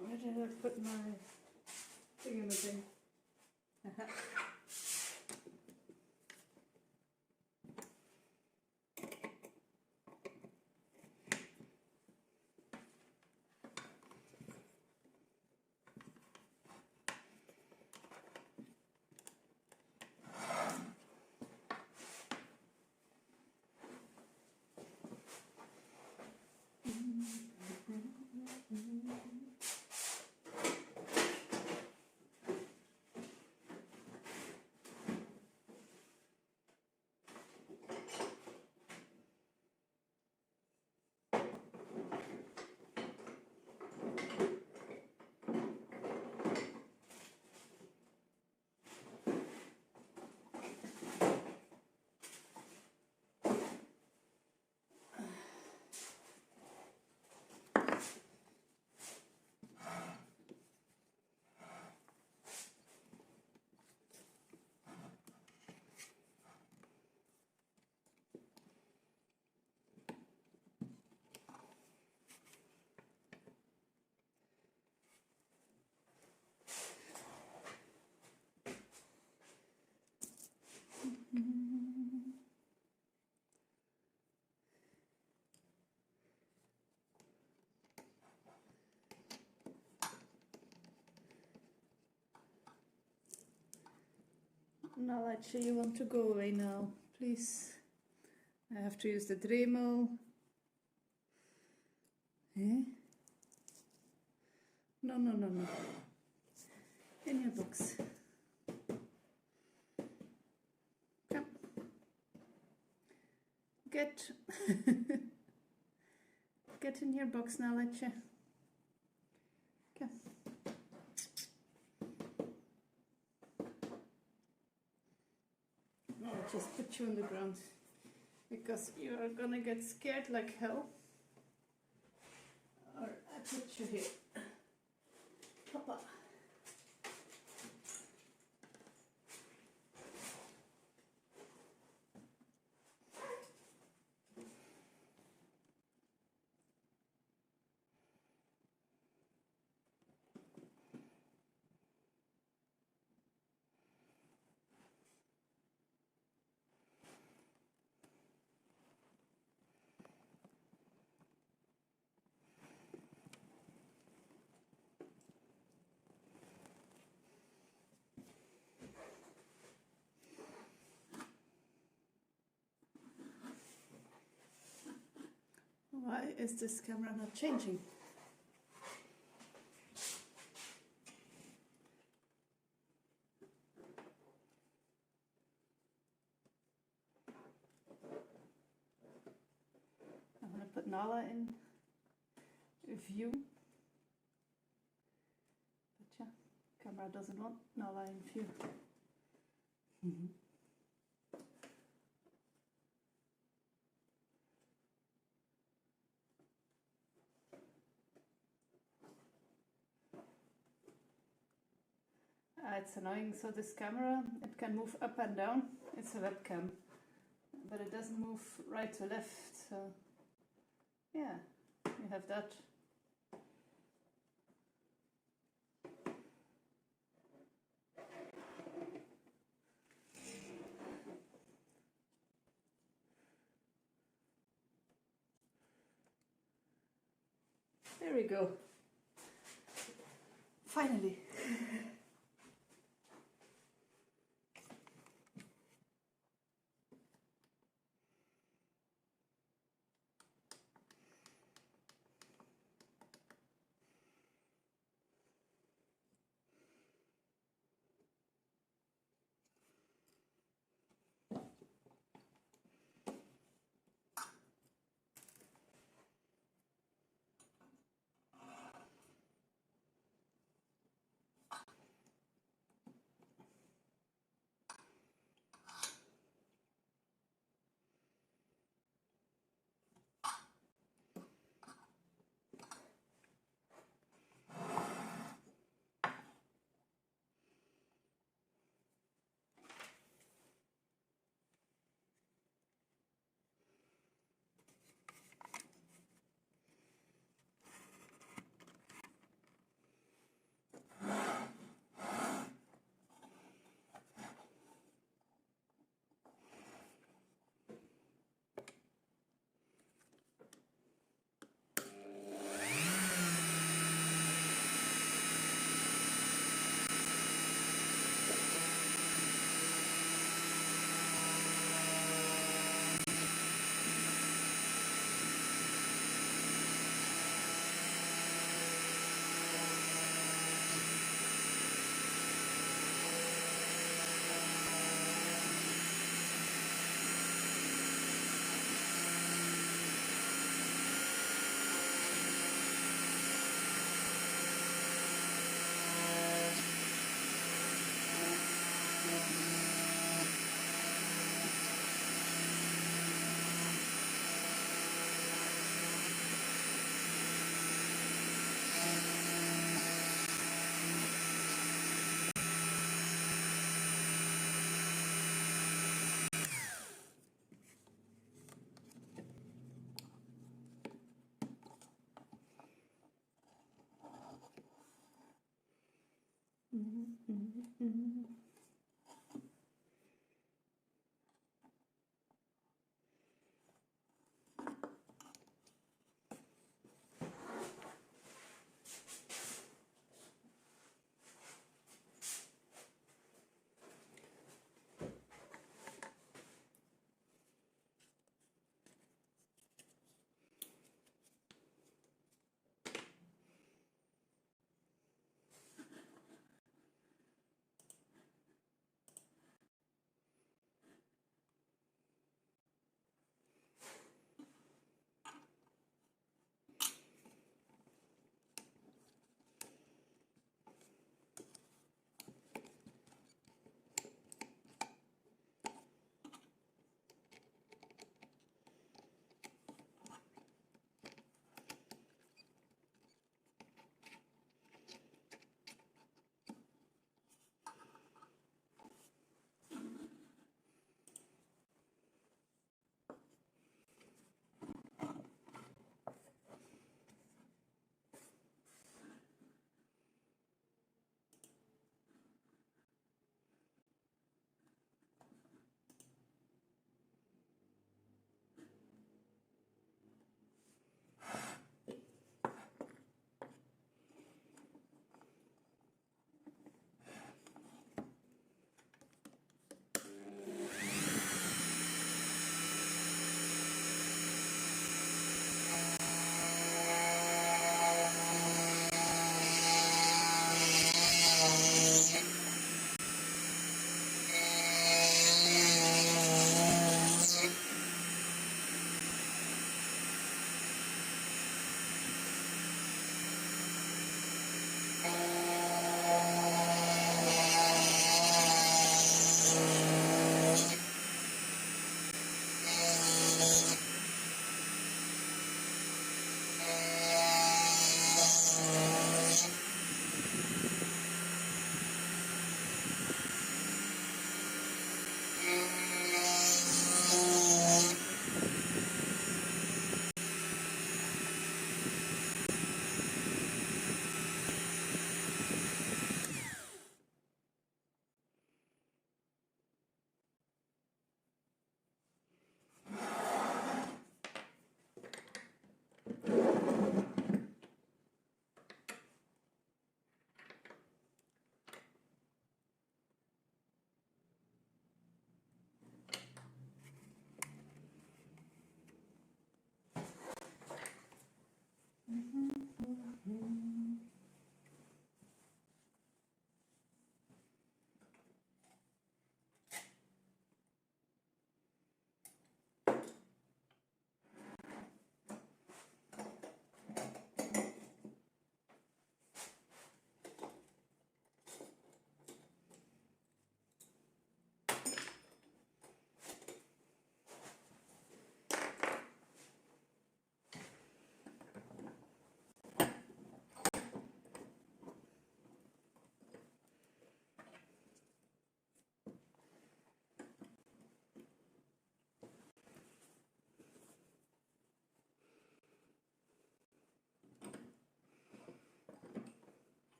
Where did I put my thing? Now actually you want to go away now, please. I have to use the Dremel. Eh? No. In your box. Come. Get. Get in your box now, Letcha. Come. I'll just put you on the ground because you are gonna get scared like hell. Or I put you here. Papa. Why is this camera not changing? Nala in view. But yeah, camera doesn't want Nala in view. It's annoying, so this camera, it can move up and down. It's a webcam, but it doesn't move right to left, so yeah, you have that. There we go. Finally.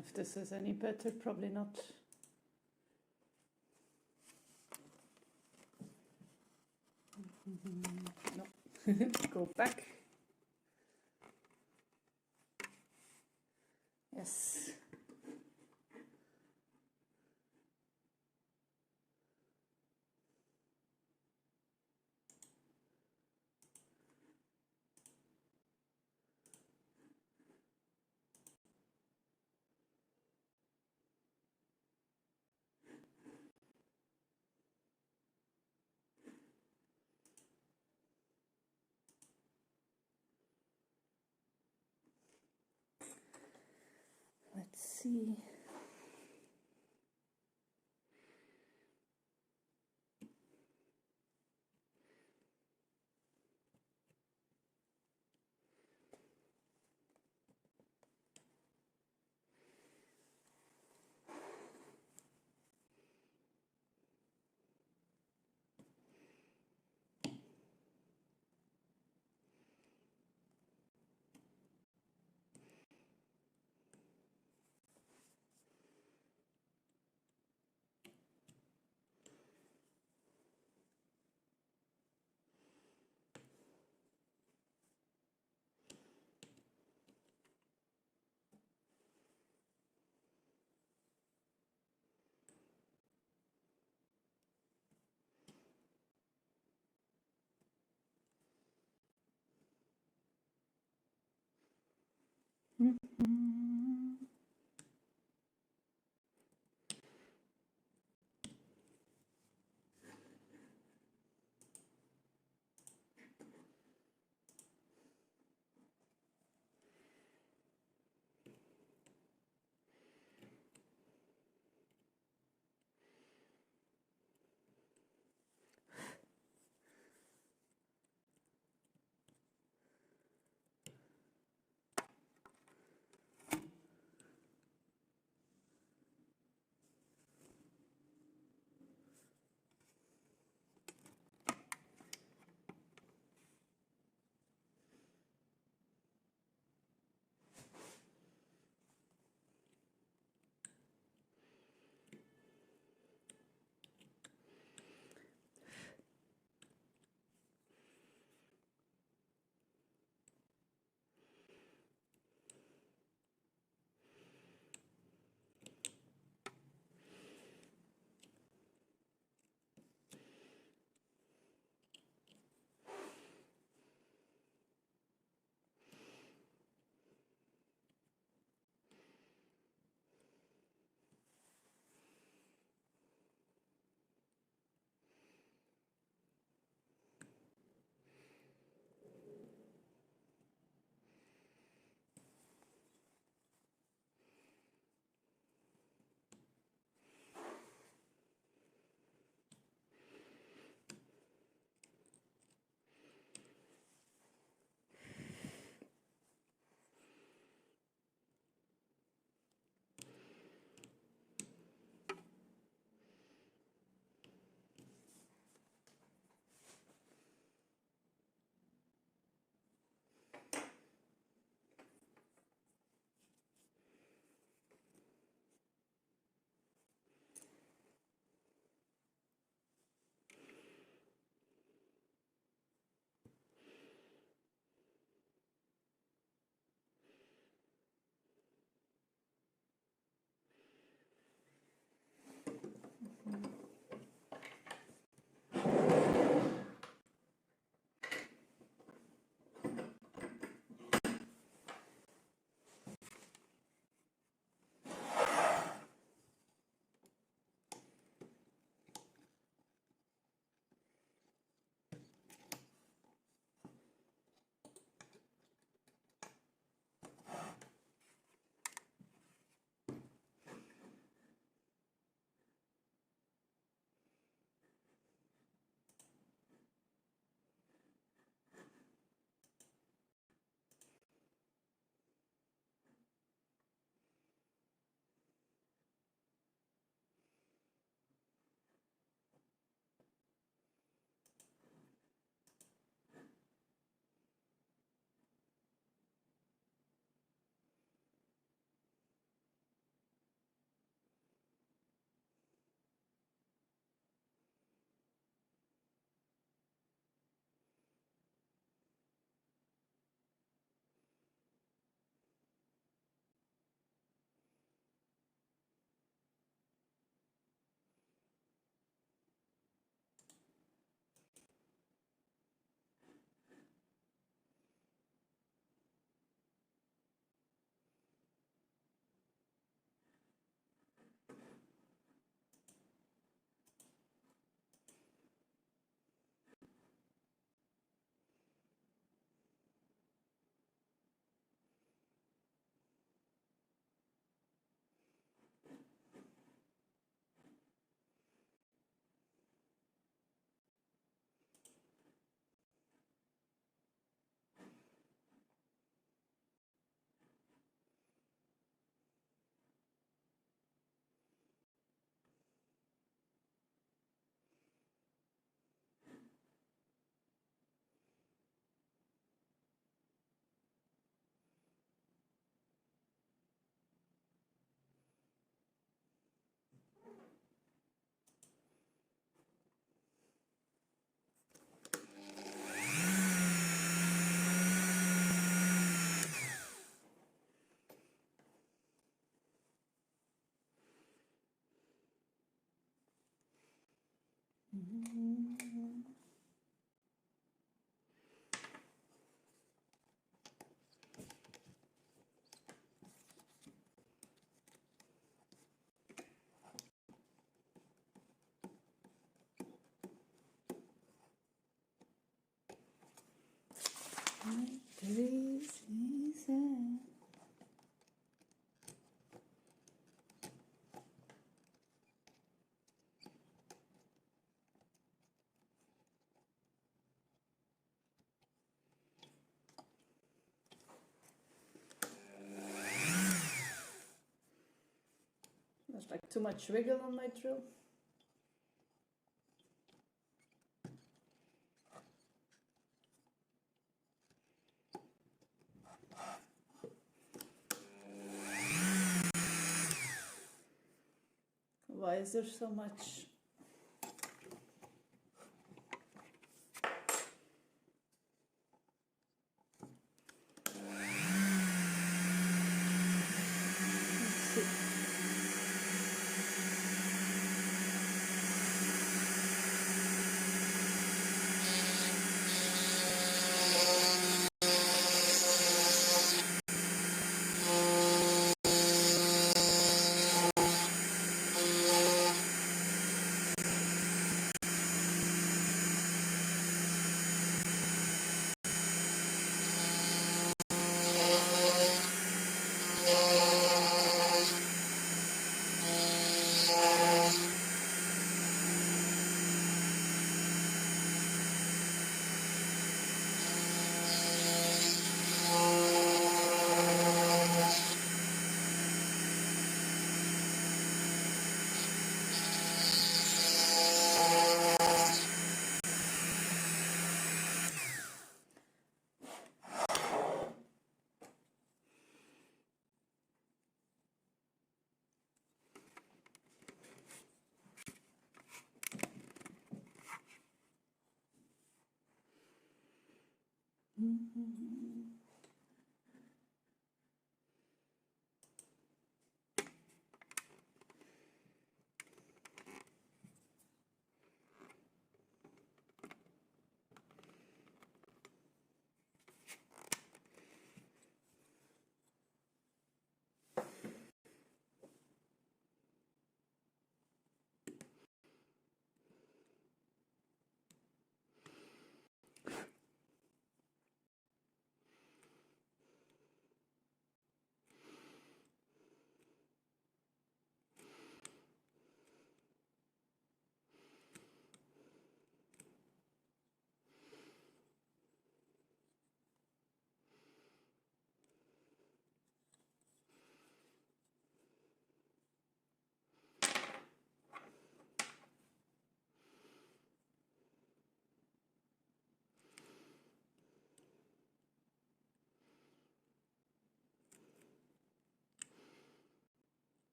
if this is any better, probably not. No, go back. Yes. Let's see. There's like too much wiggle on my drill. Why is there so much?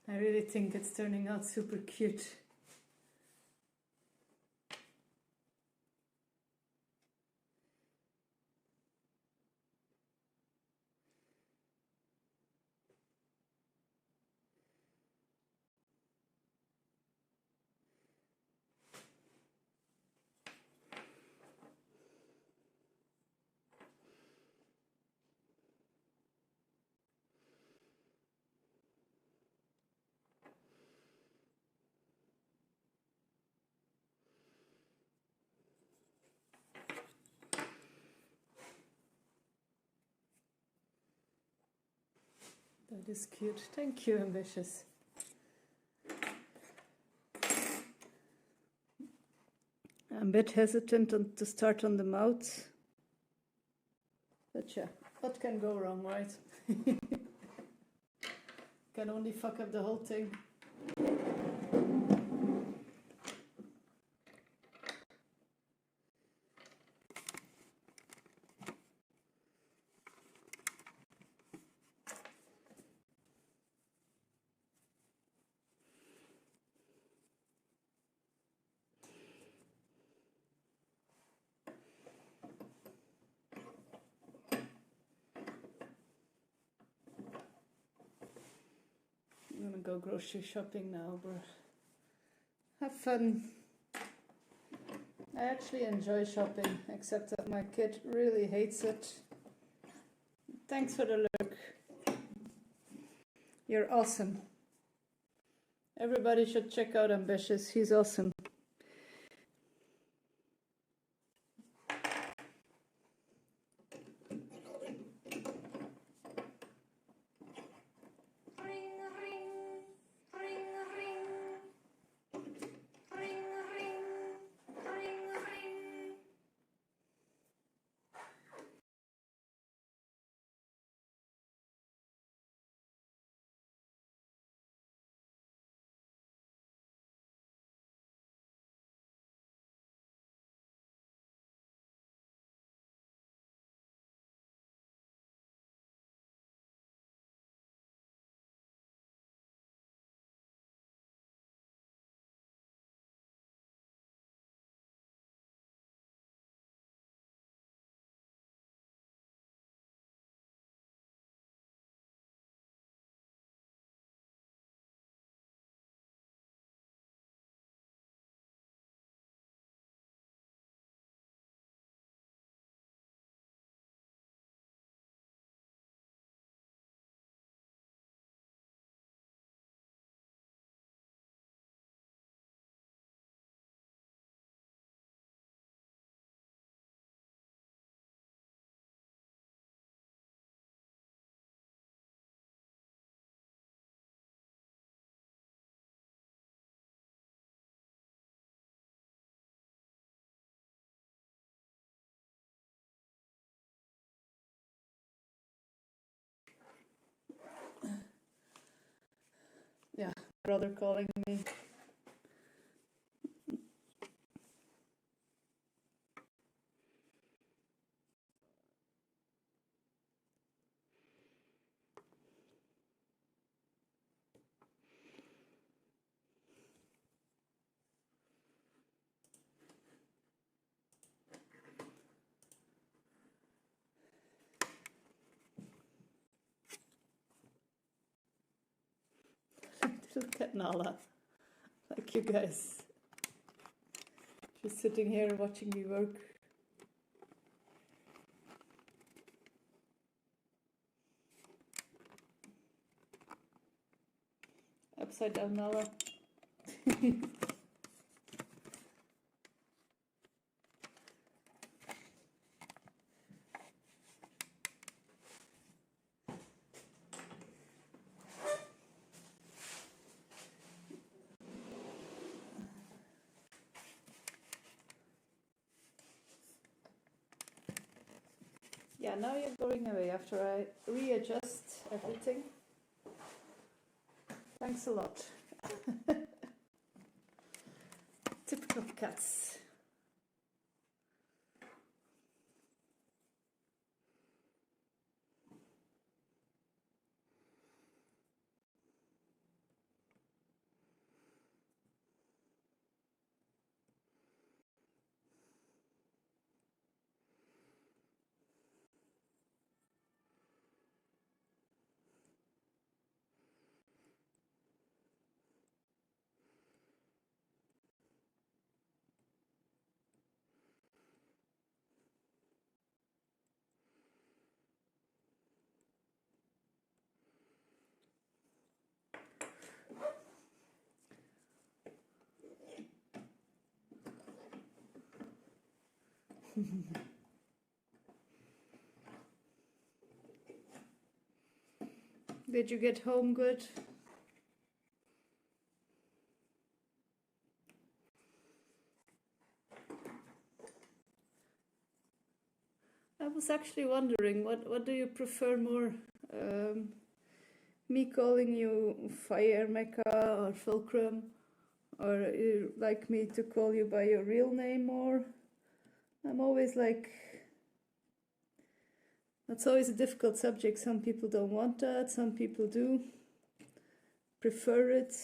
I really think it's turning out super cute. That is cute. Thank you, Ambitious. I'm a bit hesitant to start on the mouth. But yeah, what can go wrong, right? Can only fuck up the whole thing. go grocery shopping now, but have fun. I actually enjoy shopping, except that my kid really hates it. Thanks for the look. You're awesome. Everybody should check out Ambitious. He's awesome. Yeah, brother calling me. Look at Nala, like you guys. She's sitting here watching me work. Upside down Nala. Yeah, now you're going away after I readjust everything. Thanks a lot. Typical cats. Did you get home good? I was actually wondering, what do you prefer more? Me calling you Fire Mecca or Fulcrum? Or you like me to call you by your real name more? I'm always like... That's always a difficult subject. Some people don't want that, some people do. Prefer it.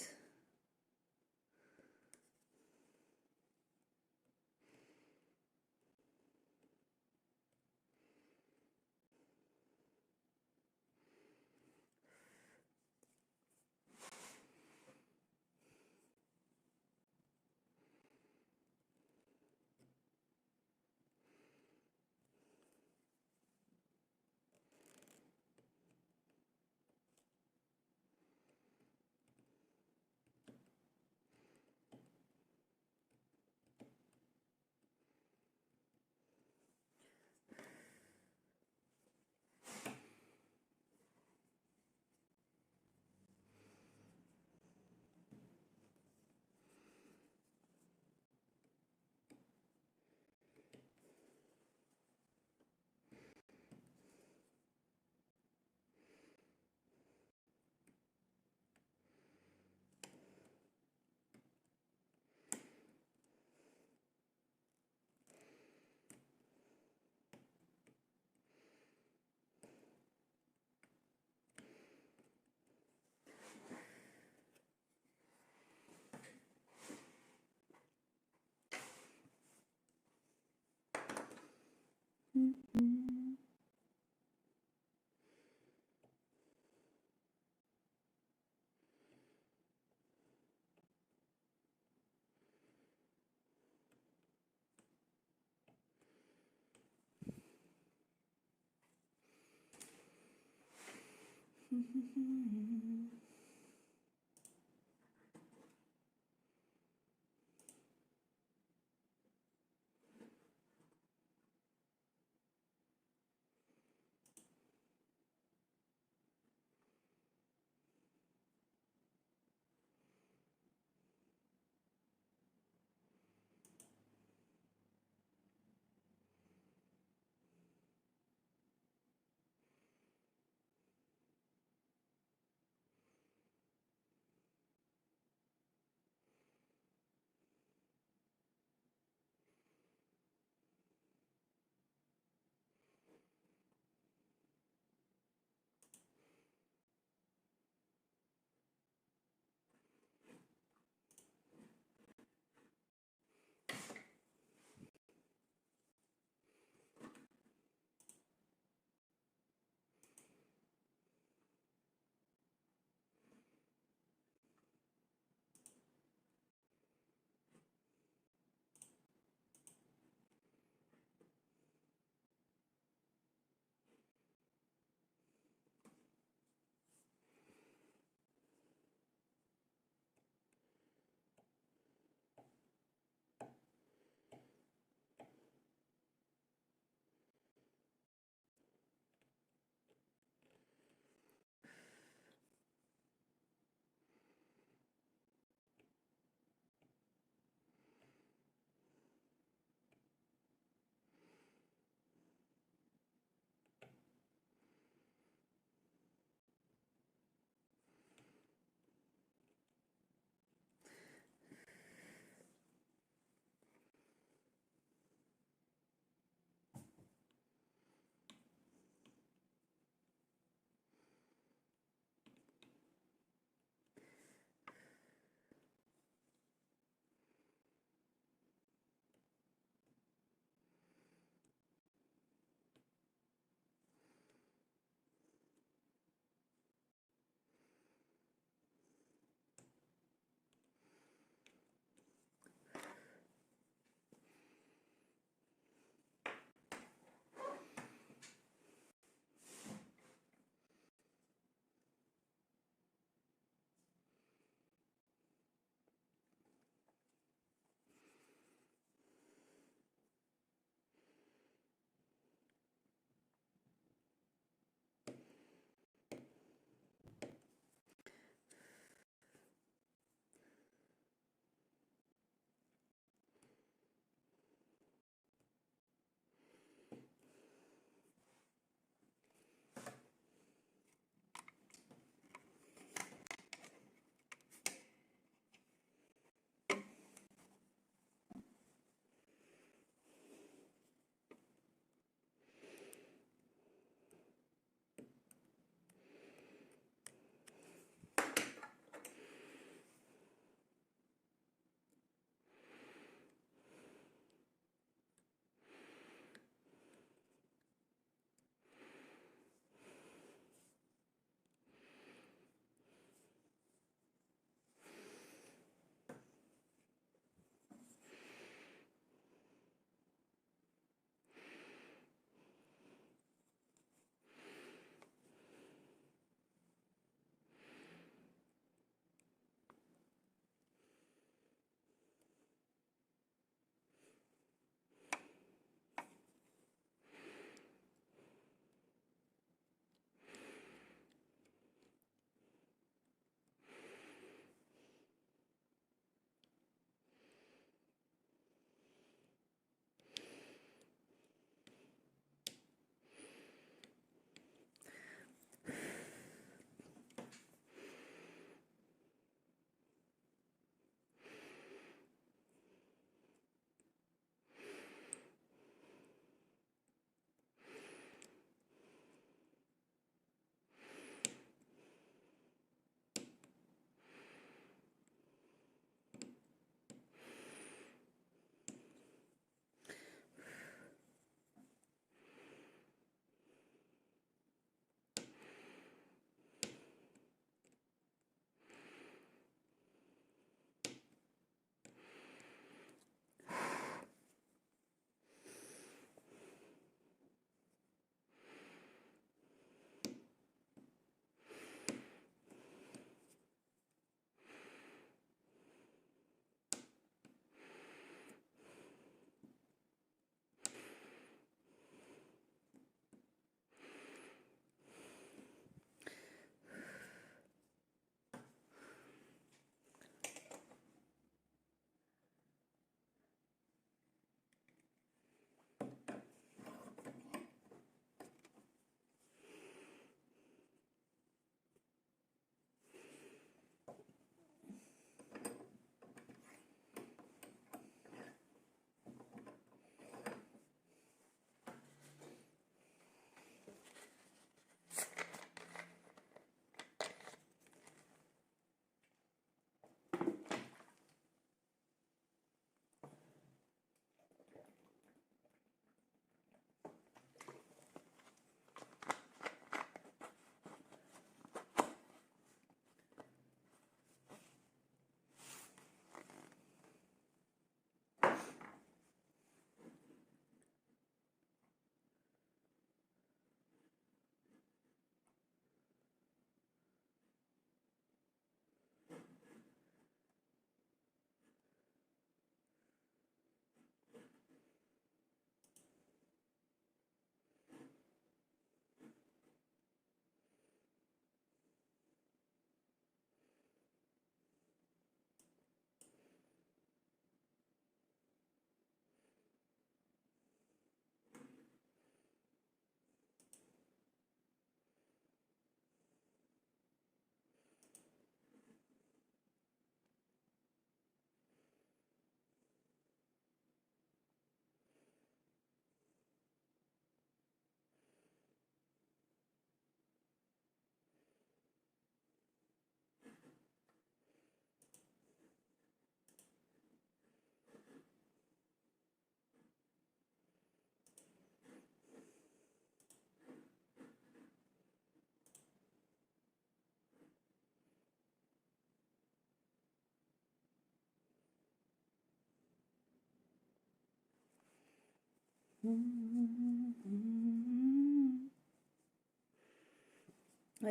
I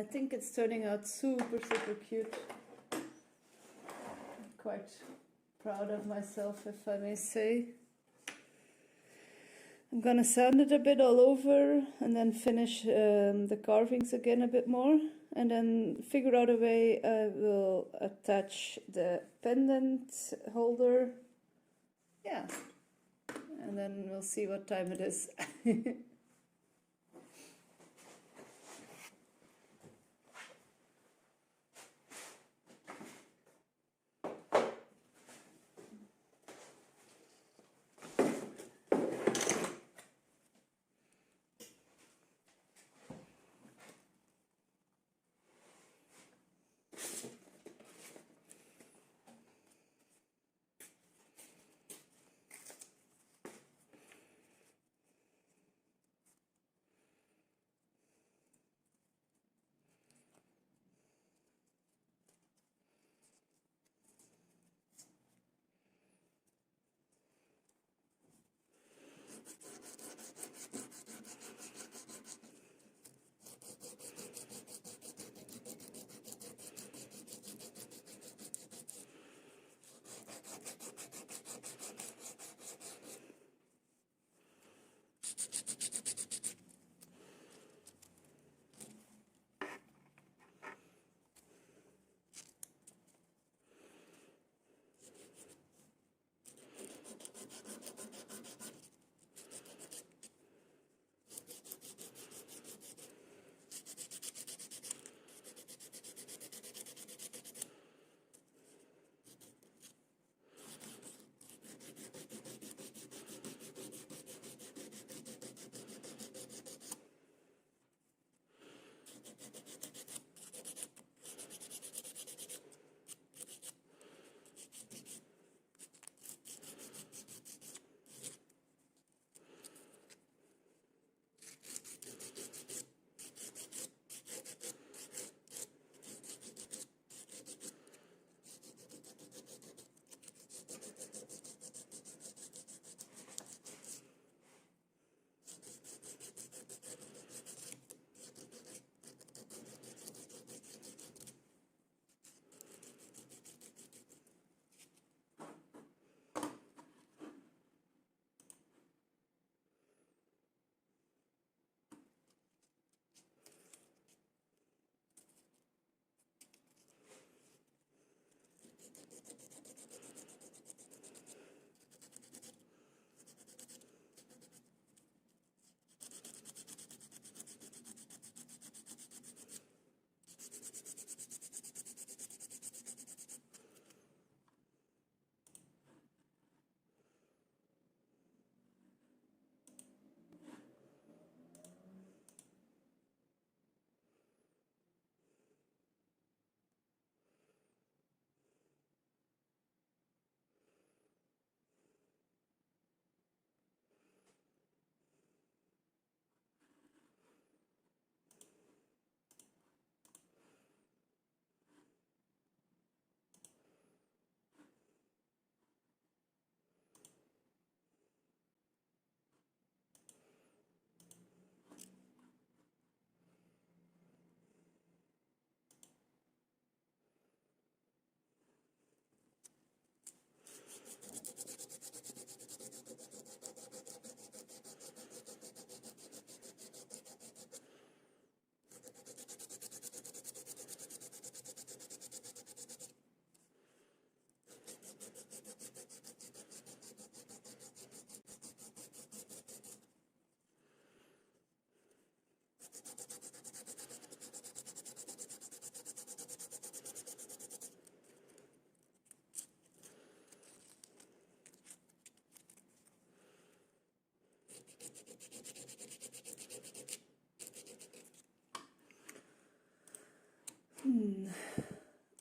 think it's turning out super, super cute. I'm quite proud of myself, if I may say. I'm gonna sand it a bit all over and then finish the carvings again a bit more, and then figure out a way I will attach the pendant holder. Yeah, and then we'll see what time it is.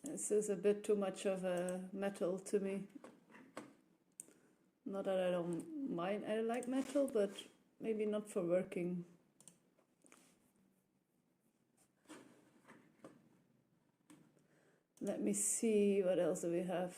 This is a bit too much of a metal to me. Not that I don't mind, I like metal, but maybe not for working. Let me see, what else do we have?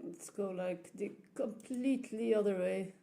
Let's go like the completely other way.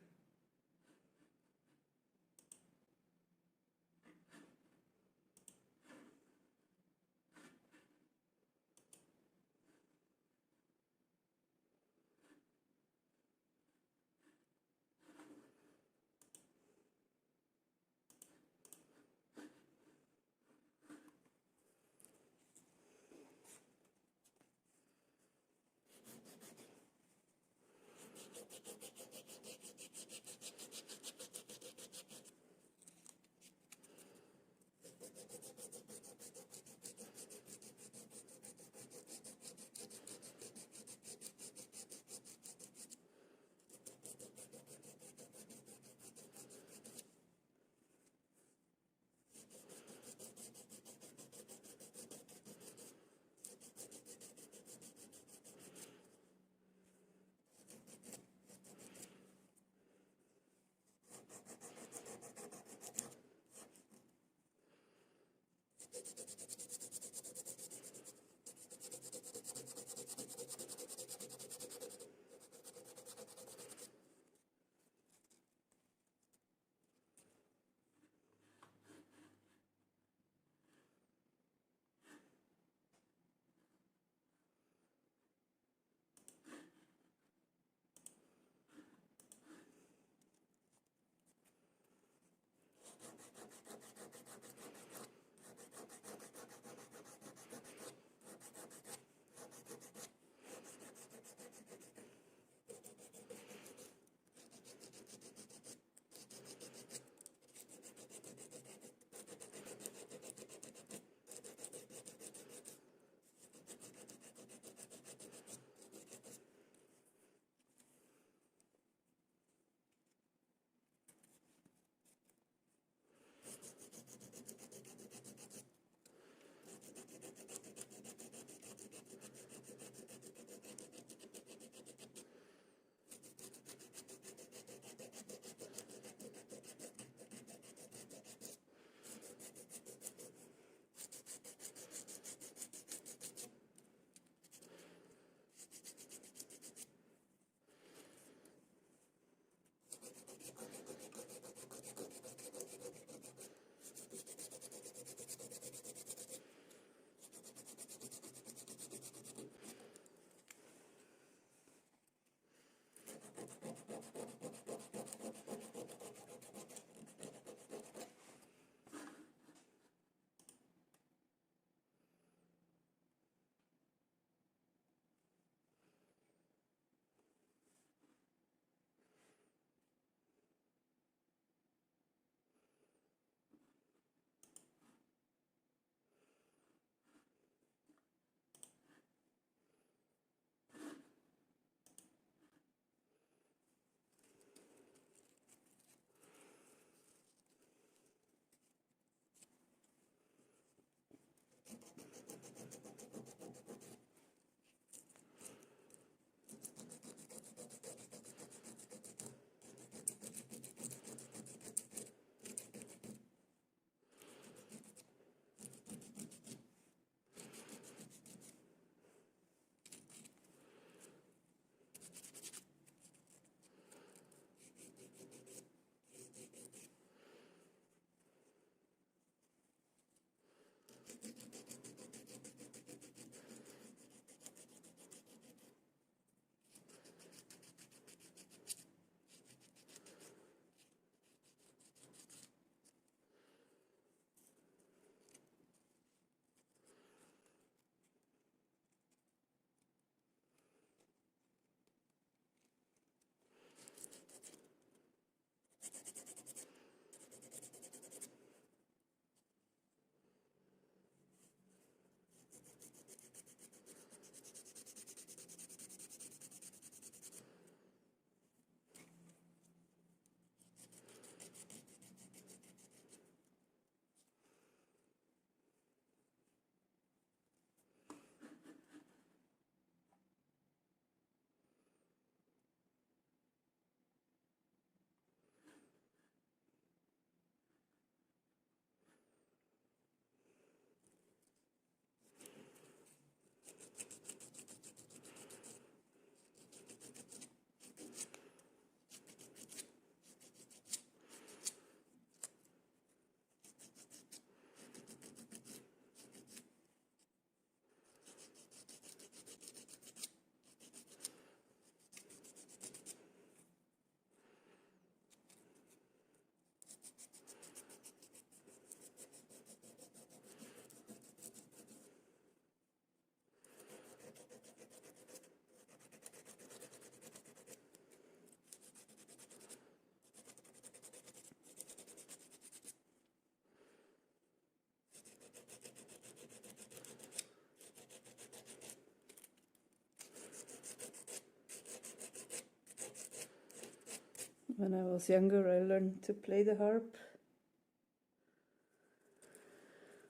When I was younger, I learned to play the harp.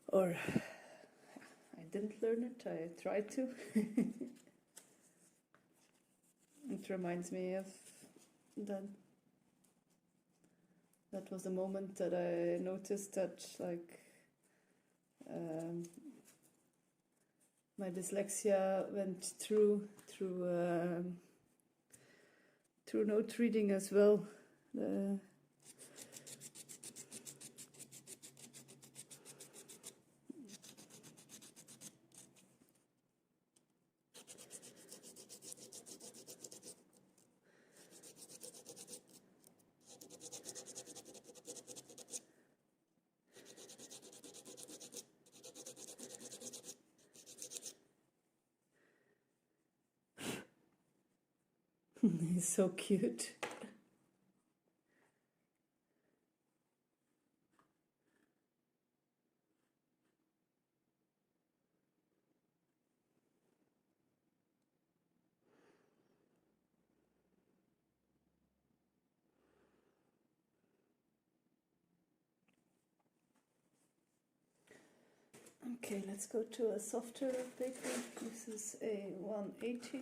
Or I didn't learn it, I tried to. It reminds me of that. That was the moment that I noticed that, like, my dyslexia went through note reading as well. He's so cute. Okay, let's go to a softer paper. This is a 180.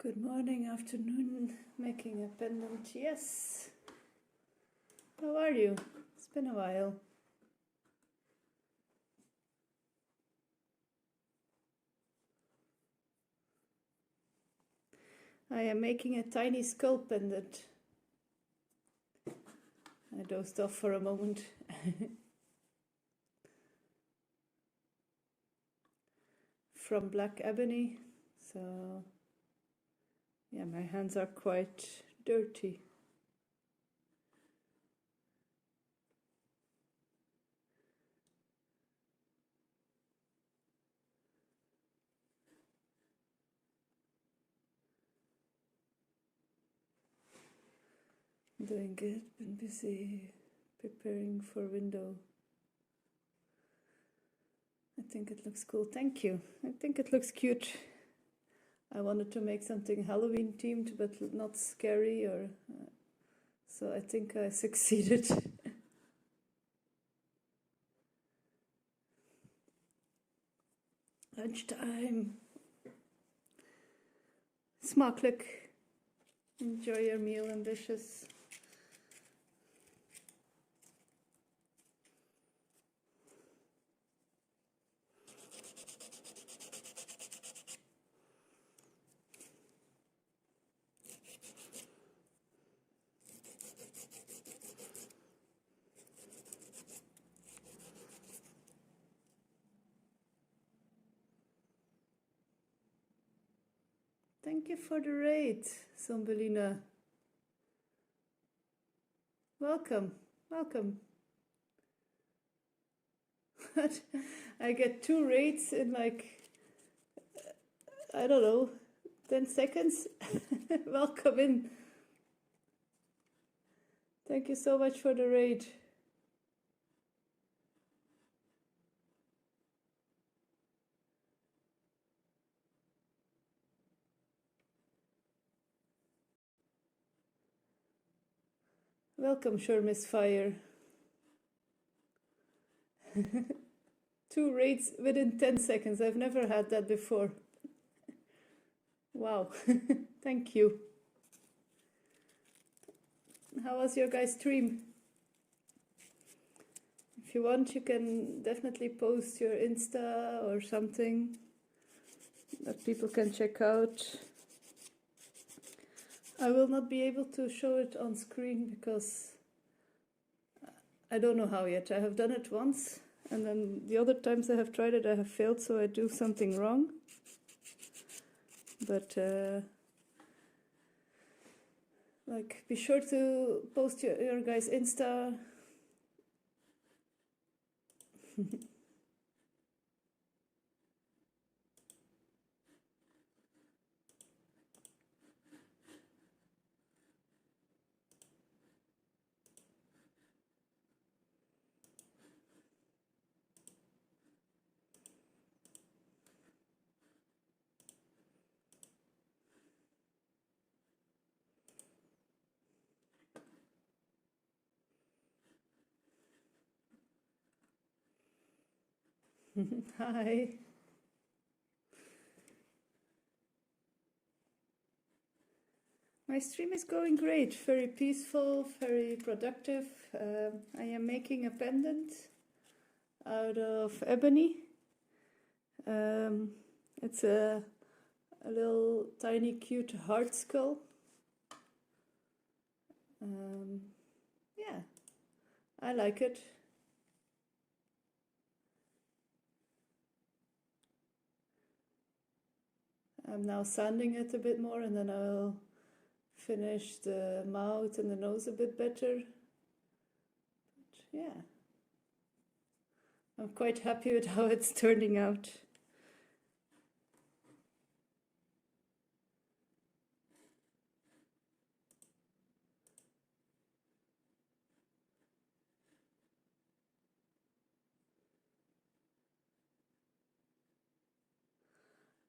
Good morning, afternoon, making a pendant, yes. How are you? It's been a while. I am making a tiny skull pendant. I dozed off for a moment. From black ebony, so yeah, my hands are quite dirty. Doing good, been busy preparing for window. I think it looks cool, thank you. I think it looks cute. I wanted to make something Halloween themed, but not scary, or so I think I succeeded. Lunchtime. Smakelijk. Enjoy your meal and dishes. Thank you for the raid, Zombelina. Welcome, welcome. I get 2 raids in like, I don't know, 10 seconds. Welcome in. Thank you so much for the raid. Welcome, sure, Miss Fire. 2 raids within 10 seconds. I've never had that before. Wow. Thank you. How was your guys' stream? If you want, you can definitely post your Insta or something that people can check out. I will not be able to show it on screen because I don't know how yet. I have done it once, and then the other times I have tried it, I have failed, so I do something wrong. But like, be sure to post your guys' Insta. Hi. My stream is going great, very peaceful, very productive. I am making a pendant out of ebony. It's a little tiny cute heart skull. Yeah, I like it. I'm now sanding it a bit more, and then I'll finish the mouth and the nose a bit better. But yeah, I'm quite happy with how it's turning out.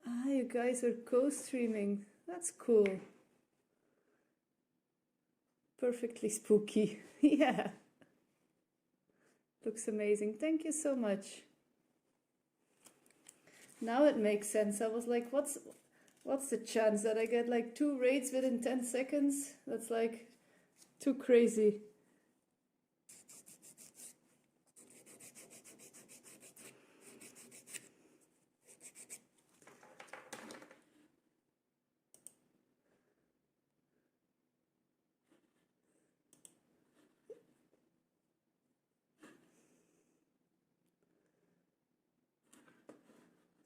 Ah, you guys are co-streaming. That's cool. Perfectly spooky. Yeah. Looks amazing. Thank you so much. Now it makes sense. I was like, What's the chance that I get like 2 raids within 10 seconds? That's like too crazy.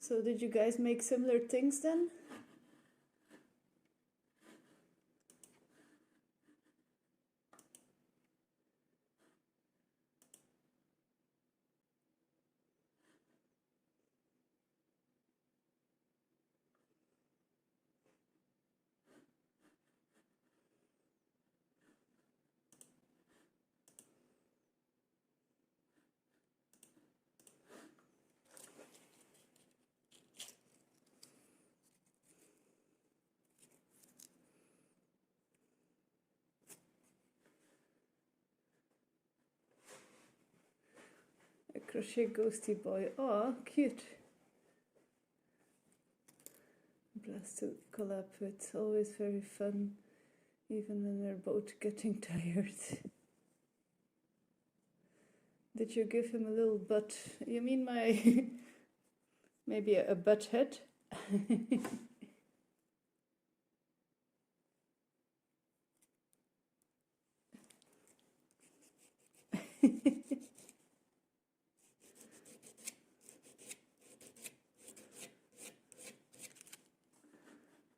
So did you guys make similar things then? A crochet ghosty boy. Oh, cute. Blessed to collab with. Always very fun, even when we're both getting tired. Did you give him a little butt? You mean my... maybe a butt head?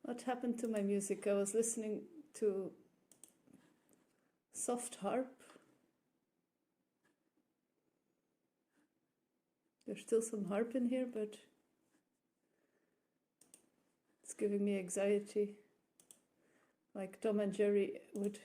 What happened to my music? I was listening to soft harp. There's still some harp in here, but it's giving me anxiety, like Tom and Jerry would.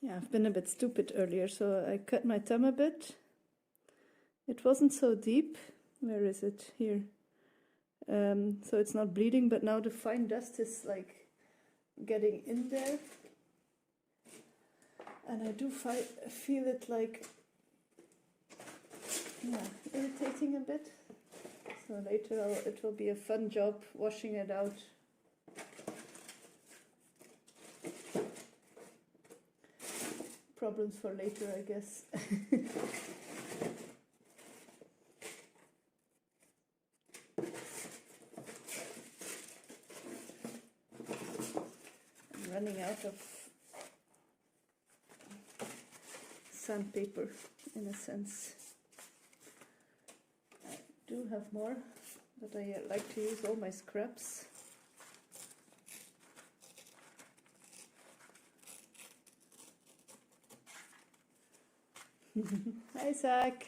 Yeah, I've been a bit stupid earlier, so I cut my thumb a bit. It wasn't so deep. Where is it? Here. So it's not bleeding, but now the fine dust is like getting in there. And I do feel it like, yeah, irritating a bit. So later it will be a fun job washing it out. Problems for later, I guess. I'm running out of sandpaper, in a sense. I do have more, but I like to use all my scraps. Hi, Zach.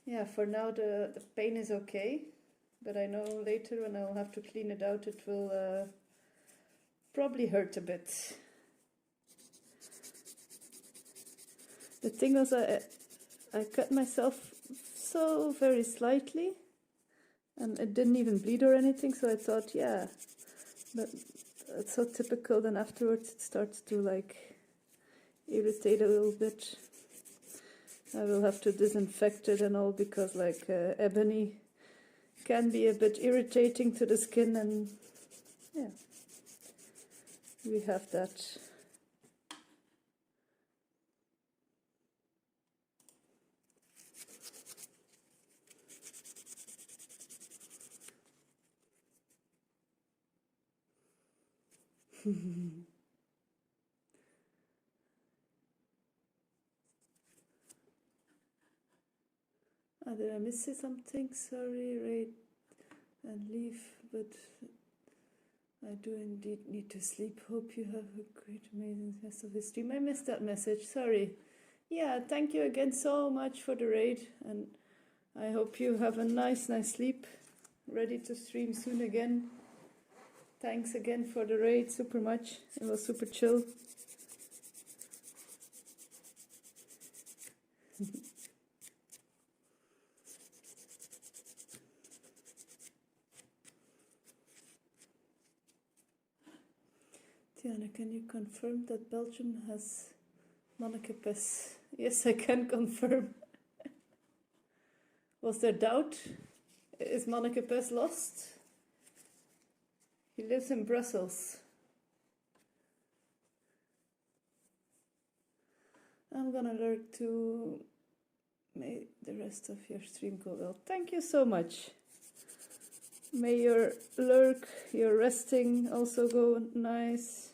Yeah, for now the pain is okay, but I know later when I'll have to clean it out, it will probably hurt a bit. The thing was, I cut myself so very slightly, and it didn't even bleed or anything, so I thought, yeah, but it's so typical. Then afterwards it starts to like irritate a little bit. I will have to disinfect it and all, because like ebony can be a bit irritating to the skin, and yeah, we have that. Oh, did I miss something? Sorry, Raid and leave, but I do indeed need to sleep. Hope you have a great, amazing rest of the stream. I missed that message, sorry. Yeah, thank you again so much for the raid, and I hope you have a nice sleep. Ready to stream soon again. Thanks again for the raid, super much. It was super chill. Tiana, can you confirm that Belgium has Manneke Pes? Yes, I can confirm. Was there doubt? Is Manneke Pes lost? He lives in Brussels. I'm gonna lurk to make the rest of your stream go well. Thank you so much. May your lurk, your resting also go nice.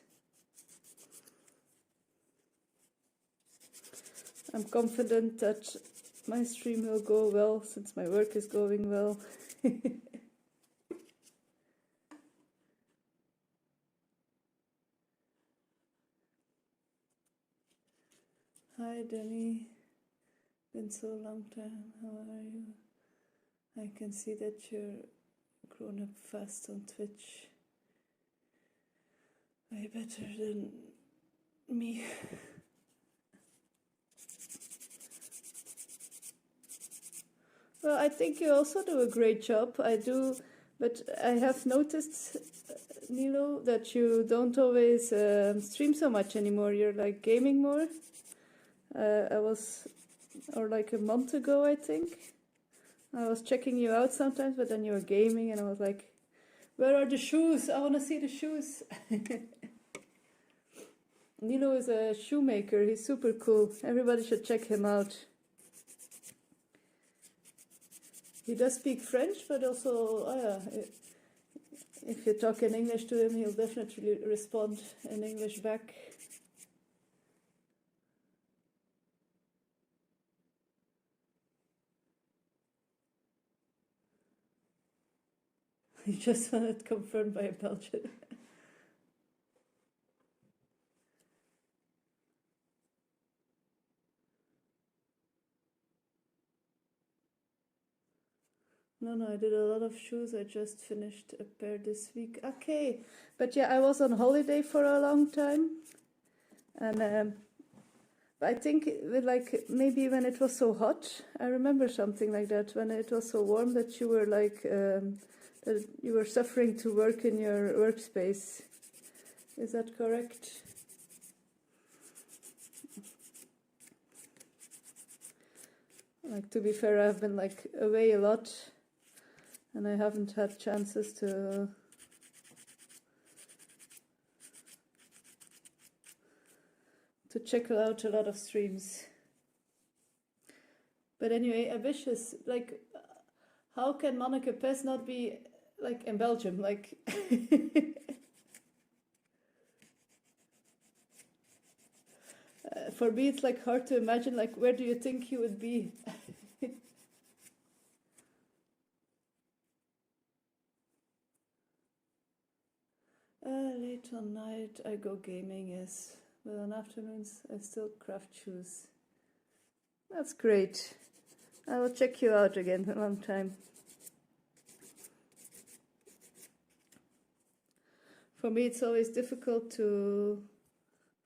I'm confident that my stream will go well since my work is going well. Hi Danny, been so long time, how are you? I can see that you're grown up fast on Twitch. Way better than me. Well, I think you also do a great job. I do, but I have noticed, Nilo, that you don't always stream so much anymore. You're like gaming more. Or like a month ago, I think. I was checking you out sometimes, but then you were gaming, and I was like, where are the shoes? I want to see the shoes. Nilo is a shoemaker. He's super cool. Everybody should check him out. He does speak French, but also, if you talk in English to him, he'll definitely respond in English back. He just wanted confirmed by a Belgian. No, I did a lot of shoes. I just finished a pair this week. Okay, but yeah, I was on holiday for a long time, and I think like maybe when it was so hot, I remember something like that. When it was so warm that you were like that you were suffering to work in your workspace. Is that correct? Like, to be fair, I've been like away a lot, and I haven't had chances to check out a lot of streams. But anyway, ambitious. Like, how can Manneke Pes not be like in Belgium? Like, for me, it's like hard to imagine. Like, where do you think he would be? Late on night, I go gaming, yes. But on afternoons, I still craft shoes. That's great. I will check you out again in a long time. For me, it's always difficult to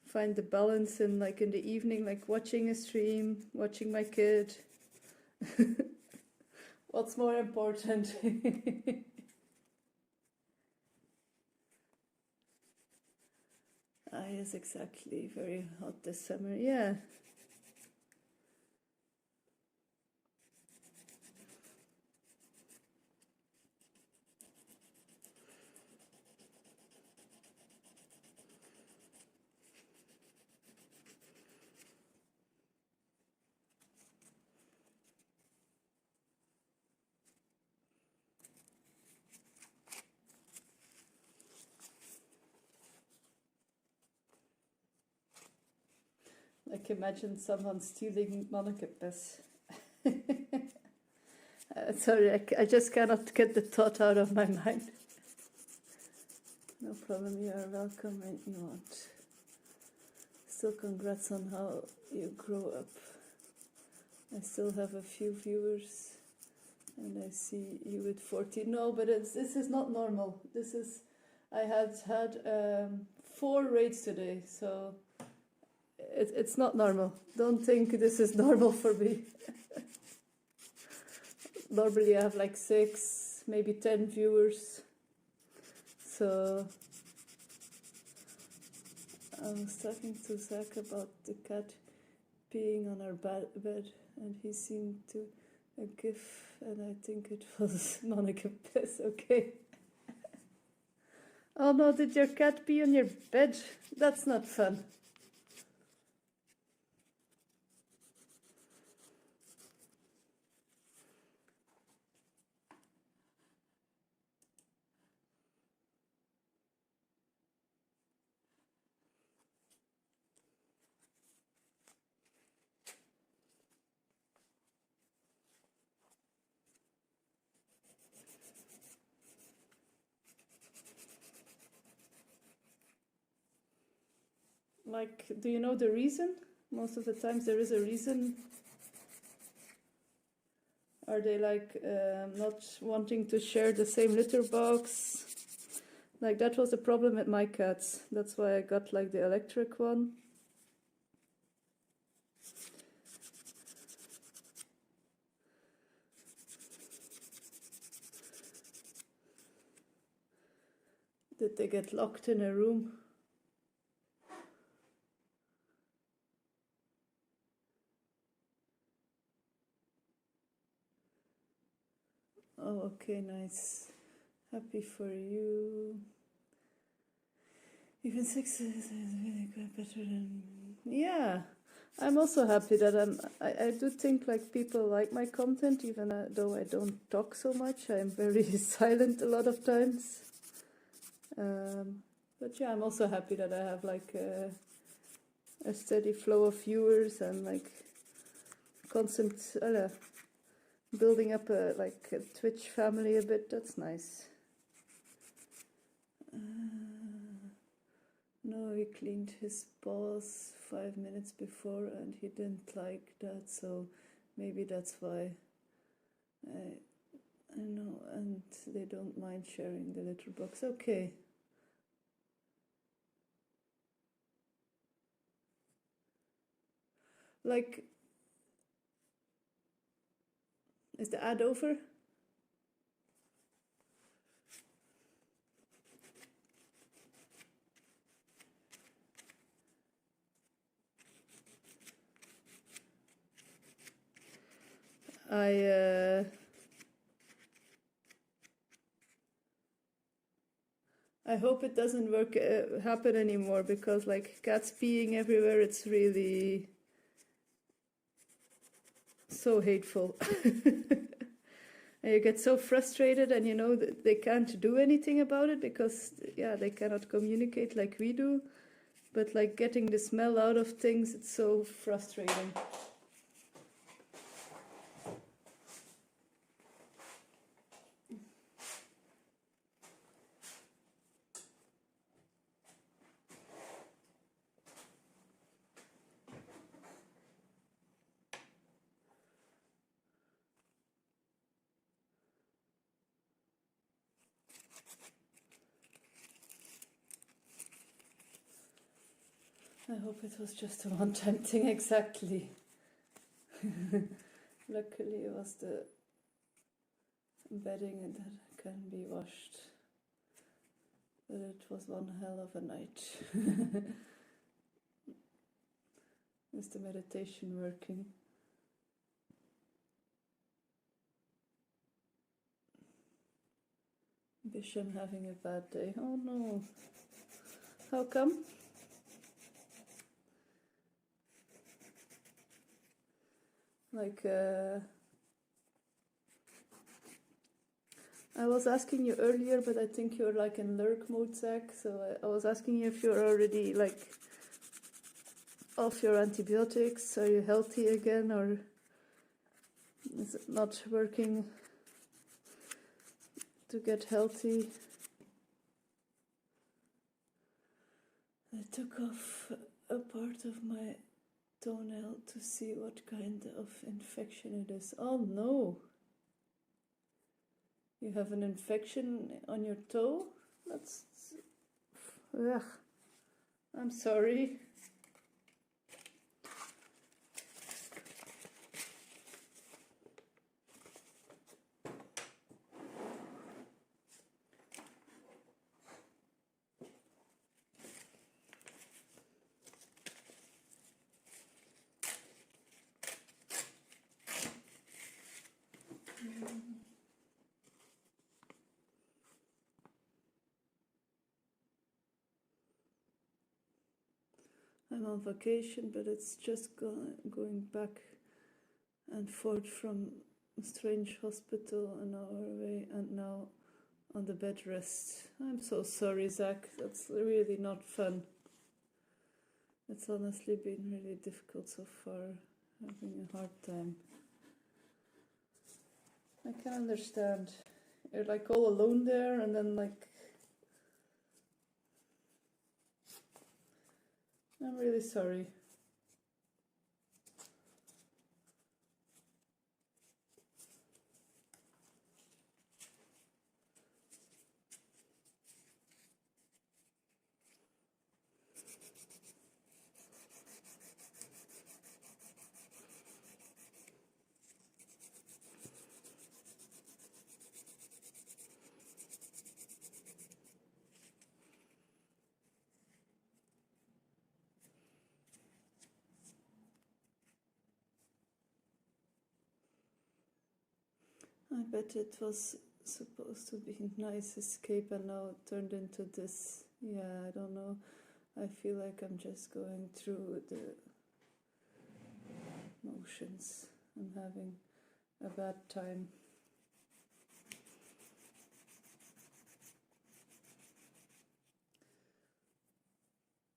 find the balance in like in the evening, like watching a stream, watching my kid. What's more important? Yes, exactly. Very hot this summer. Yeah. Like, imagine someone stealing Manneke Pes. Sorry, I just cannot get the thought out of my mind. No problem, you are welcome when you want. Still congrats on how you grow up. I still have a few viewers And I see you with 14. No, but this is not normal. I had 4 raids today, so it's not normal. Don't think this is normal for me. Normally I have like 6, maybe 10 viewers. So I was talking to Zach about the cat peeing on our bed, and he seemed to a gif, and I think it was Monica Piss. Okay. Oh no, did your cat pee on your bed? That's not fun. Like, do you know the reason? Most of the times there is a reason. Are they like not wanting to share the same litter box? Like that was the problem with my cats. That's why I got like the electric one. Did they get locked in a room? Oh, okay, nice. Happy for you. Even 6 is really quite better than... Yeah, I'm also happy that I do think like people like my content, even though I don't talk so much. I'm very silent a lot of times. But yeah, I'm also happy that I have like a steady flow of viewers and like constant building up a Twitch family a bit. That's nice. No, he cleaned his paws 5 minutes before and he didn't like that, so maybe that's why. I know, and they don't mind sharing the litter box. Okay. Like, is the ad over? I hope it doesn't happen anymore, because like cats peeing everywhere, it's really so hateful. And you get so frustrated, and you know that they can't do anything about it because yeah, they cannot communicate like we do. But like getting the smell out of things, it's so frustrating. I hope it was just a one-time thing, exactly. Luckily it was the bedding that can be washed. But it was one hell of a night. Is the meditation working? Bisham having a bad day. Oh no. How come? Like, I was asking you earlier, but I think you're like in lurk mode, Zach. So I was asking you if you're already like off your antibiotics. Are you healthy again, or is it not working to get healthy? I took off a part of my toenail to see what kind of infection it is. Oh no! you have an infection on your toe. That's... Ugh. I'm sorry. I'm on vacation, but it's just going back and forth from a strange hospital an hour away and now on the bed rest. I'm so sorry, Zach. That's really not fun. It's honestly been really difficult so far, having a hard time. I can understand. You're like all alone there and then like... I'm really sorry. I bet it was supposed to be a nice escape and now it turned into this. Yeah, I don't know. I feel like I'm just going through the motions. I'm having a bad time.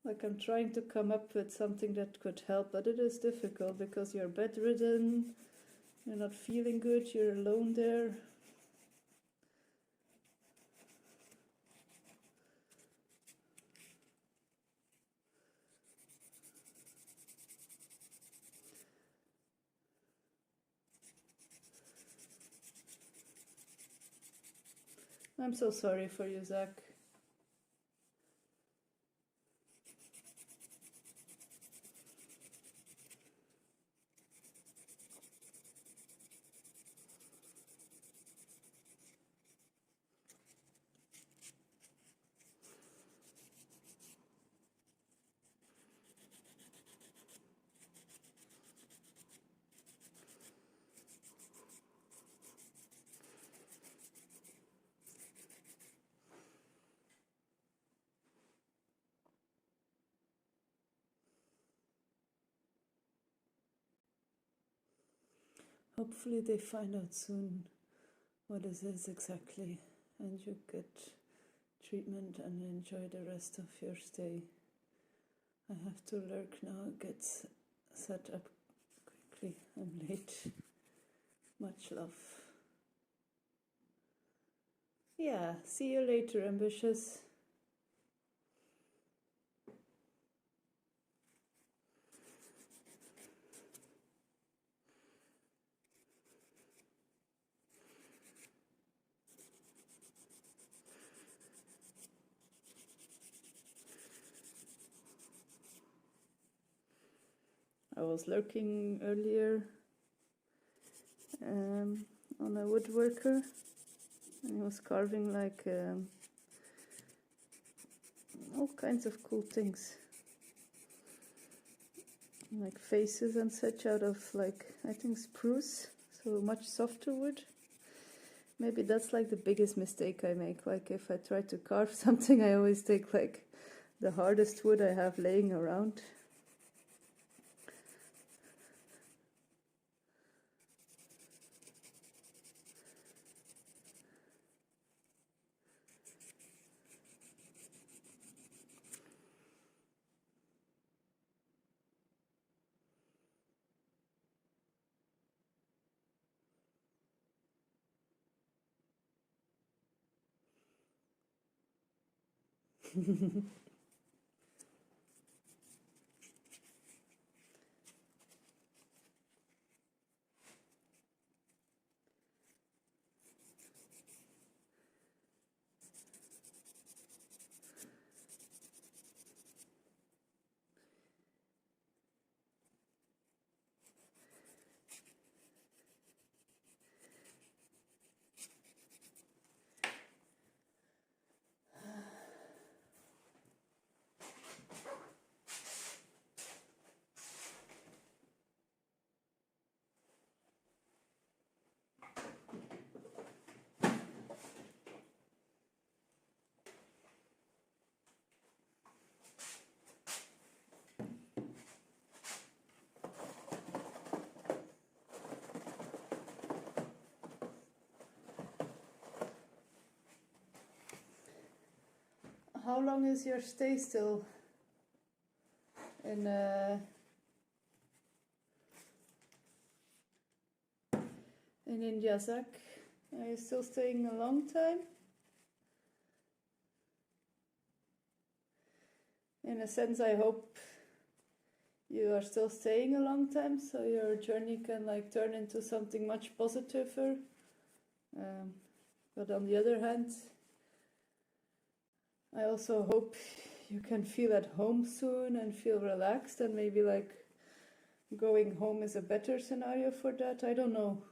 Like I'm trying to come up with something that could help, but it is difficult because you're bedridden, you're not feeling good, you're alone there. I'm so sorry for you, Zach. Hopefully they find out soon what it is exactly and you get treatment and enjoy the rest of your stay. I have to lurk now, get set up quickly. I'm late. Much love. Yeah, see you later, ambitious. I was lurking earlier on a woodworker and he was carving like all kinds of cool things, like faces and such out of like I think spruce, so much softer wood. Maybe that's like the biggest mistake I make. Like if I try to carve something, I always take like the hardest wood I have laying around. how long is your stay still in India, Zach? Are you still staying a long time? In a sense, I hope you are still staying a long time, so your journey can like turn into something much positiver. But on the other hand, I also hope you can feel at home soon and feel relaxed, and maybe like going home is a better scenario for that. I don't know.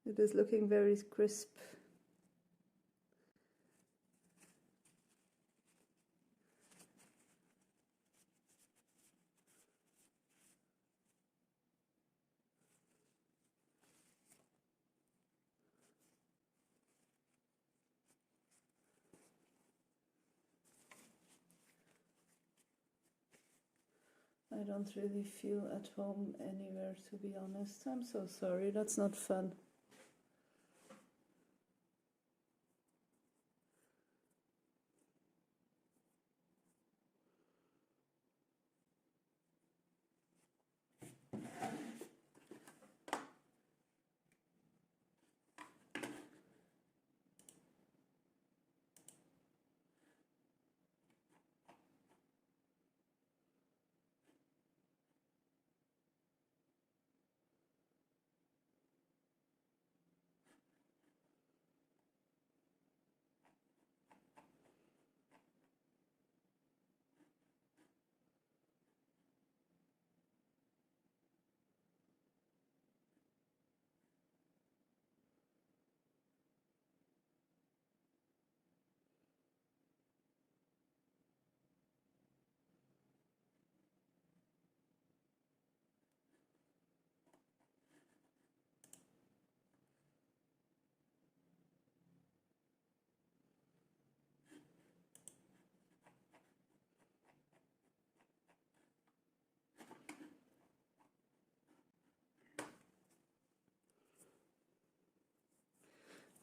It is looking very crisp. I don't really feel at home anywhere, to be honest. I'm so sorry, that's not fun.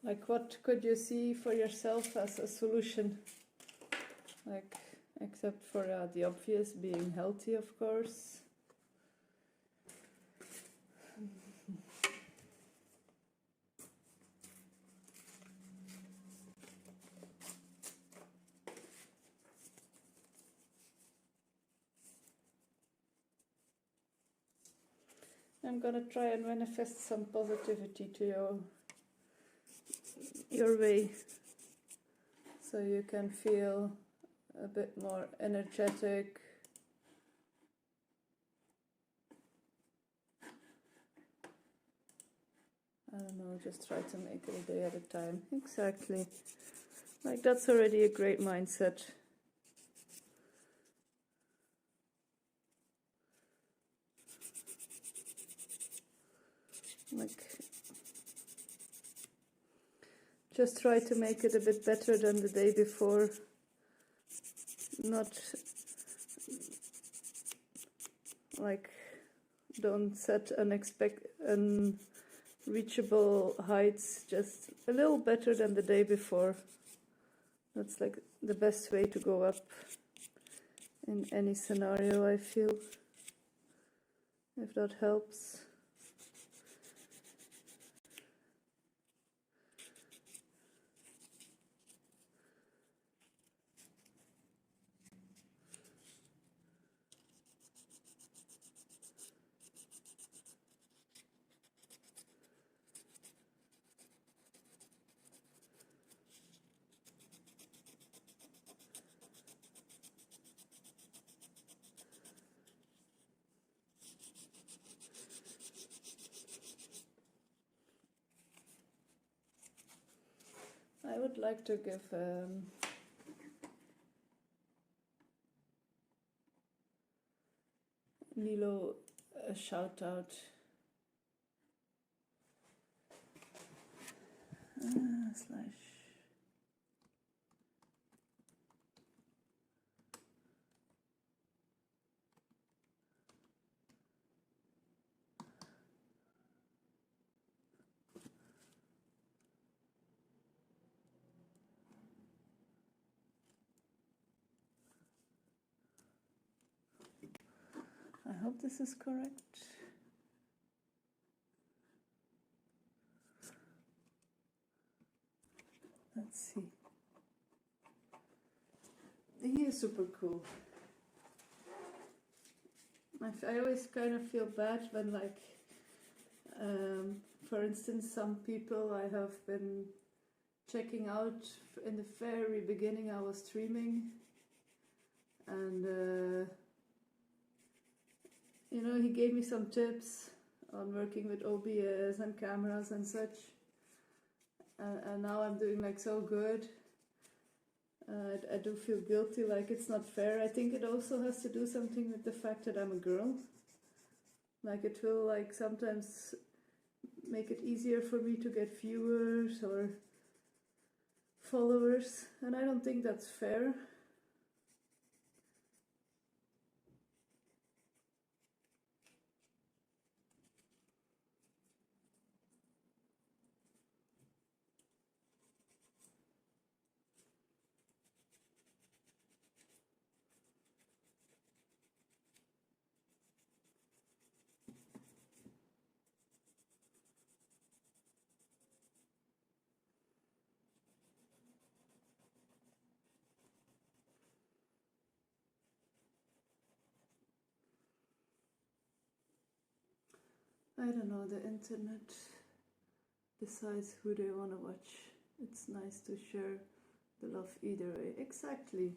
Like, what could you see for yourself as a solution? Like, except for the obvious, being healthy, of course. I'm gonna try and manifest some positivity to your way, so you can feel a bit more energetic. I don't know, just try to make it a day at a time. Exactly. Like, that's already a great mindset. Like, just try to make it a bit better than the day before. Not like, don't set unreachable heights, just a little better than the day before. That's like the best way to go up in any scenario, I feel, if that helps. I would like to give Nilo a shout out. Slash. I hope this is correct. Let's see. He is super cool. I always kind of feel bad when, like, for instance, some people I have been checking out in the very beginning. I was streaming, and you know, he gave me some tips on working with OBS and cameras and such, and now I'm doing like so good. I do feel guilty, like it's not fair. I think it also has to do something with the fact that I'm a girl. Like, it will, like, sometimes make it easier for me to get viewers or followers, and I don't think that's fair. I don't know, the internet decides who they want to watch. It's nice to share the love either way. Exactly.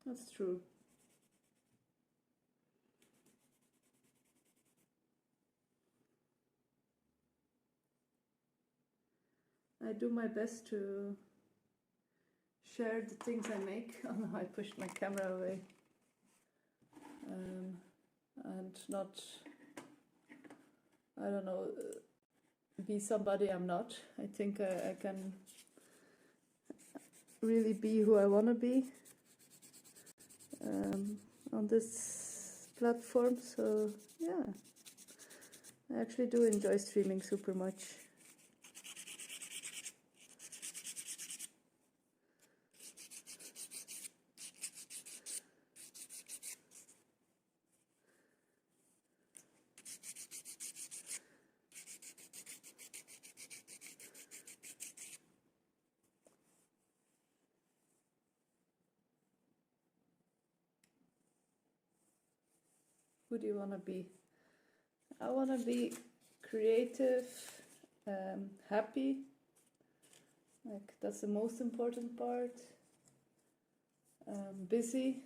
That's true. I do my best to share the things I make. Oh no, I pushed my camera away. And not, I don't know, be somebody I'm not. I think I can really be who I want to be on this platform. So yeah, I actually do enjoy streaming super much. Who do you want to be? I want to be creative, happy. Like, that's the most important part. Busy.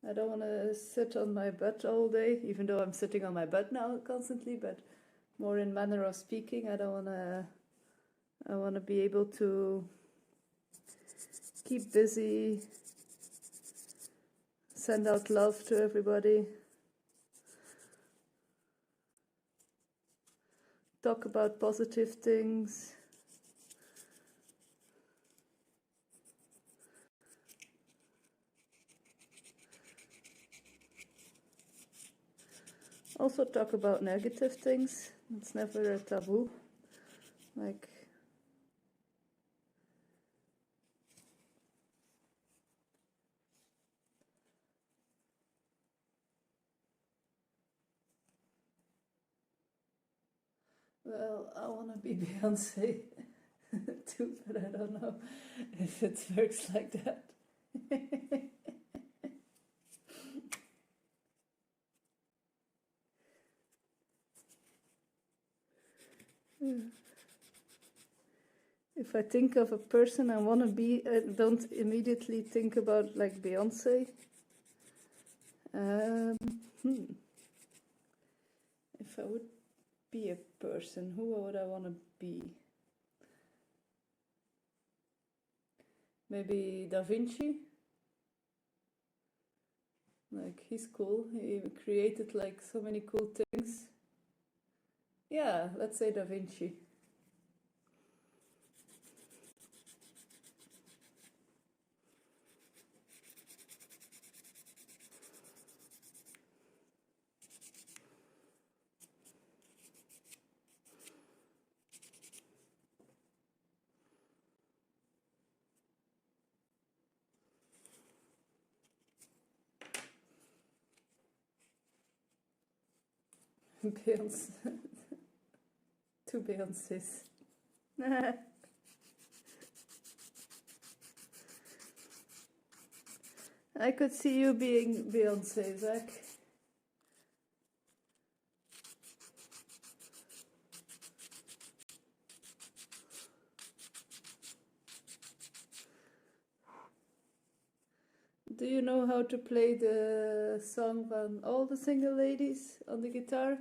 I don't want to sit on my butt all day, even though I'm sitting on my butt now constantly, but more in manner of speaking. I want to be able to keep busy, send out love to everybody, talk about positive things. Also talk about negative things. It's never a taboo. Like, well, I want to be Beyonce too, but I don't know if it works like that. If I think of a person I want to be, I don't immediately think about like Beyonce. If I would be a person, who would I want to be? Maybe Da Vinci? Like, he's cool. He created like so many cool things. Yeah, let's say Da Vinci. Beyonce. Two Beyoncés. I could see you being Beyonce, Zach. Do you know how to play the song van All the Single Ladies on the guitar?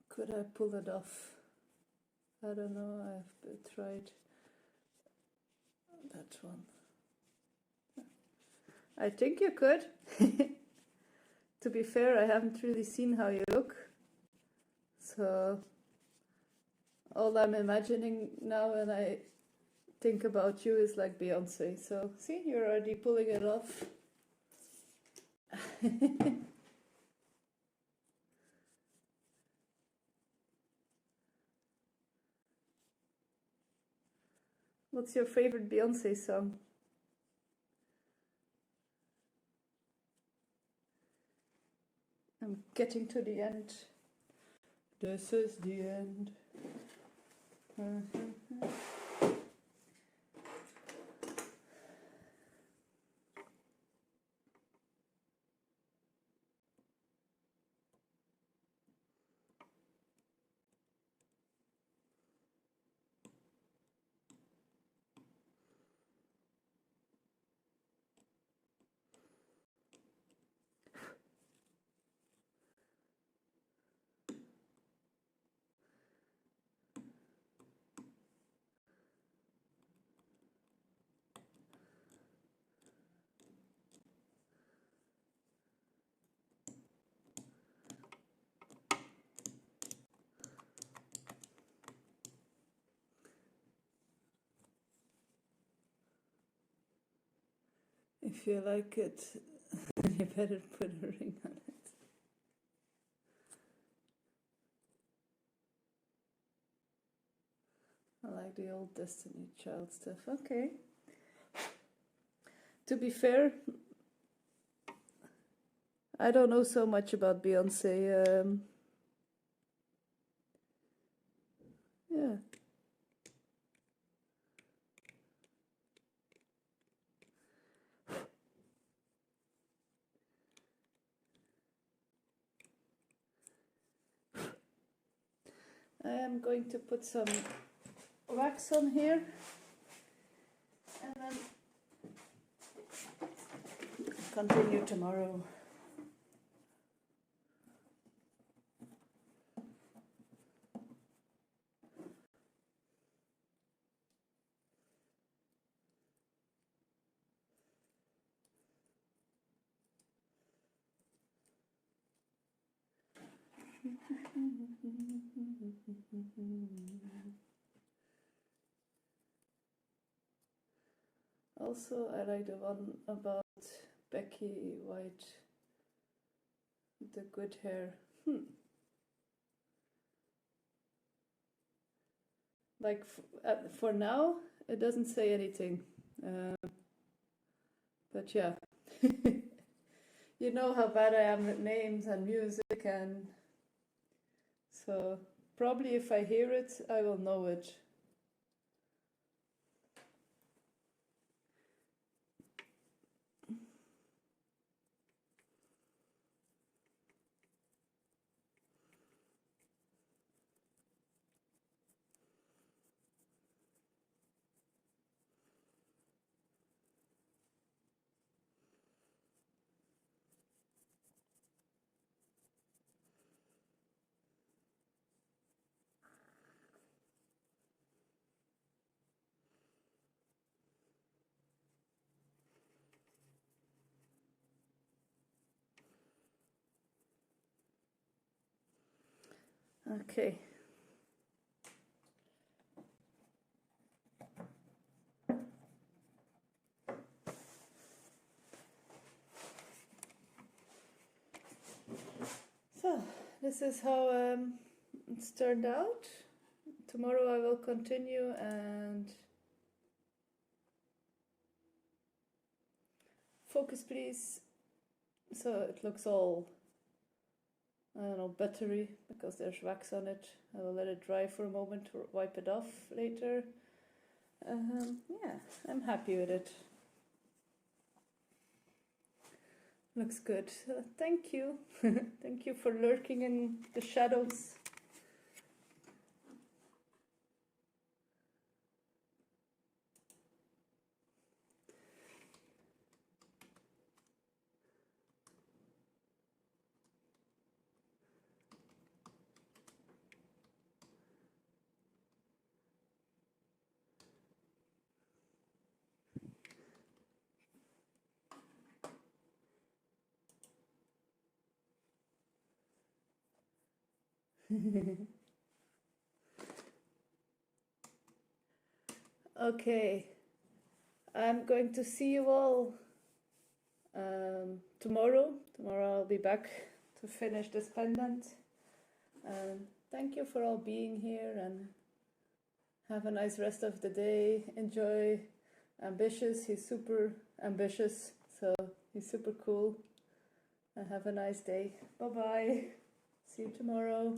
Could I pull it off? I don't know, I've tried that one. I think you could. To be fair, I haven't really seen how you look. So all I'm imagining now when I think about you is like Beyonce. So see, you're already pulling it off. What's your favorite Beyonce song? I'm getting to the end. This is the end. If you like it, you better put a ring on it. I like the old Destiny Child stuff. Okay. To be fair, I don't know so much about Beyonce. Yeah. I am going to put some wax on here and then continue tomorrow. Also, I like the one about Becky White, the good hair. Like for now, it doesn't say anything. But yeah, you know how bad I am with names and music, and so probably if I hear it, I will know it. Okay. So, this is how it's turned out. Tomorrow I will continue and focus please. So it looks all, I don't know, buttery because there's wax on it. I will let it dry for a moment to wipe it off later. Yeah, I'm happy with it. Looks good. Thank you. Thank you for lurking in the shadows. Okay, I'm going to see you all tomorrow. Tomorrow I'll be back to finish this pendant. Thank you for all being here and have a nice rest of the day. Enjoy Ambitious. He's super ambitious, so he's super cool. And have a nice day. Bye bye. See you tomorrow.